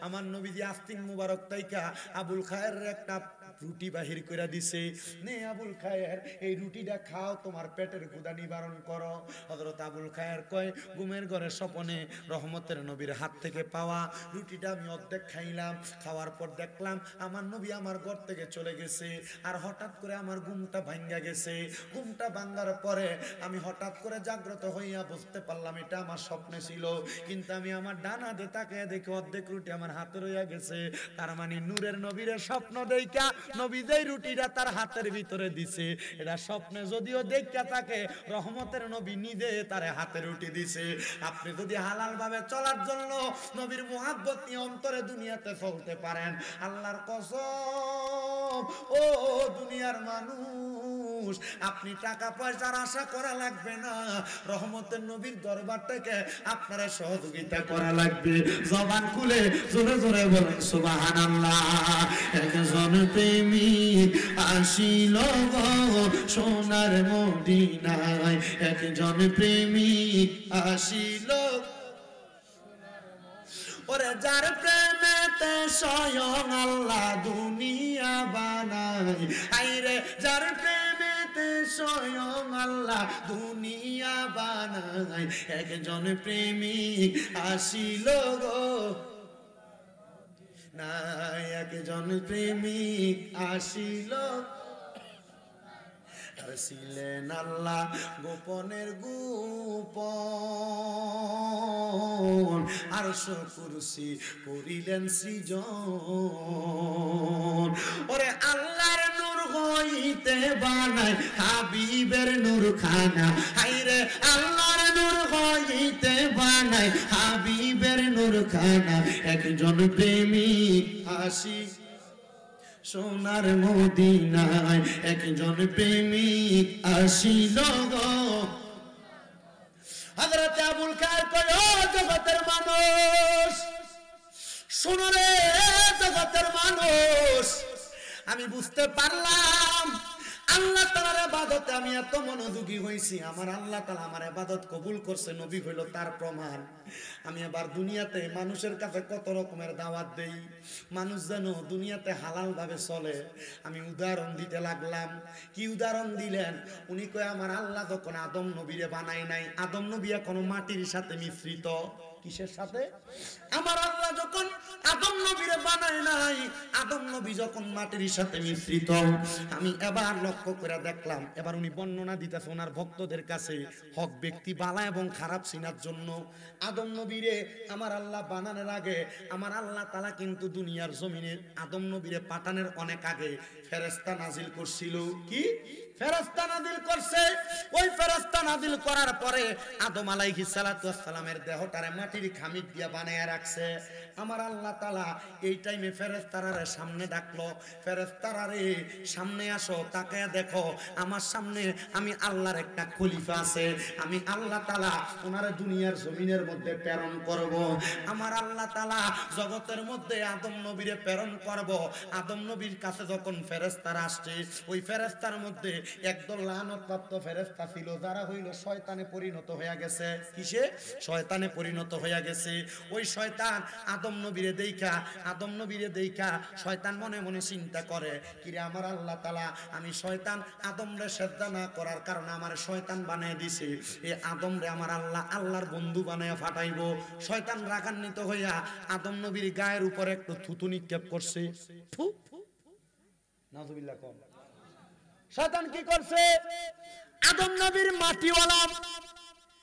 [SPEAKER 1] আমার নবীজি আস্তিন মুবারক তাইকা আবুল খায়ের একটা রুটি বাহির করে দিছে, নে আবুল খায়ের, এই রুটিটা খাও, তোমার পেটের ক্ষুধা নিবারণ করো। হযরত আবুল খায়ের কয়, ঘুমের ঘরে স্বপনে রহমতের নবীর হাত থেকে পাওয়া রুটিটা আমি অর্ধেক খাইলাম, খাওয়ার পর দেখলাম আমার নবী আমার ঘর থেকে চলে গেছে। আর হঠাৎ করে আমার ঘুমটা ভাঙ্গা গেছে। ঘুমটা ভাঙ্গার পরে আমি হঠাৎ করে জাগ্রত হইয়া বুঝতে পারলাম এটা আমার স্বপ্নে ছিল, কিন্তু আমি আমার ডান হাতে তাকিয়ে দেখি অর্ধেক রুটি আমার হাতে রইয়া গেছে। তার মানে নূরের নবীর স্বপ্ন দেইকা নবী যেই রুটিটা তার হাতের ভিতরে দিছে, এটা স্বপ্নে যদিও দেখা থাকে, রহমতের নবী নিজে তার হাতে রুটি দিছে। আপনি যদি হালাল ভাবে চলার জন্য নবীর মুহাব্বত নিয়ে অন্তরে দুনিয়াতে চলতে পারেন, আল্লাহর কসম, ও দুনিয়ার মানুষ, আপনি টাকা পয়সার আশা করা লাগবে না, রহমতের নবীর দরবার থেকে আপনারা সহযোগিতা করা লাগবে। জবান খুলে জোরে জোরে বলেন সুবহানাল্লাহ। একজন প্রেমিক আসিল গো সোনার মদিনায়, একজন প্রেমিক আসিল, ওরে যার প্রেমেতে স্বয়ং আল্লাহ দুনিয়া বানায়, আইরে যার প্রেমেতে স্বয়ং আল্লাহ দুনিয়া বানায়, একজন প্রেমিক আসিল গো না, একজন প্রেমিক আসিল, ছিলেন আল্লাহ গোপনের গোপন, আরশ কুরসি করিলেন সৃজন, ওরে আল্লাহর নূর হই
[SPEAKER 2] হইতে বানায় হাবিবের নূর খানা হায়রে আল্লাহর নূর হইতে বানায় হাবিবের নূর খানা একজন প্রেমিক আশিক সোনার মদিনায় একজন প্রেমিক আসিল গো হযরত আবুল কায়ের কয় ও জগতের মানুষ শোনো রে জগতের মানুষ আমি বুঝতে পারলাম আল্লাহ তাআলার ইবাদতে আমি এত মনোযোগী হইছি আমার আল্লাহ তাআলা আমার ইবাদত কবুল করছে নবী হইল তার প্রমাণ আমি এবার দুনিয়াতে মানুষের কাছে কত রকমের দাওয়াত দেই মানুষ যেন দুনিয়াতে হালাল ভাবে চলে আমি উদাহরণ দিতে লাগলাম কি উদাহরণ দিলেন উনি কয় আমার আল্লাহ যখন আদম নবীরে বানায় নাই আদম নবী এখনো মাটির সাথে মিশ্রিত কিসের সাথে আমার আল্লাহ যখন আদম নবীরে বানায় নাই আদম নবী যখন মাটির সাথে মিশ্রিত আমি এবার লক্ষ্য করে দেখলাম এবার উনি বর্ণনা দিতেছে ওনার ভক্তদের কাছে হক ব্যক্তি বালা এবং খারাপ চিনার জন্য আদম নবীরে আমার আল্লাহ বানানোর আগে আমার আল্লাহ তাআলা কিন্তু দুনিয়ার জমিনে আদম নবীরে পাঠানোর অনেক আগে ফেরেশতা নাজিল করছিল কি ফেরেশতা নাজিল করছে ওই ফেরেশতা নাজিল করার পরে আদম আলাইহিস সালাতু ওয়াস সালামের দেহটারে মাটির খামিক দিয়া বানায়া রাখছে আমার আল্লাহ তাআলা এই টাইমে ফেরেশতারে সামনে ডাকলো ফেরেশতারে সামনে আসো তাকায়া দেখো আমার সামনে আমি আল্লাহর একটা খলিফা আছে আমি আল্লাহ তাআলা ওনারে দুনিয়ার জমিনের মধ্যে প্রেরণ করব আমার আল্লাহ তাআলা জগতের মধ্যে আদম নবীরে প্রেরণ করব আদম নবীর কাছে যখন ফেরেশতারা আসছে ওই ফেরেশতার মধ্যে একদল লানতপ্রাপ্ত ফেরেশতা ছিল যারা হইল শয়তানে পরিণত হয়ে গেছে কিসে শয়তানে পরিণত হয়ে গেছে ওই শয়তান আদম নবীরে দেইখা শয়তান মনে মনে চিন্তা করে কিরে আমার আল্লাহ তাআলা আমি শয়তান আদমরে সেজদা না করার কারণে আমার শয়তান বানায় দিছে এই আদমরে আমার আল্লাহ আল্লাহর বন্ধু বানায়া ফাটাইবো শয়তান রাগান্বিত হইয়া আদম নবীর গায়ের উপরে একটু থুতু নিক্ষেপ করছে ফু নাউযুবিল্লাহ কোন শয়তান কি করছে আদম নবীর মাটিওয়ালা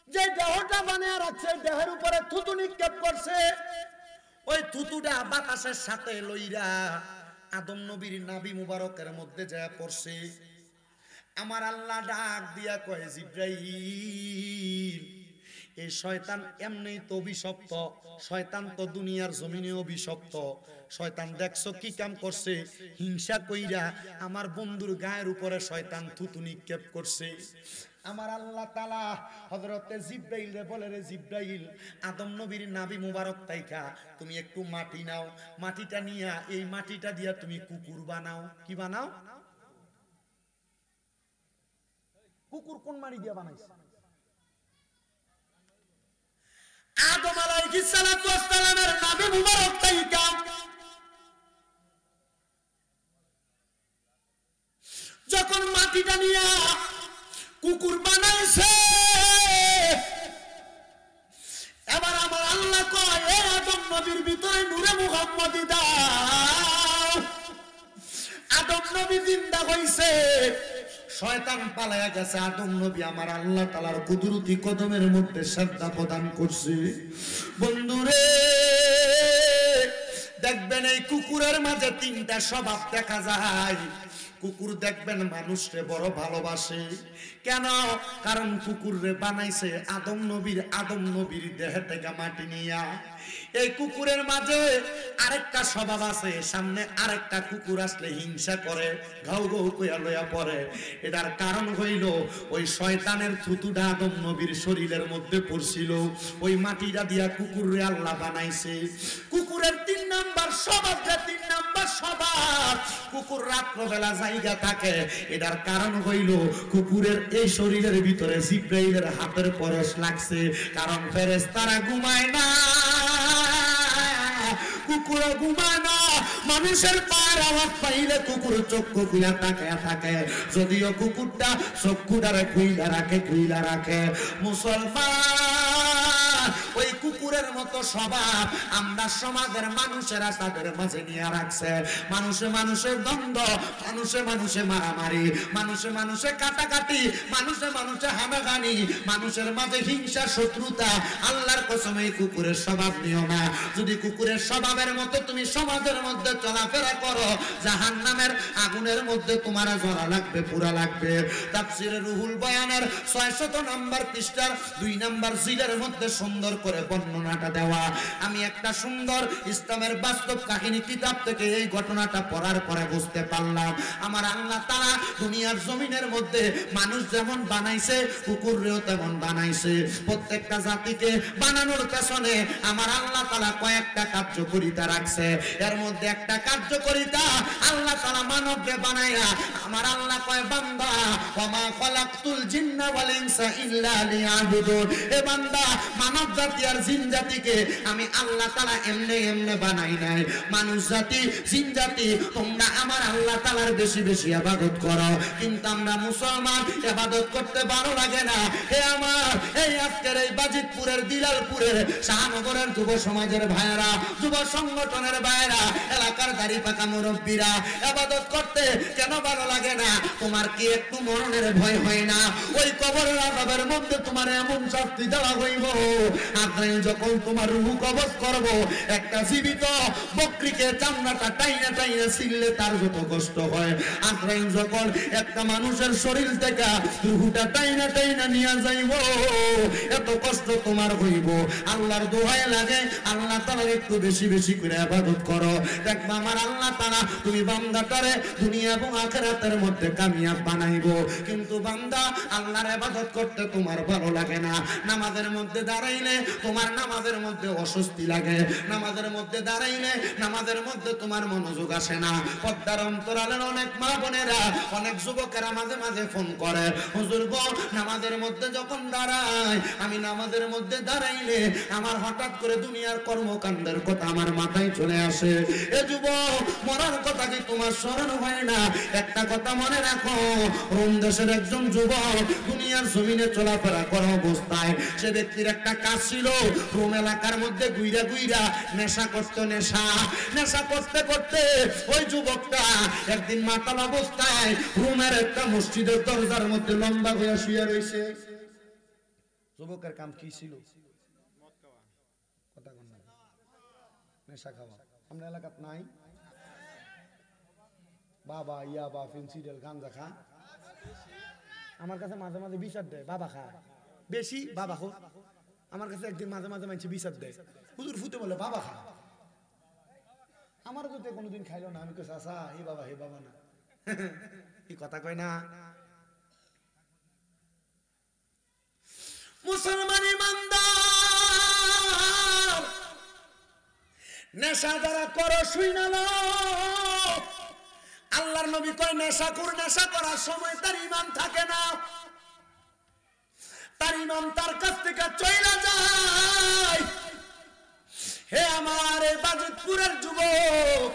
[SPEAKER 2] যে দেহটা বানায়া রাখছে দেহের উপরে থুতু নিক্ষেপ করছে ওই থুতুটা বাতাসের সাথে লইরা আদম নবীর নাভি মুবারকের মধ্যে যায় পড়ছে আমার আল্লাহ ডাক দিয়া কয় জিবরাইল এই শয়তান এমনি তো অভিশপ্ত শয়তান তো দুনিয়ার জমিনে অভিশপ্ত শয়তান দেখছো কি কাম করছে হিংসা কইরা আমার বন্ধুর গায়ের উপরে শয়তান থুতু নিক্ষেপ করছে আমার আল্লাহ তাআলা হযরতে জিবরাইল রে বলে রে জিবরাইল আদম নবীর নাভি মুবারক তাইকা তুমি একটু মাটি নাও মাটিটা নিয়া এই মাটিটা দিয়া তুমি কুকুর বানাও কি বানাও কুকুর কোন মাটি দিয়া বানাইছে আদম আলাইহিস সালাতু ওয়াস সালামের নাভি মুবারক তাইকা যখন মাটিটা নিয়া কুকুর বানাইছে এবার আমার আল্লাহ কয় এ আদম নবীর ভিতরে নূরে মুহাম্মদী দাও আদম নবী জিন্দা হইছে শয়তান পালায়া গেছে আদম নবী আমার আল্লাহ তাআলার কুদরতি কদমের মধ্যে শ্রদ্ধা প্রদান করছে বন্ধুরে দেখবেন এই কুকুরের মাঝে তিনটা স্বভাব দেখা যায় কুকুর দেখবেন মানুষরে বড় ভালোবাসে কেন কারণ কুকুররে বানাইছে আদম নবীর দেহ থেকে মাটি নিয়া এই কুকুরের মাঝে আরেকটা স্বভাব আছে সামনে আরেকটা কুকুর আসলে হিংসা করে ঘাউ ঘাউ কইয়া লইয়া পড়ে এটার কারণ হইল ওই শয়তানের থুতুটা আদম নবীর শরীরের মধ্যে পড়ছিল ওই মাটিটা দিয়া কুকুররে আল্লাহ বানাইছে কুকুরের 3 নাম্বার স্বভাব কুকুর রাত্রবেলা জায়গা থাকে এটার কারণ হইল কুকুরের এই শরীরের ভিতরে জিবরাইলের হাতের পরশ লাগছে কারণ ফেরেশতারা ঘুমায় না কুকুর ঘুমায় না মানুষের পায়ের আওয়াজ পাইলে কুকুর চক্ষু খুলে তাকায়া থাকে যদিও কুকুরটা চক্ষুটারে খুইলা রাখে মুসলমান ওই কুকুরের মতো স্বভাব আমরা সমাজের মানুষেরা তাদের মাঝে নিয়ে রাখছে। মানুষে মানুষের দ্বন্দ্ব, মানুষে মানুষে মারামারি, মানুষে মানুষে কাটাকাটি, মানুষে মানুষে হানাহানি, মানুষের মাঝে হিংসা শত্রুতা। আল্লাহর কসম এই কুকুরের স্বভাব নিও না। যদি কুকুরের স্বভাবের মতো তুমি সমাজের মধ্যে চলাফেরা করো, জাহান্নামের আগুনের মধ্যে তোমার জ্বলা লাগবে, পুরা লাগবে। তাফসীরে রুহুল বয়ানের ৬০০ নম্বর পৃষ্ঠার ২ নম্বর জিলের মধ্যে সুন্দর করে বর্ণনাটা দেওয়া। আমি একটা সুন্দর ইসলামের বাস্তব কাহিনী কিতাব থেকে এই ঘটনাটা পড়ার পরে বুঝতে পারলাম, আমার আল্লাহ তাআলা দুনিয়ার জমিনের মধ্যে মানুষ যেমন বানাইছে, কুকুররেও তেমন বানাইছে। প্রত্যেকটা জাতিকে বানানোর পেছনে আমার আল্লাহ তাআলা কয়েকটা কার্যকারিতা রাখছে। এর মধ্যে একটা কার্যকারিতা, আল্লাহ তাআলা মানবকে বানায়া আমার আল্লাহ কয়, বান্দা ওমা খালাকতুল জিন্না ওয়াল ইনসা ইল্লা লিয়াবুদুন। এ বান্দা, মানব জাতি আর জিন জাতিকে আমি আল্লাহ তাআলা এমনি এমনি বানাই নাই। মানুষ জাতি, জিন জাতি, তোমরা আমার আল্লাহ তাআলার বেশি বেশি ইবাদত করো, কিন্তু আমরা মুসলমান ইবাদত করতে ভালো লাগে না। হে আমার এই আজকের এই বাজিতপুরের, দিলালপুরের, শাহনগরের যুব সমাজের ভাইয়েরা, যুব সংগঠনের ভাইয়েরা, এলাকার দাড়ি পাকা মুরব্বীরা, ইবাদত করতে কেন ভালো লাগে না? তোমার কি একটু মরণের ভয় হয় না? ওই কবরের আযাবের মধ্যে তোমার এমন শাস্তি দেওয়া হইব, আজরাইল যখন তোমার রূহ কবজ করব, একটা জীবিত বকরিকে চামড়াটা টাইনা টাইনা ছিললে তার যত কষ্ট হয়, আজরাইল যখন একটা মানুষের শরীর থেকে রূহটা টাইনা টাইনা নিয়ে যাইব, এত কষ্ট তোমার হইব। আল্লাহর দোহাই লাগে, আল্লাহ তাআলার একটু বেশি বেশি করে ইবাদত করো। দেখবা আমার আল্লাহ তাআলা তুমি বান্দাটারে দুনিয়া এবং আখিরাতের মধ্যে কামিয়াব বানাইবো। কিন্তু বান্দা, আল্লাহর ইবাদত করতে তোমার ভালো লাগে না। নামাজের মধ্যে দাঁড়াইলে তোমার নামাজের মধ্যে অস্বস্তি লাগে, নামাজের মধ্যে দাঁড়াইলে নামাজের মধ্যে তোমার মনোযোগ আসে না। পর্দার অন্তরালের অনেক মা বোনেরা, অনেক যুবকেরা মাঝে মাঝে ফোন করে, হুজুর গো, নামাজের মধ্যে যখন দাঁড়াই, আমি নামাজের মধ্যে দাঁড়াইলে আমার হঠাৎ করে দুনিয়ার কর্মকাণ্ডের কথা আমার মাথায় চলে আসে। এ যুবক, মরার কথা কি তোমার স্মরণ হয় না? একটা কথা মনে রাখো, রোম দেশের একজন যুবক দুনিয়ার জমিনে চলাফেরা করা অবস্থায় সে ব্যক্তির একটা কাজ ছিল, রোম এলাকার মধ্যে গুইরা গুইরা নেশা করতো। নেশা করতে করতে ওই যুবকটা একদিন মাতাল অবস্থায় রোমের একটা মসজিদের দরজার মধ্যে লম্বা হয়ে শুয়ে রয়েছে। যুবকের কাম কি ছিল? কথা বল না, নেশা খাওয়া। আমরা এলাকাত নাই বাবা, ইয়াবা, ফেন্সিডেল, গাঞ্জা খা। আমার কাছে মাঝে মাঝে বিচার দেয়, বাবা খা বেশি, বাবা খো। আমার কাছে একদিন মাঝে মাঝে মানছে বিচার দেয়, হুজুর ফুতে বলে বাবা খা। আমার তো কোনোদিন খাইলো না। আমি কইছি আসা, হে বাবা, হে বাবা না, এই কথা কয় না। মুসলমান ইমানদার, নেশা যারা করো শুই না, আল্লাহর নবী কয় নেশা করার সময় তার ঈমান থাকে না, তার ঈমান তার কাছ থেকে চইলা যায়। হে আমার এই বাজিতপুরের যুবক,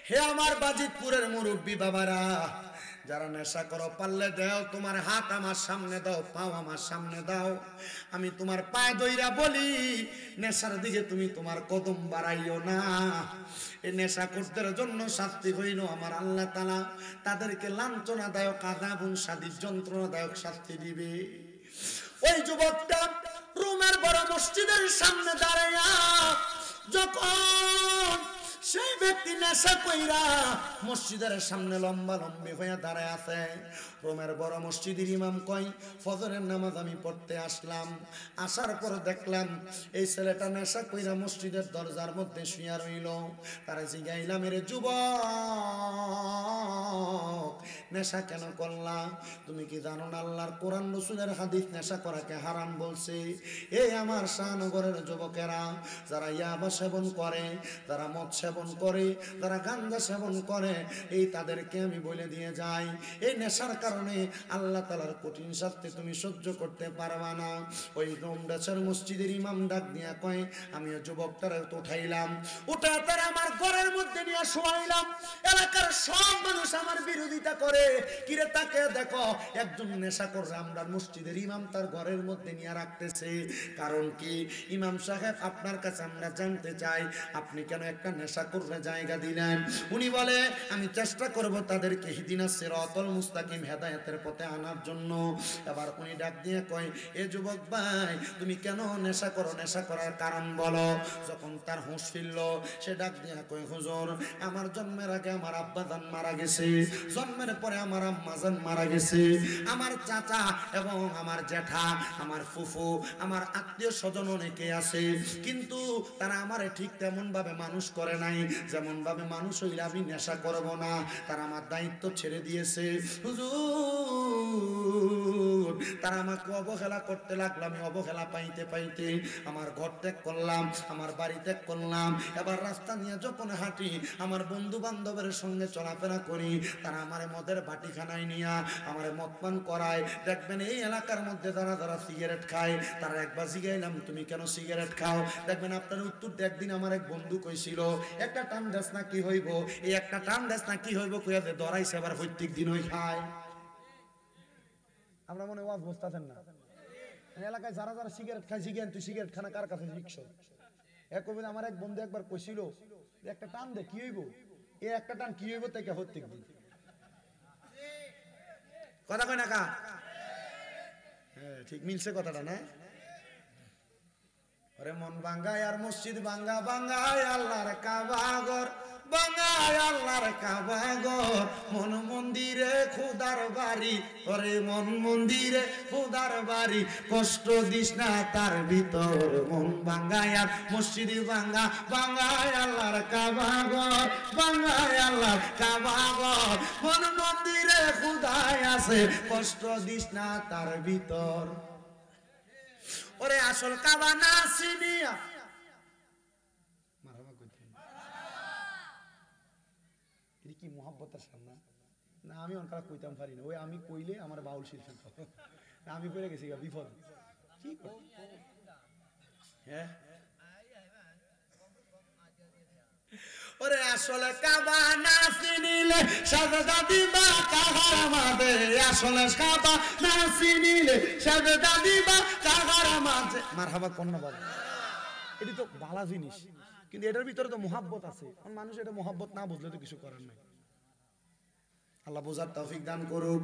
[SPEAKER 2] হে আমার বাজিতপুরের মুরব্বী বাবারা, যারা নেশা করো, পারলে দাও তোমার হাত আমার সামনে দাও, পাও আমার সামনে দাও। আমি তোমার পায়ে দইরা বলি, নেশার দিকে তুমি তোমার কদম বাড়াইও না। এই নেশা করদের জন্য শাস্তি হইল আমার আল্লাহ তাআলা তাদেরকে লাঞ্ছনাদায়ক, আযাবুন শাদীদ, যন্ত্রণাদায়ক শাস্তি দিবে। ওই যুবকটা রোমের বড় মসজিদের সামনে দাঁড়াইয়া যখন সেই ব্যক্তি নেশা কইরা মসজিদের সামনে লম্বা লম্বি হয়ে দাঁড়ায় আছে, রোমের বড় মসজিদের ইমাম কয়, ফজরের নামাজ আমি পড়তে আসলাম, আসার পর দেখলাম এই ছেলেটা নেশা কইরা মসজিদের দরজার মধ্যে শুয়ে রইল। তারা জিগাইলাম, এর যুবক, নেশা কেন করলা? তুমি কি জানো না আল্লাহর কোরআন রাসূলের হাদিস নেশা করাকে হারাম বলছে? এই আমার শাহনগরের যুবকেরা, যারা ইয়াবা সেবন করে, যারা মদ সেবন করে, যারা গাঁজা সেবন করে, এই তাদেরকে আমি বলে দিয়ে যাই, এই নেশার কারণে আল্লাহ তাআলার কঠিন শাস্তি তুমি সহ্য করতে পারবা না। ওই রোম দেশের মসজিদের ইমাম ডাক দিয়া কয়, আমি ওই যুবকটারে উঠাইলাম, উঠা তারা আমার ঘরের মধ্যে নিয়ে শোয়াইলাম। এলাকার সব মানুষ আমার বিরোধিতা করে, করে কিরে তাকে দেখো একজন নেশাখোর আমরা মসজিদের ইমাম তার ঘরের মধ্যে নিয়ে রাখতেছে। কারণ কি ইমাম সাহেব আপনার কাছে আমরা জানতে চাই আপনি কেন একটা নেশাখোরের জায়গা দিলেন? উনি বলে আমি চেষ্টা করব তাদেরকে হিদিনাস সিরাতাল মুস্তাকিম হেদায়েতের পথে আনার জন্য। এবার উনি ডাক দিয়ে কয় এ যুবক ভাই তুমি কেন নেশা করো, নেশা করার কারণ বলো। যখন তার হুঁশ ফিরল সে ডাক দিয়ে কয় হুজুর আমার জন্মের আগে আমার আব্বা জান মারা গেছে, জন্মের পরে আমার আম্মা জান মারা গেছে, আমার চাচা এবং আমার জেঠা আমার ফুফু আমার আত্মীয় স্বজন অনেকে আছে, কিন্তু তারা আমারে ঠিক তেমন ভাবে মানুষ করে নাই যেমন ভাবে মানুষ হইলে আমি নেশা করব না। তারা আমার দায়িত্ব ছেড়ে দিয়েছে হুজুর, তারা আমাকে অবহেলা করতে লাগলো। আমি অবহেলা পাইতে পাইতে আমার ঘর ত্যাগ করলাম, আমার বাড়ি ত্যাগ করলাম। এবার রাস্তা নিয়ে যখন হাঁটি আমার বন্ধু বান্ধবের সঙ্গে চলাফেরা করি, তারা আমার মদের বাটিখানায় নিয়ে আমার মদ পান করায়। দেখবেন এই এলাকার মধ্যে যারা যারা সিগারেট খায় তারা একবার জিগাইলাম তুমি কেন সিগারেট খাও? দেখবেন আপনার উত্তর একদিন আমার এক বন্ধু কইছিল একটা টান দেশ না কি হইব, এই একটা টান দেশ না কি হইব কইয়াতে ধরাইছে আবার প্রত্যেক দিন ওই খায়।
[SPEAKER 1] আমরা মনে ওয়াজ বুঝতেছেন না, এলাকায় যারা যারা সিগারেট খায় জিজ্ঞেন তুই সিগারেট খানা কার কাছে শিখছ? এক কবিতা আমার এক বন্ধু একবার কইছিল একটা টান দে কি হইব, এই একটা টান কি হইব তাকে প্রত্যেক দিন।
[SPEAKER 2] কথা কয় না কা? হ্যাঁ ঠিক মিলছে কথাটা না? ওরে মন ভাঙ্গায় আর মসজিদ ভাঙ্গা ভাঙ্গায় আল্লাহর কাবা ঘর ভাঙ্গায় আল্লাহর কাবা ঘর, মন মন্দিরে খোদার বাড়ি, ওরে মন মন্দিরে খোদার বাড়ি, কষ্ট দিস না তার ভিতর। মন ভাঙ্গায় আর মসজিদ ভাঙ্গা ভাঙ্গায় আল্লাহর কাবা ঘর ভাঙ্গায় আল্লাহর কাবা ঘর, মন মন্দিরে খোদায় আছে কষ্ট দিস না তার ভিতর। ওরে আসল কাবা না চিনিয়া
[SPEAKER 1] কি মোহাব্বতের সামনে না আমি অনকারা কইতাম পারি না, ওই আমি কইলে আমার বাউল শিল্পী আমি কইলে গেছি বিপদ কি
[SPEAKER 2] হ্যাঁ। ওরে আসলে কাবা না চিনিলে সাজদা দিবা কাহার মাঝে, আসলে কাবা না চিনিলে সাজদা দিবা কাহার মাঝে।
[SPEAKER 1] মারহাবা কন্যা বাবা, এটি তো ভালো জিনিস কিন্তু এটার ভিতরে তো মোহাব্বত আছে, মানুষ এটা মোহাব্বত না বুঝলে তো কিছু করার নাই।
[SPEAKER 2] আল্লাহ বোঝার তৌফিক দান করুক,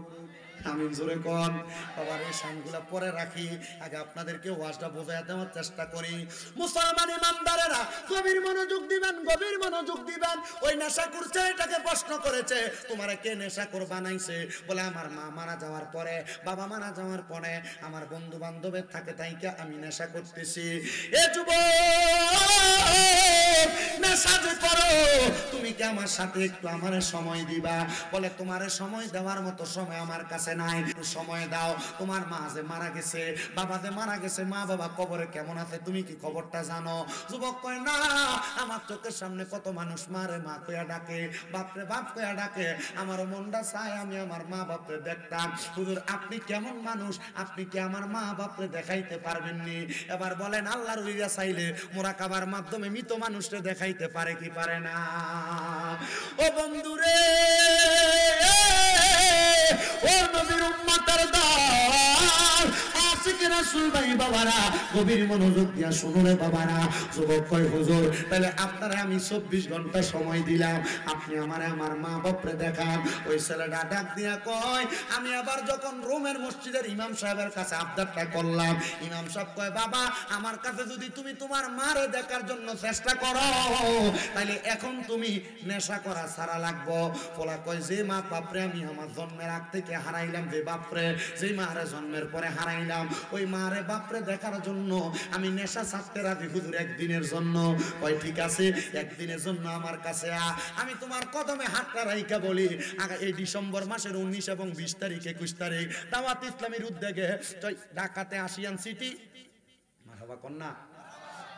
[SPEAKER 2] আমিন জোরে কোন। বাবার এই শানগুলা পরে রাখি, আগে আপনাদেরকে ওয়াজটা বোঝাতে দেওয়ার চেষ্টা করি। মুসলমান ইমানদারেরা গভীর মনোযোগ দিবেন, গভীর মনোযোগ দিবেন। ওই নেশা করছে এটাকে প্রশ্ন করেছে তোমারে কে নেশা কর বানাইছে? বলে আমার মা মারা যাওয়ার পরে, বাবা মারা যাওয়ার পরে আমার বন্ধু বান্ধবের থাকে তাইকে আমি নেশা করতেছি। এ যুবক নেশা যে করো তুমি কি আমার সাথে একটু আমার সময় দিবা? বলে তোমার সময় দেওয়ার মতো সময় আমার কাছে নাই, একটু সময় দাও। তোমার মা যে মারা গেছে, বাবা যে মারা গেছে, মা বাবা কবরে কেমন আছে তুমি কি খবরটা জানো? যুবক কয় না, আমার চোখের সামনে কত মানুষ মারে মা কইয়া ডাকে, বাপরে বাপ কইয়া ডাকে, আমার মনটা চায় আমি আমার মা বাপরে দেখতাম। হুজুর আপনি কেমন মানুষ, আপনি কি আমার মা বাপরে দেখাইতে পারবেননি? এবার বলেন আল্লাহর ওলিরা চাইলে মুরাকাবার মাধ্যমে মৃত মানুষকে দেখাইতে পারে কি পারে না? ও বন্ধুরে, ও নবীর উম্মতের দল আশিক রাসূল ভাই বাবারা গভীর মনোযোগ দিয়া শুনুন রে বাবারা। যুবক কয় হুজুর তাহলে আপনারে আমি 24 ঘন্টা সময় দিলাম, আপনি আমারে আমার মা বাপরে দেখান। ওই ছেলেটা ডাক দিয়া কয় আমি আবার যখন রোমের মসজিদের ইমাম সাহেবের কাছে আবদারটা করলাম, ইমাম সাহেব কয় বাবা আমার কাছে যদি তুমি তোমার মারে দেখার জন্য চেষ্টা করো তাহলে এখন তুমি নেশা করা ছাড়া লাগবো। পোলা কয় যে মা বাপরে আমি আমার জন্মের আগ থেকে হারাইলাম, যে বাপরে যে মারে জন্মের পরে হারাইলাম, ওই মারে বাপরে দেখার জন্য আমি নেশা ছাড়তে রাজি হুজুর একদিনের জন্য। কয় ঠিক আছে একদিনের জন্য আমার কাছে আমি তোমার কদমে হাতটা রাইখা বলি এই ডিসেম্বর মাসের 19 এবং 20 তারিখ 21 তারিখ দাওয়াত ইসলামীর উদ্যোগে ঢাকাতে আশিয়ান সিটি মারহাবা কন্যা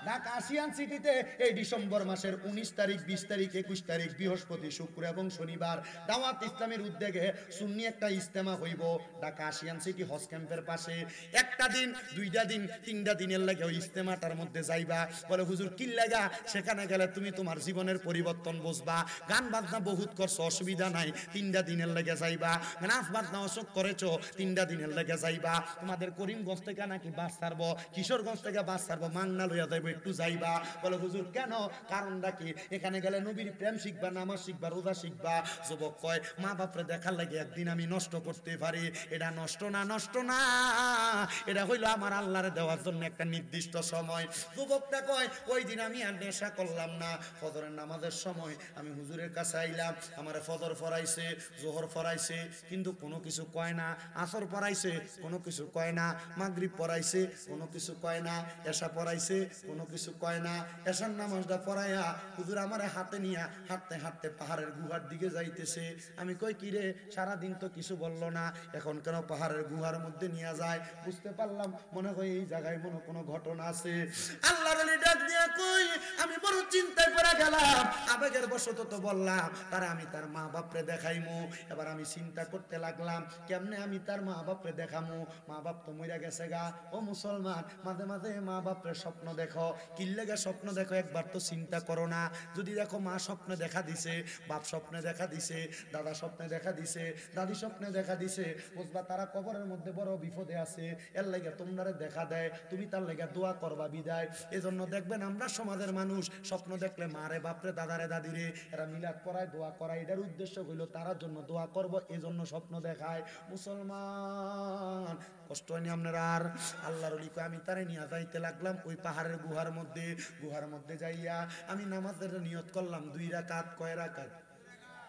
[SPEAKER 1] ঢাকা আসিয়ান সিটিতে এই ডিসেম্বর মাসের 19 তারিখ, 20 তারিখ, 21 তারিখ বৃহস্পতি, শুক্র এবং শনিবার দাওয়াত ইসলামের উদ্যোগে সুন্নি একটা ইজতেমা হইব ঢাকা আসিয়ান সিটি হজ ক্যাম্পের পাশে। একটা দিন, দুইটা দিন, তিনটা দিনের লাগে ওই ইজতেমাটার মধ্যে যাইবা। বলে হুজুর কি লাগা? সেখানে গেলে তুমি তোমার জীবনের পরিবর্তন বুঝবা। গান বাজনা বহুত করছো, অসুবিধা নাই, তিনটা দিনের লেগে যাইবা। নাচ বাজনা অসুখ করেছো, তিনটা দিনের লেগে যাইবা। তোমাদের করিমগঞ্জ থেকে নাকি বাস ছাড়বো, কিশোরগঞ্জ থেকে বাস ছাড়বো, মাংনা লইয়া যাইবো, একটু যাইবা। বলে হুজুর কেন? কারণটা কি? এখানে গেলে নবীর প্রেম শিখবা, নামাজ শিখবা, রোজা শিখবা। যুবক কয় মা বাপরে দেখার লাগে একদিন আমি নষ্ট করতে পারি। এটা নষ্ট না, নষ্ট না, এটা হইলো আমার আল্লাহরে দেওয়ার জন্য একটা নির্দিষ্ট সময়। যুবকটা কয় ওই দিন আমি আর নেশা করলাম না, ফজরের নামাজের সময় আমি হুজুরের কাছে আইলাম, আমার ফজর পড়াইছে, জোহর পড়াইছে, কিন্তু কোনো কিছু কয় না। আসর পড়াইছে, কোনো কিছু কয় না। মাগরিব পড়াইছে, কোনো কিছু কয় না। এশা পড়াইছে, কোনো কিছু কয় না। এশার নামাজটা পড়াইয়া হুজুর আমারে হাতে নিয়া হাঁটতে হাঁটতে পাহাড়ের গুহার দিকে যাইতেছে। আমি কই কি রে, সারাদিন তো কিছু বললো না, এখন কেন পাহাড়ের গুহার মধ্যে নিয়ে যায়? বুঝতে পারলাম মনে হয় এই জায়গায় মনে কোনো ঘটনা আছে। আল্লাহর ওলি ডাক দিয়া কই আমি বড় চিন্তায় পড়ে গেলাম, আবেগের বশত তো বললাম তারা আমি তার মা বাপরে দেখাইমু। এবার আমি চিন্তা করতে লাগলাম কেমনে আমি তার মা বাপরে দেখামু। মা বাপ তো মইরা গেছে গা। ও মুসলমান, মাঝে মাঝে মা বাপরে স্বপ্ন দেখো। কি লেগে স্বপ্ন দেখো একবার তো চিন্তা করো না। যদি দেখো মা স্বপ্নে দেখা দিছে, বাপ স্বপ্নে দেখা দিছে, দাদা স্বপ্নে দেখা দিছে, দাদি স্বপ্নে দেখা দিছে, বুঝবা তারা কবরের মধ্যে বড় বিপদে আছে। এর লাগে তোমরা দেখা দেয়, তুমি তার লেগে দোয়া করবা বিদায়। এজন্য দেখবেন আমরা সমাজের মানুষ স্বপ্ন দেখলে মারে বাপরে দাদারে দাদিরে এরা মিলাদ করায়, দোয়া করায়। এটার উদ্দেশ্য হইল তার জন্য দোয়া করব, এজন্য স্বপ্ন দেখায়। মুসলমান কষ্ট হয়নি আপনার? আর আল্লাহর ওলি কয় আমি তারে নিয়ে যাইতে লাগলাম ওই পাহাড়ের গুহার মধ্যে। গুহার মধ্যে যাইয়া আমি নামাজের নিয়ত করলাম 2 রাকাত। কয় রাকাত?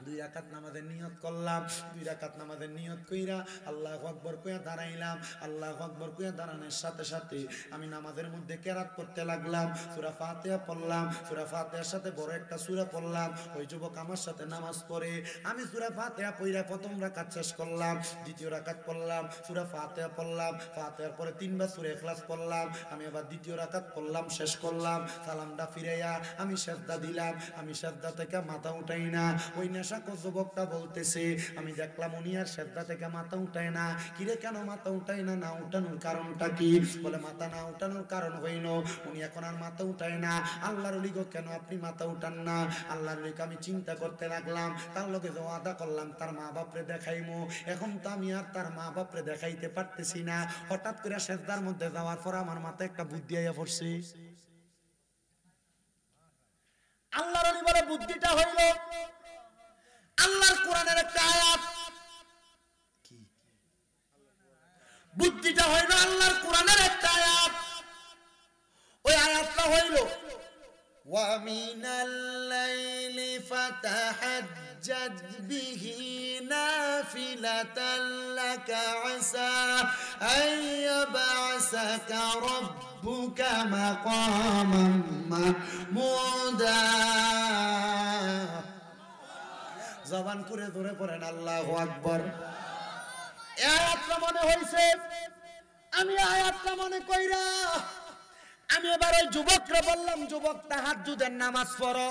[SPEAKER 1] 2 রাকাত নামাজের নিয়ত করলাম। 2 রাকাত নামাজের নিয়ত কইরা আল্লাহু আকবার কইয়া দাঁড়াইলাম। আল্লাহু আকবার কইয়া দাঁড়ানোর সাথে সাথে আমি নামাজের মধ্যে কেরাত করতে লাগলাম। সূরা ফাতিহা পড়লাম। সূরা ফাতিহার সাথে বড় একটা সূরা পড়লাম। ওই যুবক আমার সাথে নামাজ পড়ে। আমি সূরা ফাতিহা পড়া প্রথম রাকাত শেষ করলাম, দ্বিতীয় রাকাত পড়লাম, সূরা ফাতিহা পড়লাম। ফাতিহার পরে 3 বার সূরা ইখলাস পড়লাম। আমি আবার দ্বিতীয় রাকাত পড়লাম, শেষ করলাম। সালামটা ফিরাইয়া আমি সিজদা দিলাম। আমি সিজদা থেকে মাথা উঠাই না। ওই যুবকটা বলতেছে আমি দেখলাম উনি আর সেজদা থেকে মাথা উঠায় না। কিরে কেন মাথা উঠায় না? না উঠানোর কারণটা কি? বলে মাথা না উঠানোর কারণ হইল উনি এখন আর মাথা উঠায় না। আল্লাহর ওলি গো কেন আপনি মাথা উঠান না? আল্লাহর ওলিকে আমি চিন্তা করতে লাগলাম, তার লগে যে ওয়াদা করলাম তার মা বাপরে দেখাইমু, এখন তো আমি আর তার মা বাপরে দেখাইতে পারতেছি না। হঠাৎ করে সেজদার মধ্যে যাওয়ার পর আমার মাথায় একটা বুদ্ধি আইয়া পড়ছে। আল্লাহর ওলি বলে বুদ্ধিটা হইল আল্লাহর কোরআনের একটা আয়াত। কি বুদ্ধিটা হইল? আল্লাহর কোরআনের একটা আয়াত। ওই আয়াতটা হইল ওয়া মিনাল লাইলি ফাতাহাজ্জাদ বিহি নাফিলাতান লাকা আসা আইয়াবআসাকা রাব্বুকা মাকামান মাহমুদা। জবান করে ধরে পড়েন আল্লাহু আকবার। আয়াতটা মনে হইছে, আমি আয়াতটা মনে কইরা আমি এবার ওই যুবকরে বললাম, যুবক তাহাজ্জুদের নামাজ পড়ো।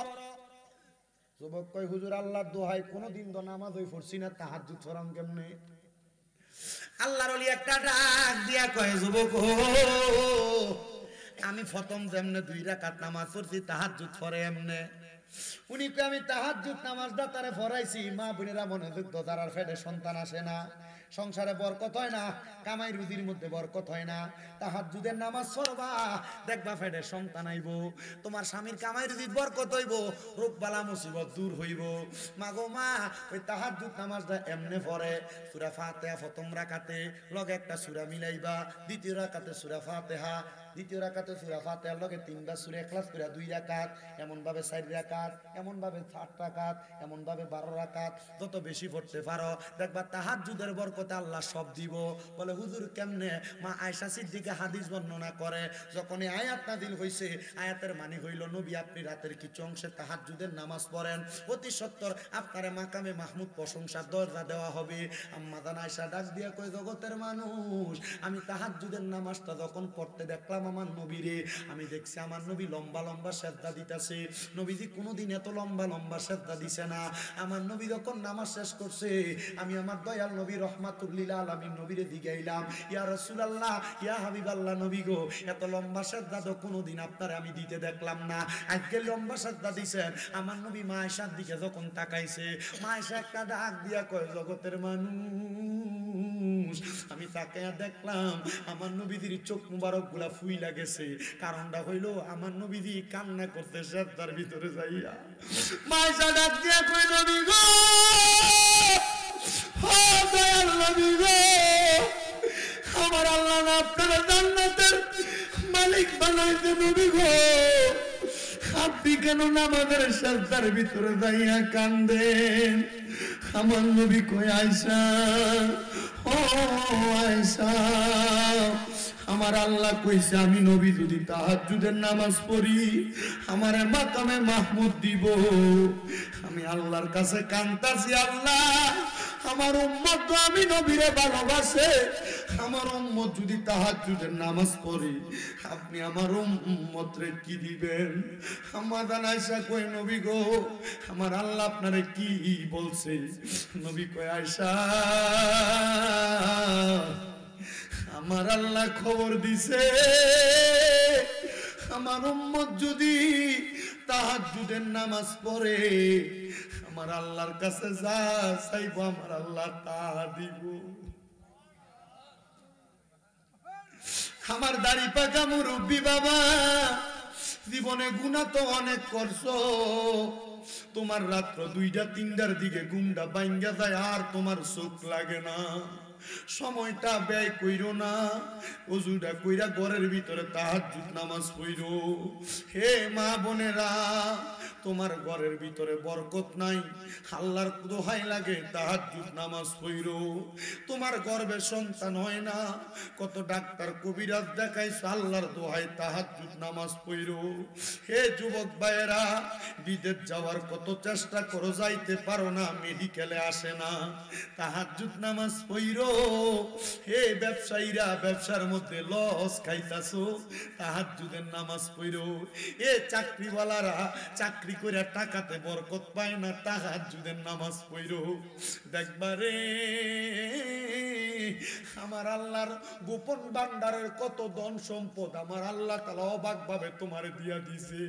[SPEAKER 1] যুবক কই হুজুর আল্লাহর দোহাই কোনদিন তো নামাজ হই পড়ছি না, তাহাজ্জুদ পড়াম কেমনে? আল্লাহর ওলি একটা ডাক দিয়া কয় যুবক আমি প্রথম যেমনে 2 রাকাত নামাজ পড়ছি তাহাজ্জুদ পড়ে এমনে। উনি কই আমি তাহাজ্জুদ নামাজটা তারে পড়াইছি। মা বোনেরা মনোযোগ তো, তার ফেটে সন্তান আসে না, সংসারে বরকত হয় না, কামাই রুজির মধ্যে বরকত হয় না। তাহাজ্জুদের নামাজ পড়বা দেখবা ফেটে সন্তান আইব, তোমার স্বামীর কামাই রুজির বরকত হইব, রোগ বালা মুসিবত দূর হইব। মা গো মা, ওই তাহাজ্জুদ নামাজটা এমনে পড়ে সূরা ফাতিহা প্রথম রাকাতে লগে একটা সূরা মিলাইবা, দ্বিতীয় রাকাতে সূরা ফাতিহা, দ্বিতীয় রাকাতে সূরা ফাতিহার লগে 3 বার সূরা ইখলাস করে 2 রাকাত, এমন ভাবে 4 রাকাত, এমন ভাবে 8 রাকাত, এমন ভাবে 12 রাকাত, যত বেশি পড়তে পারো দেখবা তাহাজ্জুদের বরকতে আল্লাহ সব দিব। বলে হুজুর কেমনে? মা আয়েশা সিদ্দিকা হাদিস বর্ণনা করে যখন এই আয়াত নাযিল হইছে, আয়াতের মানে হইল নবী আপনি রাতের কিছু অংশে তাহাজ্জুদের নামাজ পড়েন, অতি সত্বর আপনারে মাকামে মাহমুদ প্রশংসার দরজা দেওয়া হবে। আম্মা জান আয়েশা ডাক দিয়া কই জগতের মানুষ, আমি তাহাজ্জুদের নামাজটা যখন পড়তে দেখলাম দেখলাম আমার নবীরে, আমি দেখছি আমার নবী লম্বা লম্বা সেজদা দিতেছে। নবীজি কোনোদিন এত লম্বা লম্বা সেজদা দিছে না। আমার নবী যখন নামাজ শেষ করছে, আমি আমার দয়াল নবী রহমাতুল্লিল আলামিন নবীরে দিগাইলাম, ইয়া রাসূলুল্লাহ, ইয়া হাবিবাল্লাহ নবী গো, এত লম্বা সেজদা তো কোনোদিন আপনারে আমি দিতে দেখলাম না, আজকে লম্বা সেজদা দিছেন। আমার নবী মা আয়েশার দিকে যখন তাকাইছে, মা আয়েশা একটা ডাক দিয়া কয়, জগতের মানুষ, আমি তাকায়া দেখলাম আমার নবীজির চোখ মুবারক গুলা ফুইলা গেছে। কারণটা হইলো আমার নবীজি কান্না করতে সেজদার ভিতরে যাইয়া। মা আয়েশা ডাক দিয়া কয়, নবী গো, ও দয়াল নবী গো, আমার আল্লাহ না আপনারা জান্নাতের মালিক বানাইতে, নবী গো আপনি কেন নামাজের সেজদার ভিতরে যাইয়া কান্দেন? আমার নবী কই, আয়েশা, ও আয়েশা, আমার আল্লাহ কইছে আমি নবী যদি তাহাজ্জুদের নামাজ পড়ি আমারে মাকামে মাহমুদ দিব। আমি আল্লাহর কাছে কান্তাছি, আল্লাহ আমার উম্মত তো আমি নবীরে ভালোবাসে, আমার উম্মত যদি তাহাজ্জুদের নামাজ পড়ে আপনি আমার উম্মতরে কি দিবেন? আমার আয়েশা কই, নবী গো আমার আল্লাহ আপনারে কি বলছে? নবী কয়, আয়েশা আমার আল্লাহ খবর দিছে আমার উম্মত যদি তাহাজ্জুদের নামাজ পড়ে আমার আল্লাহর কাছে যা চাইবো আমার আল্লাহ তা দিব। আমার দাড়ি পাকা মুরব্বি বাবা, জীবনে গুনাহ তো অনেক করছো, তোমার রাত্র 2টা-3টার দিকে ঘুমটা ভাঙ্গা যায় আর তোমার চোখ লাগে না, সময়টা ব্যয় কইরো না, ওযুটা কইরা ঘরের ভিতরে তাহাজ্জুদ নামাজ পড়ো। হে মা বোনেরা, তোমার ঘরের ভিতরে বরকত নাই, আল্লাহর দোহাই লাগে তাহাজ্জুদ নামাজ পড়ো। তোমার গর্ভে সন্তান হয় না, কত ডাক্তার কবিরাজ দেখাইছো, আল্লাহর দোহাই তাহাজ্জুদ নামাজ পড়ো। হে যুবক ভাইয়েরা, বিদেশ যাওয়ার কত চেষ্টা করো, যাইতে পারো না, মেডিকেলে আসে না, তাহাজ্জুদ নামাজ পড়ো। হে ব্যবসায়ীরা, ব্যবসার মধ্যে লস খাইতাছো, তাহাজ্জুদের নামাজ পড়ো। এ চাকরিওয়ালারা, চাকরি করে টাকাতে বরকত পায় না, তাহাজ্জুদের নামাজ পড়ো। দেখবারে আমার আল্লাহর গোপন ভান্ডারের কত ধন সম্পদ আমার আল্লাহ তাআলা অবাক ভাবে তোমারে দিয়া দিছে,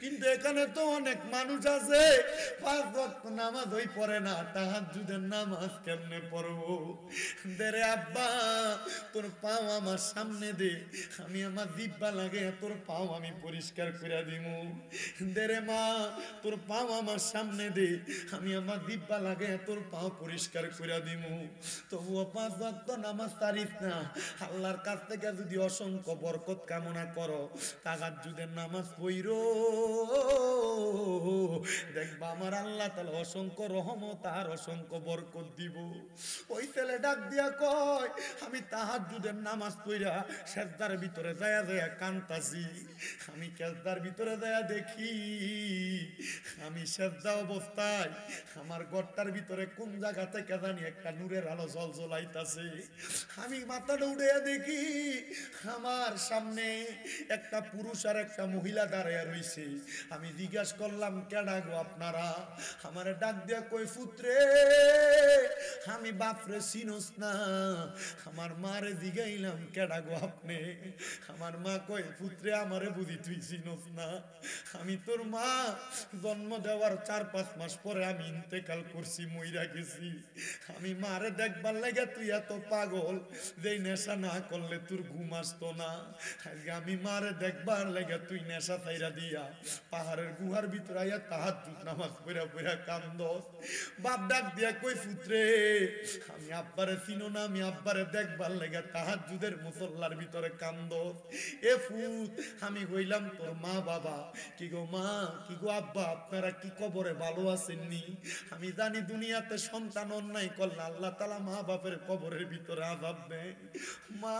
[SPEAKER 1] কিন্তু এখানে তো অনেক মানুষ আছে 5 ওয়াক্ত নামাজ ওই পড়ে না, তাহাজ্জুদের নামাজ কেমনে পড়বো? দেরে আব্বা, তোর পাও আমার সামনে দে, আমি আমার জিহ্বা লাগে তোর পাও আমি পরিষ্কার করে দিমু। দেরে মা, তোর পাও আমার সামনে দে, আমি আমার জিহ্বা লাগে তোর পাও পরিষ্কার করে দিমু। তবুও 5 ওয়াক্ত নামাজ তারিফ না, আল্লাহর কাছ থেকে যদি অসংখ্য বরকত কামনা করো, তাহাজ্জুদের নামাজ পড়ো, দেখবা আমার আল্লাহ তাআলা অসংখ্য রহমত আর অসংখ্য বরকত দিব। ওই ছেলে ডাক দিয়া কয়, আমি তাহাজ্জুদের নামাজ পড়া সেজদার ভিতরে যায়া যায়া কান্তাছি, আমি সেজদার ভিতরে যায়া দেখি আমি সেজদা অবস্থায় আমার ঘরটার ভিতরে কোন জায়গা থেকে জানি একটা নূরের আলো জ্বলজ্বলাইতাছে। আমি মাথাটা উঠে দেখি আমার সামনে একটা পুরুষ আর একটা মহিলা দাঁড়াইয়া রইছে। আমি জিজ্ঞাসা করলাম, কেডা গো আপনারা? আমার ডাক দিয়া কই, পুত্রে আমি বাপরে চিনোস না? আমার মারে জিগাইলাম, কেডা গো আপনি? আমার মা কই, পুত্রে আমারে বুঝি তুই চিনোস না? আমি তোর মা, জন্ম দেওয়ার 4-5 মাস পরে আমি ইন্তেকাল করছি, মইরা গেছি। আমি মারে দেখবার লাগে তুই এত পাগল যে নেশা না করলে তোর ঘুম আসতো না। আজকে আমি মারে দেখবার লাগে তুই নেশা ছাইরা দিয়া পাহাড়ের গুহার ভিতরে আইয়া তাহাজ্জুদ নামাজ পড়া পড়া কান্দস। বাপ ডাক দিয়া কই, পুত্রে আমি আব্বারে চিনো না? আমি আব্বারে দেখবার লাগে তাহাজ্জুদের মুসল্লার ভিতরে কান্দস। এ ফুত, আমি হইলাম তোর মা বাবা। কি গো মা, কি গো আব্বা, আপনারা কি কবরে ভালো আছেননি? আমি জানি দুনিয়াতে সন্তান অন্যায় করলে আল্লাহ তাআলা মা বাপের কবরে কবরের ভিতরে আযাব দেয়। মা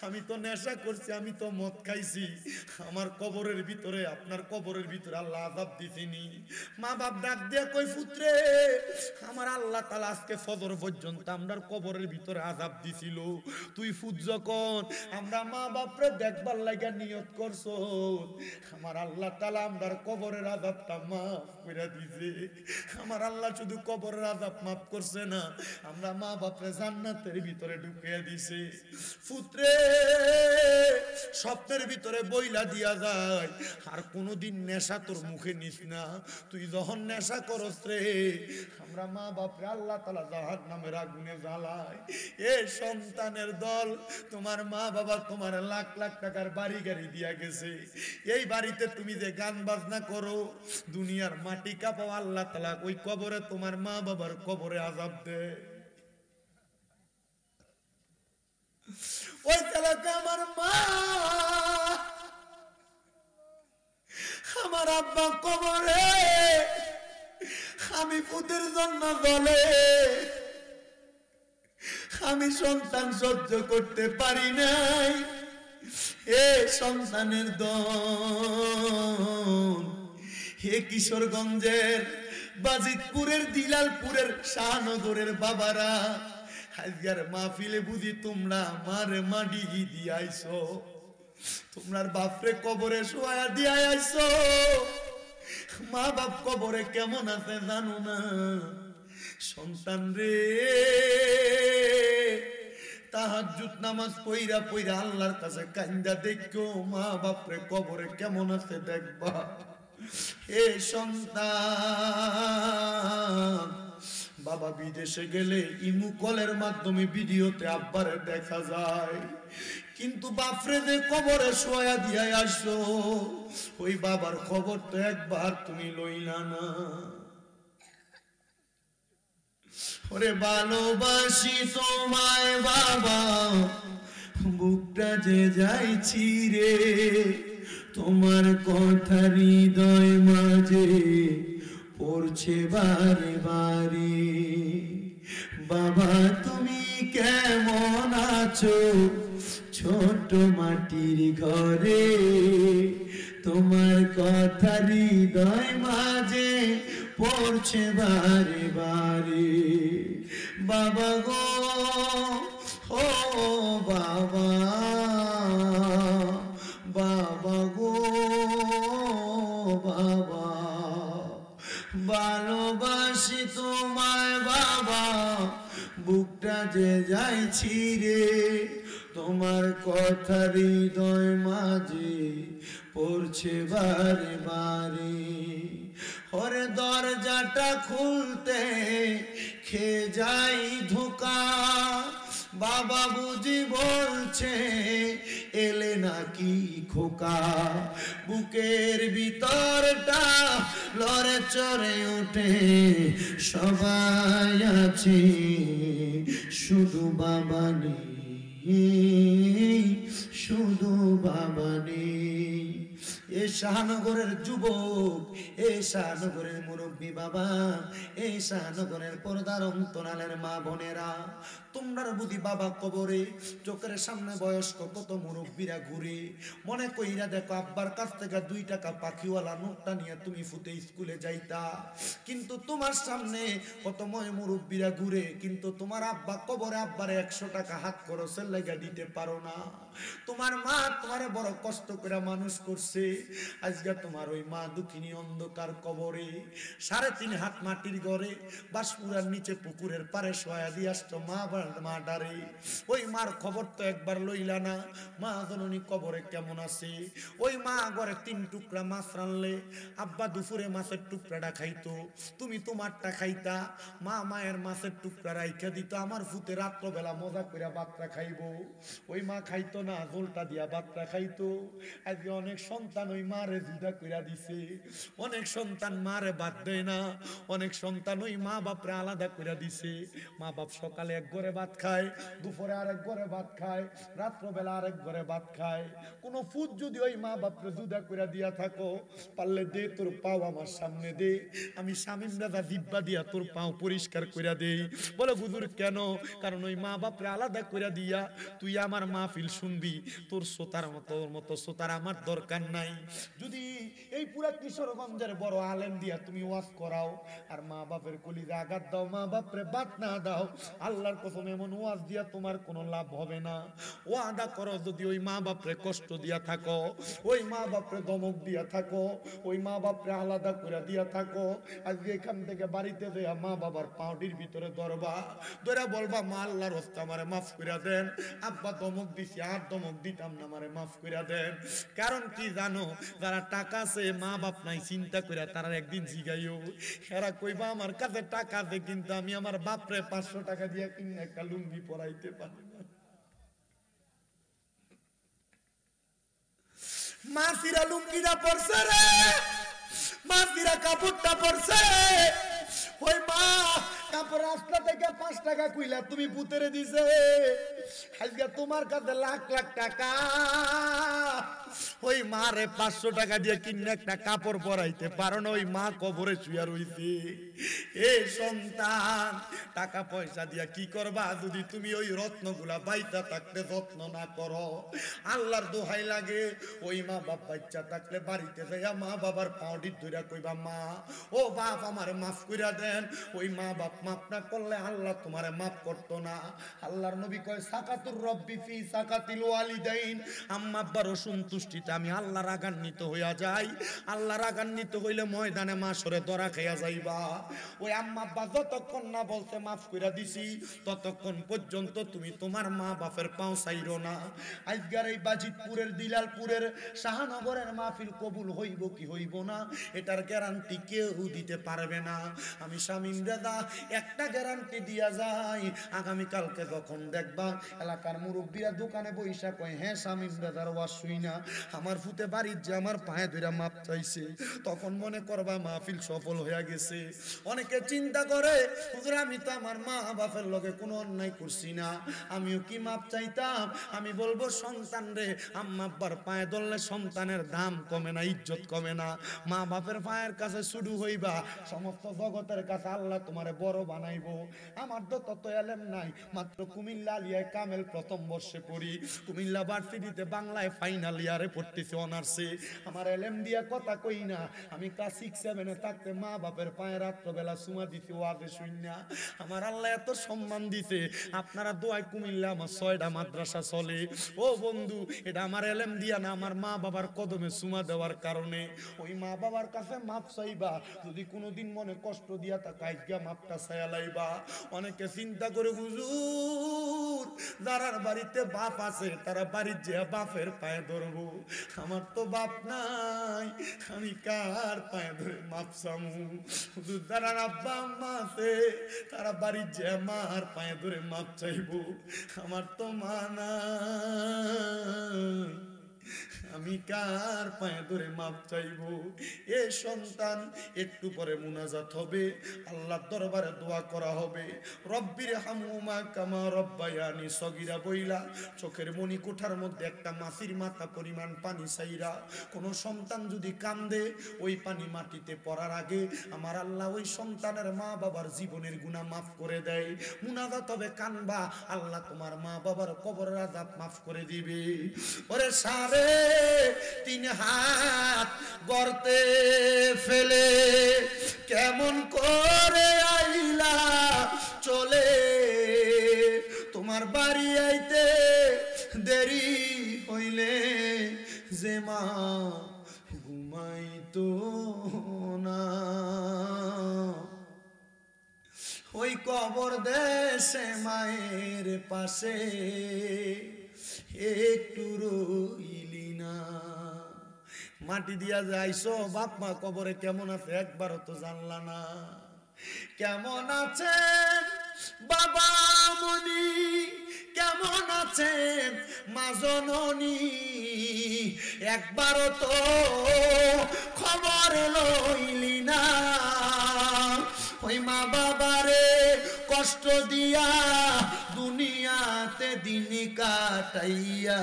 [SPEAKER 1] আমি তো নেশা করছি, আমি তো মদ খাইছি, আমার কবরের ভিতরে, আপনার কবরের ভিতরে আল্লাহ আযাব দিছিনি। মা বাপ ডাক দিয়া কই পুত্রে আমার আল্লাহ তাআলা আজকে ফজর পর্যন্ত আমরার কবরের ভিতরে আযাব দিছিল, তুই ফুট যখন আমরা মা বাপরে দেখবার লাগা নিয়ত করছো, আমার আল্লাহ তাআলা আমরার কবরের আযাবটা মাফ করে দিছে। আমার আল্লাহ শুধু কবরের আযাব মাফ করছে না, আমরা মা বাপরে জান্নাতের ভিতরে ঢুকিয়ে দিছে। পুত্রে স্বপ্নের ভিতরে বইলা দিয়া যায় আর কোনোদিন নেশা তোর মুখে নিস না, তুই যখন নেশা করস রে আমরা মা বাপরে আল্লাহ তাআলা জাহান্নামের আগুনে জ্বালায়। এ সন্তানের দল, তোমার মা বাবা তোমার লাখ লাখ টাকার বাড়ি গাড়ি দিয়া গেছে, এই বাড়িতে তুমি যে গান বাজনা করো, দুনিয়ার মাটি কাঁপাও, আল্লাহ তাআলা ওই কবরে তোমার মা বাবার কবরে আযাব দেয়। ওই তালাকে আমার মা আমার আব্বা কবরে, আমি পুতের জন্য বলে আমি সন্তান সহ্য করতে পারি নাই। এ সন্তানের দল, হে কিশোরগঞ্জের বাজিতপুরের দিলালপুরের শাহনগরের বাবারা, আজকের মাহফিলে বুঝি তোমরা মারে মাডি দিয়ে আইছো, তোমরার বাপরে কবরে শোয়া দিয়ে আইছো। মা বাপ কবরে কেমন আছে জানো না? সন্তান রে তাহাজ্জুদ নামাজ পইরা পইরা আল্লাহর কাছে কান্দা দেখো মা বাপরে কবরে কেমন আছে দেখবা। হে সন্তান, বাবা বিদেশে গেলে ইমু কলের মাধ্যমে ভিডিওতে আব্বারে দেখা যায়, কিন্তু বাপরে যে কবরে শোয়া দিয়া আসো ওই বাবার খবর তো একবার তুমি লইলা না। ওরে ভালোবাসি তোমায় বাবা, বুকটা যে যাইছি রে, তোমার কথা হৃদয় মাঝে পড়ছে বারে বারে। বাবা তুমি কেমন আছো ছোট মাটির ঘরে, তোমার কথা হৃদয় মাঝে পড়ছে বারে বারে। বাবা গো ও বাবা, বাবা গো বাবা, ভালোবাসি তোমায় বাবা, বুকটা যে যাইছি রে, তোমার কথা হৃদয় মাঝে পড়ছে বারে বারে। ওরে দরজাটা খুলতে খেয়ে যাই ধোকা, বাবা বুঝি বলছে এলে নাকি খোকা, বুকের ভিতরটা লড়ে চড়ে ওঠে, সবাই আছে শুধু বাবা নেই, শুধু বাবা নেই। এ শাহনগরের যুবক, এ শাহনগরের মুরব্বী বাবা, এই শাহনগরের পর্দার অন্তরালের মা বোনেরা, তোমরা বুঝি বাবা কবরে চোখের সামনে বয়স্ক কত মুরব্বীরা ঘুরে, মনে কইরা দেখো আব্বার কাছ থেকে 2 টাকা পাখিওয়ালা নোটটা নিয়ে তুমি ফুটে স্কুলে যাইতা, কিন্তু তোমার সামনে কত মুরব্বীরা ঘুরে, কিন্তু তোমার আব্বা কবরে আব্বারে 100 টাকা হাত খরচের লাগা দিতে পারো না। তোমার মা তোমার বড় কষ্ট করে মানুষ করছে, আজকে তোমার ওই মা দুঃখিনী অন্ধকার কবরে 3.5 হাত মাটির ঘরে বাসপুরার নিচে পুকুরের পারে শোয়া দিয়ে আসতো মা ডারে। ওই মার খবর তো একবার লইলা না, মা জননী কবরে কেমন আছে। ওই মা ঘরে 3 টুকরা মাছ রানলে আব্বা দুপুরে মাছের টুকরাটা খাইতো, তুমি তোমারটা খাইতা, মা মায়ের মাছের টুকরা রাইখা দিত, আমার ফুতে রাত্রবেলা মজা করে ভাতটা খাইবো। ওই মা খাইতো না, জোলটা দিয়া ভাতটা খাইতো। আজকে অনেক সন্তান ওই মারে জুদা কইরা দিছে, অনেক সন্তান মারে ভাত দেয় না, অনেক সন্তান ওই মা বাপরে আলাদা কইরা দিছে। মা বাপ সকালে এক ঘরে ভাত খায়, দুপুরে আরেক ঘরে ভাত খায়, রাত্রবেলা আরেক ঘরে ভাত খায়। কোন ফুট যদি ওই মা বাপরে জুদা কইরা দিয়া থাকো, পারলে দে তোর পাও আমার সামনে দে, আমি শামীম দাদা জিব্বা দিয়া তোর পাও পরিষ্কার কইরা দেই। বলে হুজুর কেন? কারণ ওই মা বাপরে আলাদা কইরা দিয়া তুই আমার মাহফিল শুনবি, তোর শ্রোতার মতো শ্রোতার আমার দরকার নাই। যদি এই পুরা কিশোরগঞ্জের বড় আলেম দিয়া তুমি ওয়াজ করাও আর মা বাপের কলিজা আঘাত দাও, মা বাপরে বাত না দাও, আল্লাহর কসম এমন ওয়াজ দিয়া তোমার কোনো লাভ হবে না। ওয়াদা করো যদি ওই মা বাপরে কষ্ট দিয়া থাকো, ওই মা বাপরে ধমক দিয়া থাকো, ওই মা বাপরে আলাদা করে দিয়া থাকো, আজকে এখান থেকে বাড়িতে দেয়া মা বাবার পাউডির ভিতরে ধরবা, ধরে বলবা মা আল্লাহর রাস্তা আমারে মাফ করে দেন, আব্বা ধমক দিছি আর ধমক দিতাম না, আমারে মাফ করে দেন। কারণ কি জানো, যারা টাকা আছে মা বাপ নাই চিন্তা করে তারা একদিন জিগাইও, এরা কইবা আমার কাছে টাকা আছে কিন্তু আমি আমার বাপরে 500 টাকা দিয়া কিনে একটা লুঙ্গি পরাইতে পারি না। মাসিরা লুঙ্গিটা পরছে রে, মাসিরা কাপড়টা পরছে, ওই মা কাপড় রাস্তা থেকে 5 টাকা কইলা তুমি পুতরে দিছে, আজকে তোমার কাছে লাখ লাখ টাকা, ওই মা রে 500 টাকা দিয়ে কিনে একটা কাপড় পরাইতে পারো না, ওই মা কবরে শুয়া রইছে। এই সন্তান টাকা পয়সা দিয়া কি করবা যদি তুমি ওই রত্নগুলা বাইতা থাকতে যত্ন না করো? আল্লাহর দোহাই লাগে, ওই মা বাপ বাচ্চা থাকলে বাড়িতে যাইয়া মা বাবার পাউডি ধইরা কইবা মা ও বাপ আমারে মাফ কইরা দেন। ওই মা বাপ মাফ না করলে আল্লাহ তোমারে মাফ করতো না। আল্লাহর নবী কয় সাকাতুর রব্বি ফি সাকাতিল ওয়ালিদাইন, আম্মা আব্বার অসন্তুষ্টিতে আমি আল্লাহর রাগান্বিত হইয়া যাই। আল্লাহর রাগান্বিত হইলে ময়দানে মাশরে ধরা খাইয়া যাইবা। ওই আম্মা আব্বা যতক্ষণ না বলতে মাফ কইরা দিছি ততক্ষণ পর্যন্ত তুমি তোমার মা বাপের পাও চাইরো না। আজকের এই বাজিতপুরের দিলালপুরের শাহনগরের মাহফিল কবুল হইব কি হইব না এটার গ্যারান্টি কেউ দিতে পারবে না। আমি শামীম দাদা একটা গ্যারান্টি দিয়া যাই, আগামী কালকে যখন দেখবা এলাকার মুরব্বীরা দোকানে বইসা কয় হ্যাঁ শামীম দাদার ওয়াজ শুই না, আমার ফুতে বাড়ির যে আমার পায়ে ধরে মাপ চাইছে, তখন মনে করবা মাহফিল সফল হয়ে গেছে। অনেকে চিন্তা করে হুজুর আমি তো আমার মা বাপের লগে কোনো অন্যায় করছি না, আমিও কি মাপ চাইতাম? আমি বলবো সন্তান রে আম্মা আব্বার পায়ে ধরলে সন্তানের দাম কমে না, ইজ্জত কমে না। মা বাপের পায়ের কাছে শুরু হইবা, সমস্ত জগতের কাছে আল্লাহ তোমারে বড় বানাইবো। আমার তো তত এলেম নাই, মাত্র কুমিল্লা আলিয়ায় কামেল প্রথম বর্ষে পড়ি, কুমিল্লা ভার্সিটিতে বাংলায় ফাইনাল ইয়ারে পড়তেছি অনার্সে। আমার এলেম দিয়া কথা কই না, আমি ক্লাস 6-7 থাকতে মা বাপের পায়ে রাত্রবেলা সুমা দিছি ওয়াজে শুইনা। আমার আল্লাহ এত সম্মান দিছে, আপনারা দোয়ায় কুমিল্লা আমার 6টা মাদ্রাসা চলে। ও বন্ধু এটা আমার এলেম দিয়া না, আমার মা বাবার কদমে সুমা দেওয়ার কারণে। ওই মা বাবার কাছে মাপ চাইবা, যদি কোনোদিন মনে কষ্ট দিয়া থাকো আজকে মাপটা চাইয়া লাইবা। অনেকে চিন্তা করে হুজুর যারার বাড়িতে বাপ আছে তারা বাড়ির যে বাপের পায়ে ধরবো, আমার তো বাপ নাই আমি কার পায়ে ধরে মাপ চামু? হুজুর যারা আব্বা আম্মা আছে তারা বাড়ির যে মার পায়ে ধরে মাপ চাইবো, আমার তো মা নাই আমি কার পায়ে ধরে মাপ চাইবো? এ সন্তান একটু পরে মুনাজাত হবে, আল্লাহর দরবারে দোয়া করা হবে। রব্বির হামহুমা কামা রব্বায়ানি সগীরা বইলা চোখের মনি কোঠার মধ্যে একটা মাছির মাথা পরিমাণ পানি চাইরা। কোন সন্তান যদি কান্দে ওই পানি মাটিতে পড়ার আগে আমার আল্লাহ ওই সন্তানের মা বাবার জীবনের গুনাহ মাফ করে দেয়। মুনাজাত হবে, কানবা, আল্লাহ তোমার মা বাবার কবরের আযাব মাফ করে দিবে। ওরে সারে 3 হাত গর্তে ফেলে কেমন করে আইলা চলে, তোমার বাড়ি আইতে দেরি হইলে যে মা ঘুমাইতো না, ওই কবর দেশে মায়ের পাশে একটু রইলি না। মাটি দিয়া যাইছো, বাপ মা কবরে কেমন আছে একবারও তো জানলা না। কেমন আছেন বাবা মনি,
[SPEAKER 2] কেমন আছেন মা জননী, একবারও তো খবর লইলি না। ওই মা বাবারে কষ্ট দিয়া দুনিয়াতে দিন কাটাইয়া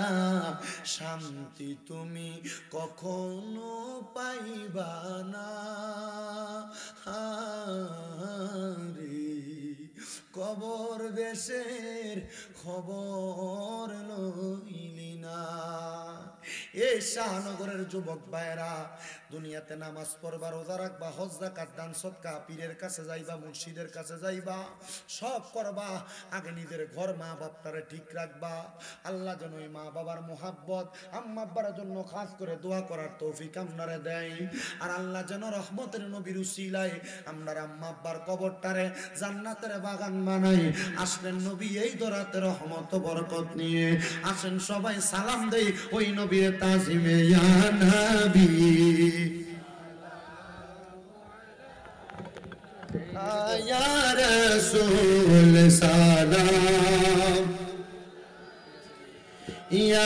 [SPEAKER 2] শান্তি তুমি কখনো পাইবা না রে। কবর দেশের খবর লইলি না। এই শাহনগরের যুবক ভাইরা, দুনিয়াতে নামাজ পড়বা, রোজা রাখবা, হজ যাকাত দান সদকা, পীরের কাছে যাইবা, মুর্শিদের কাছে যাইবা, সব করবা। আগে নিজের ঘর মা বাপটারে ঠিক রাখবা। আল্লাহ যেন ওই মা বাবার মোহাব্বত আম্মা আব্বার জন্য খাস করে দোয়া করার তৌফিক আপনারে দেয়। আর আল্লাহ যেন রহমতের নবীর উসিলায় আপনার আম্মা আব্বার কবরটারে জান্নাতের বাগান বানাই। আসলেন নবী এই দরাতে রহমত বরকত নিয়ে। আসেন সবাই সালাম দেই ওই নবীর তাজিমে ইয়া নবী ইয়া রাসূল সালাম ইয়া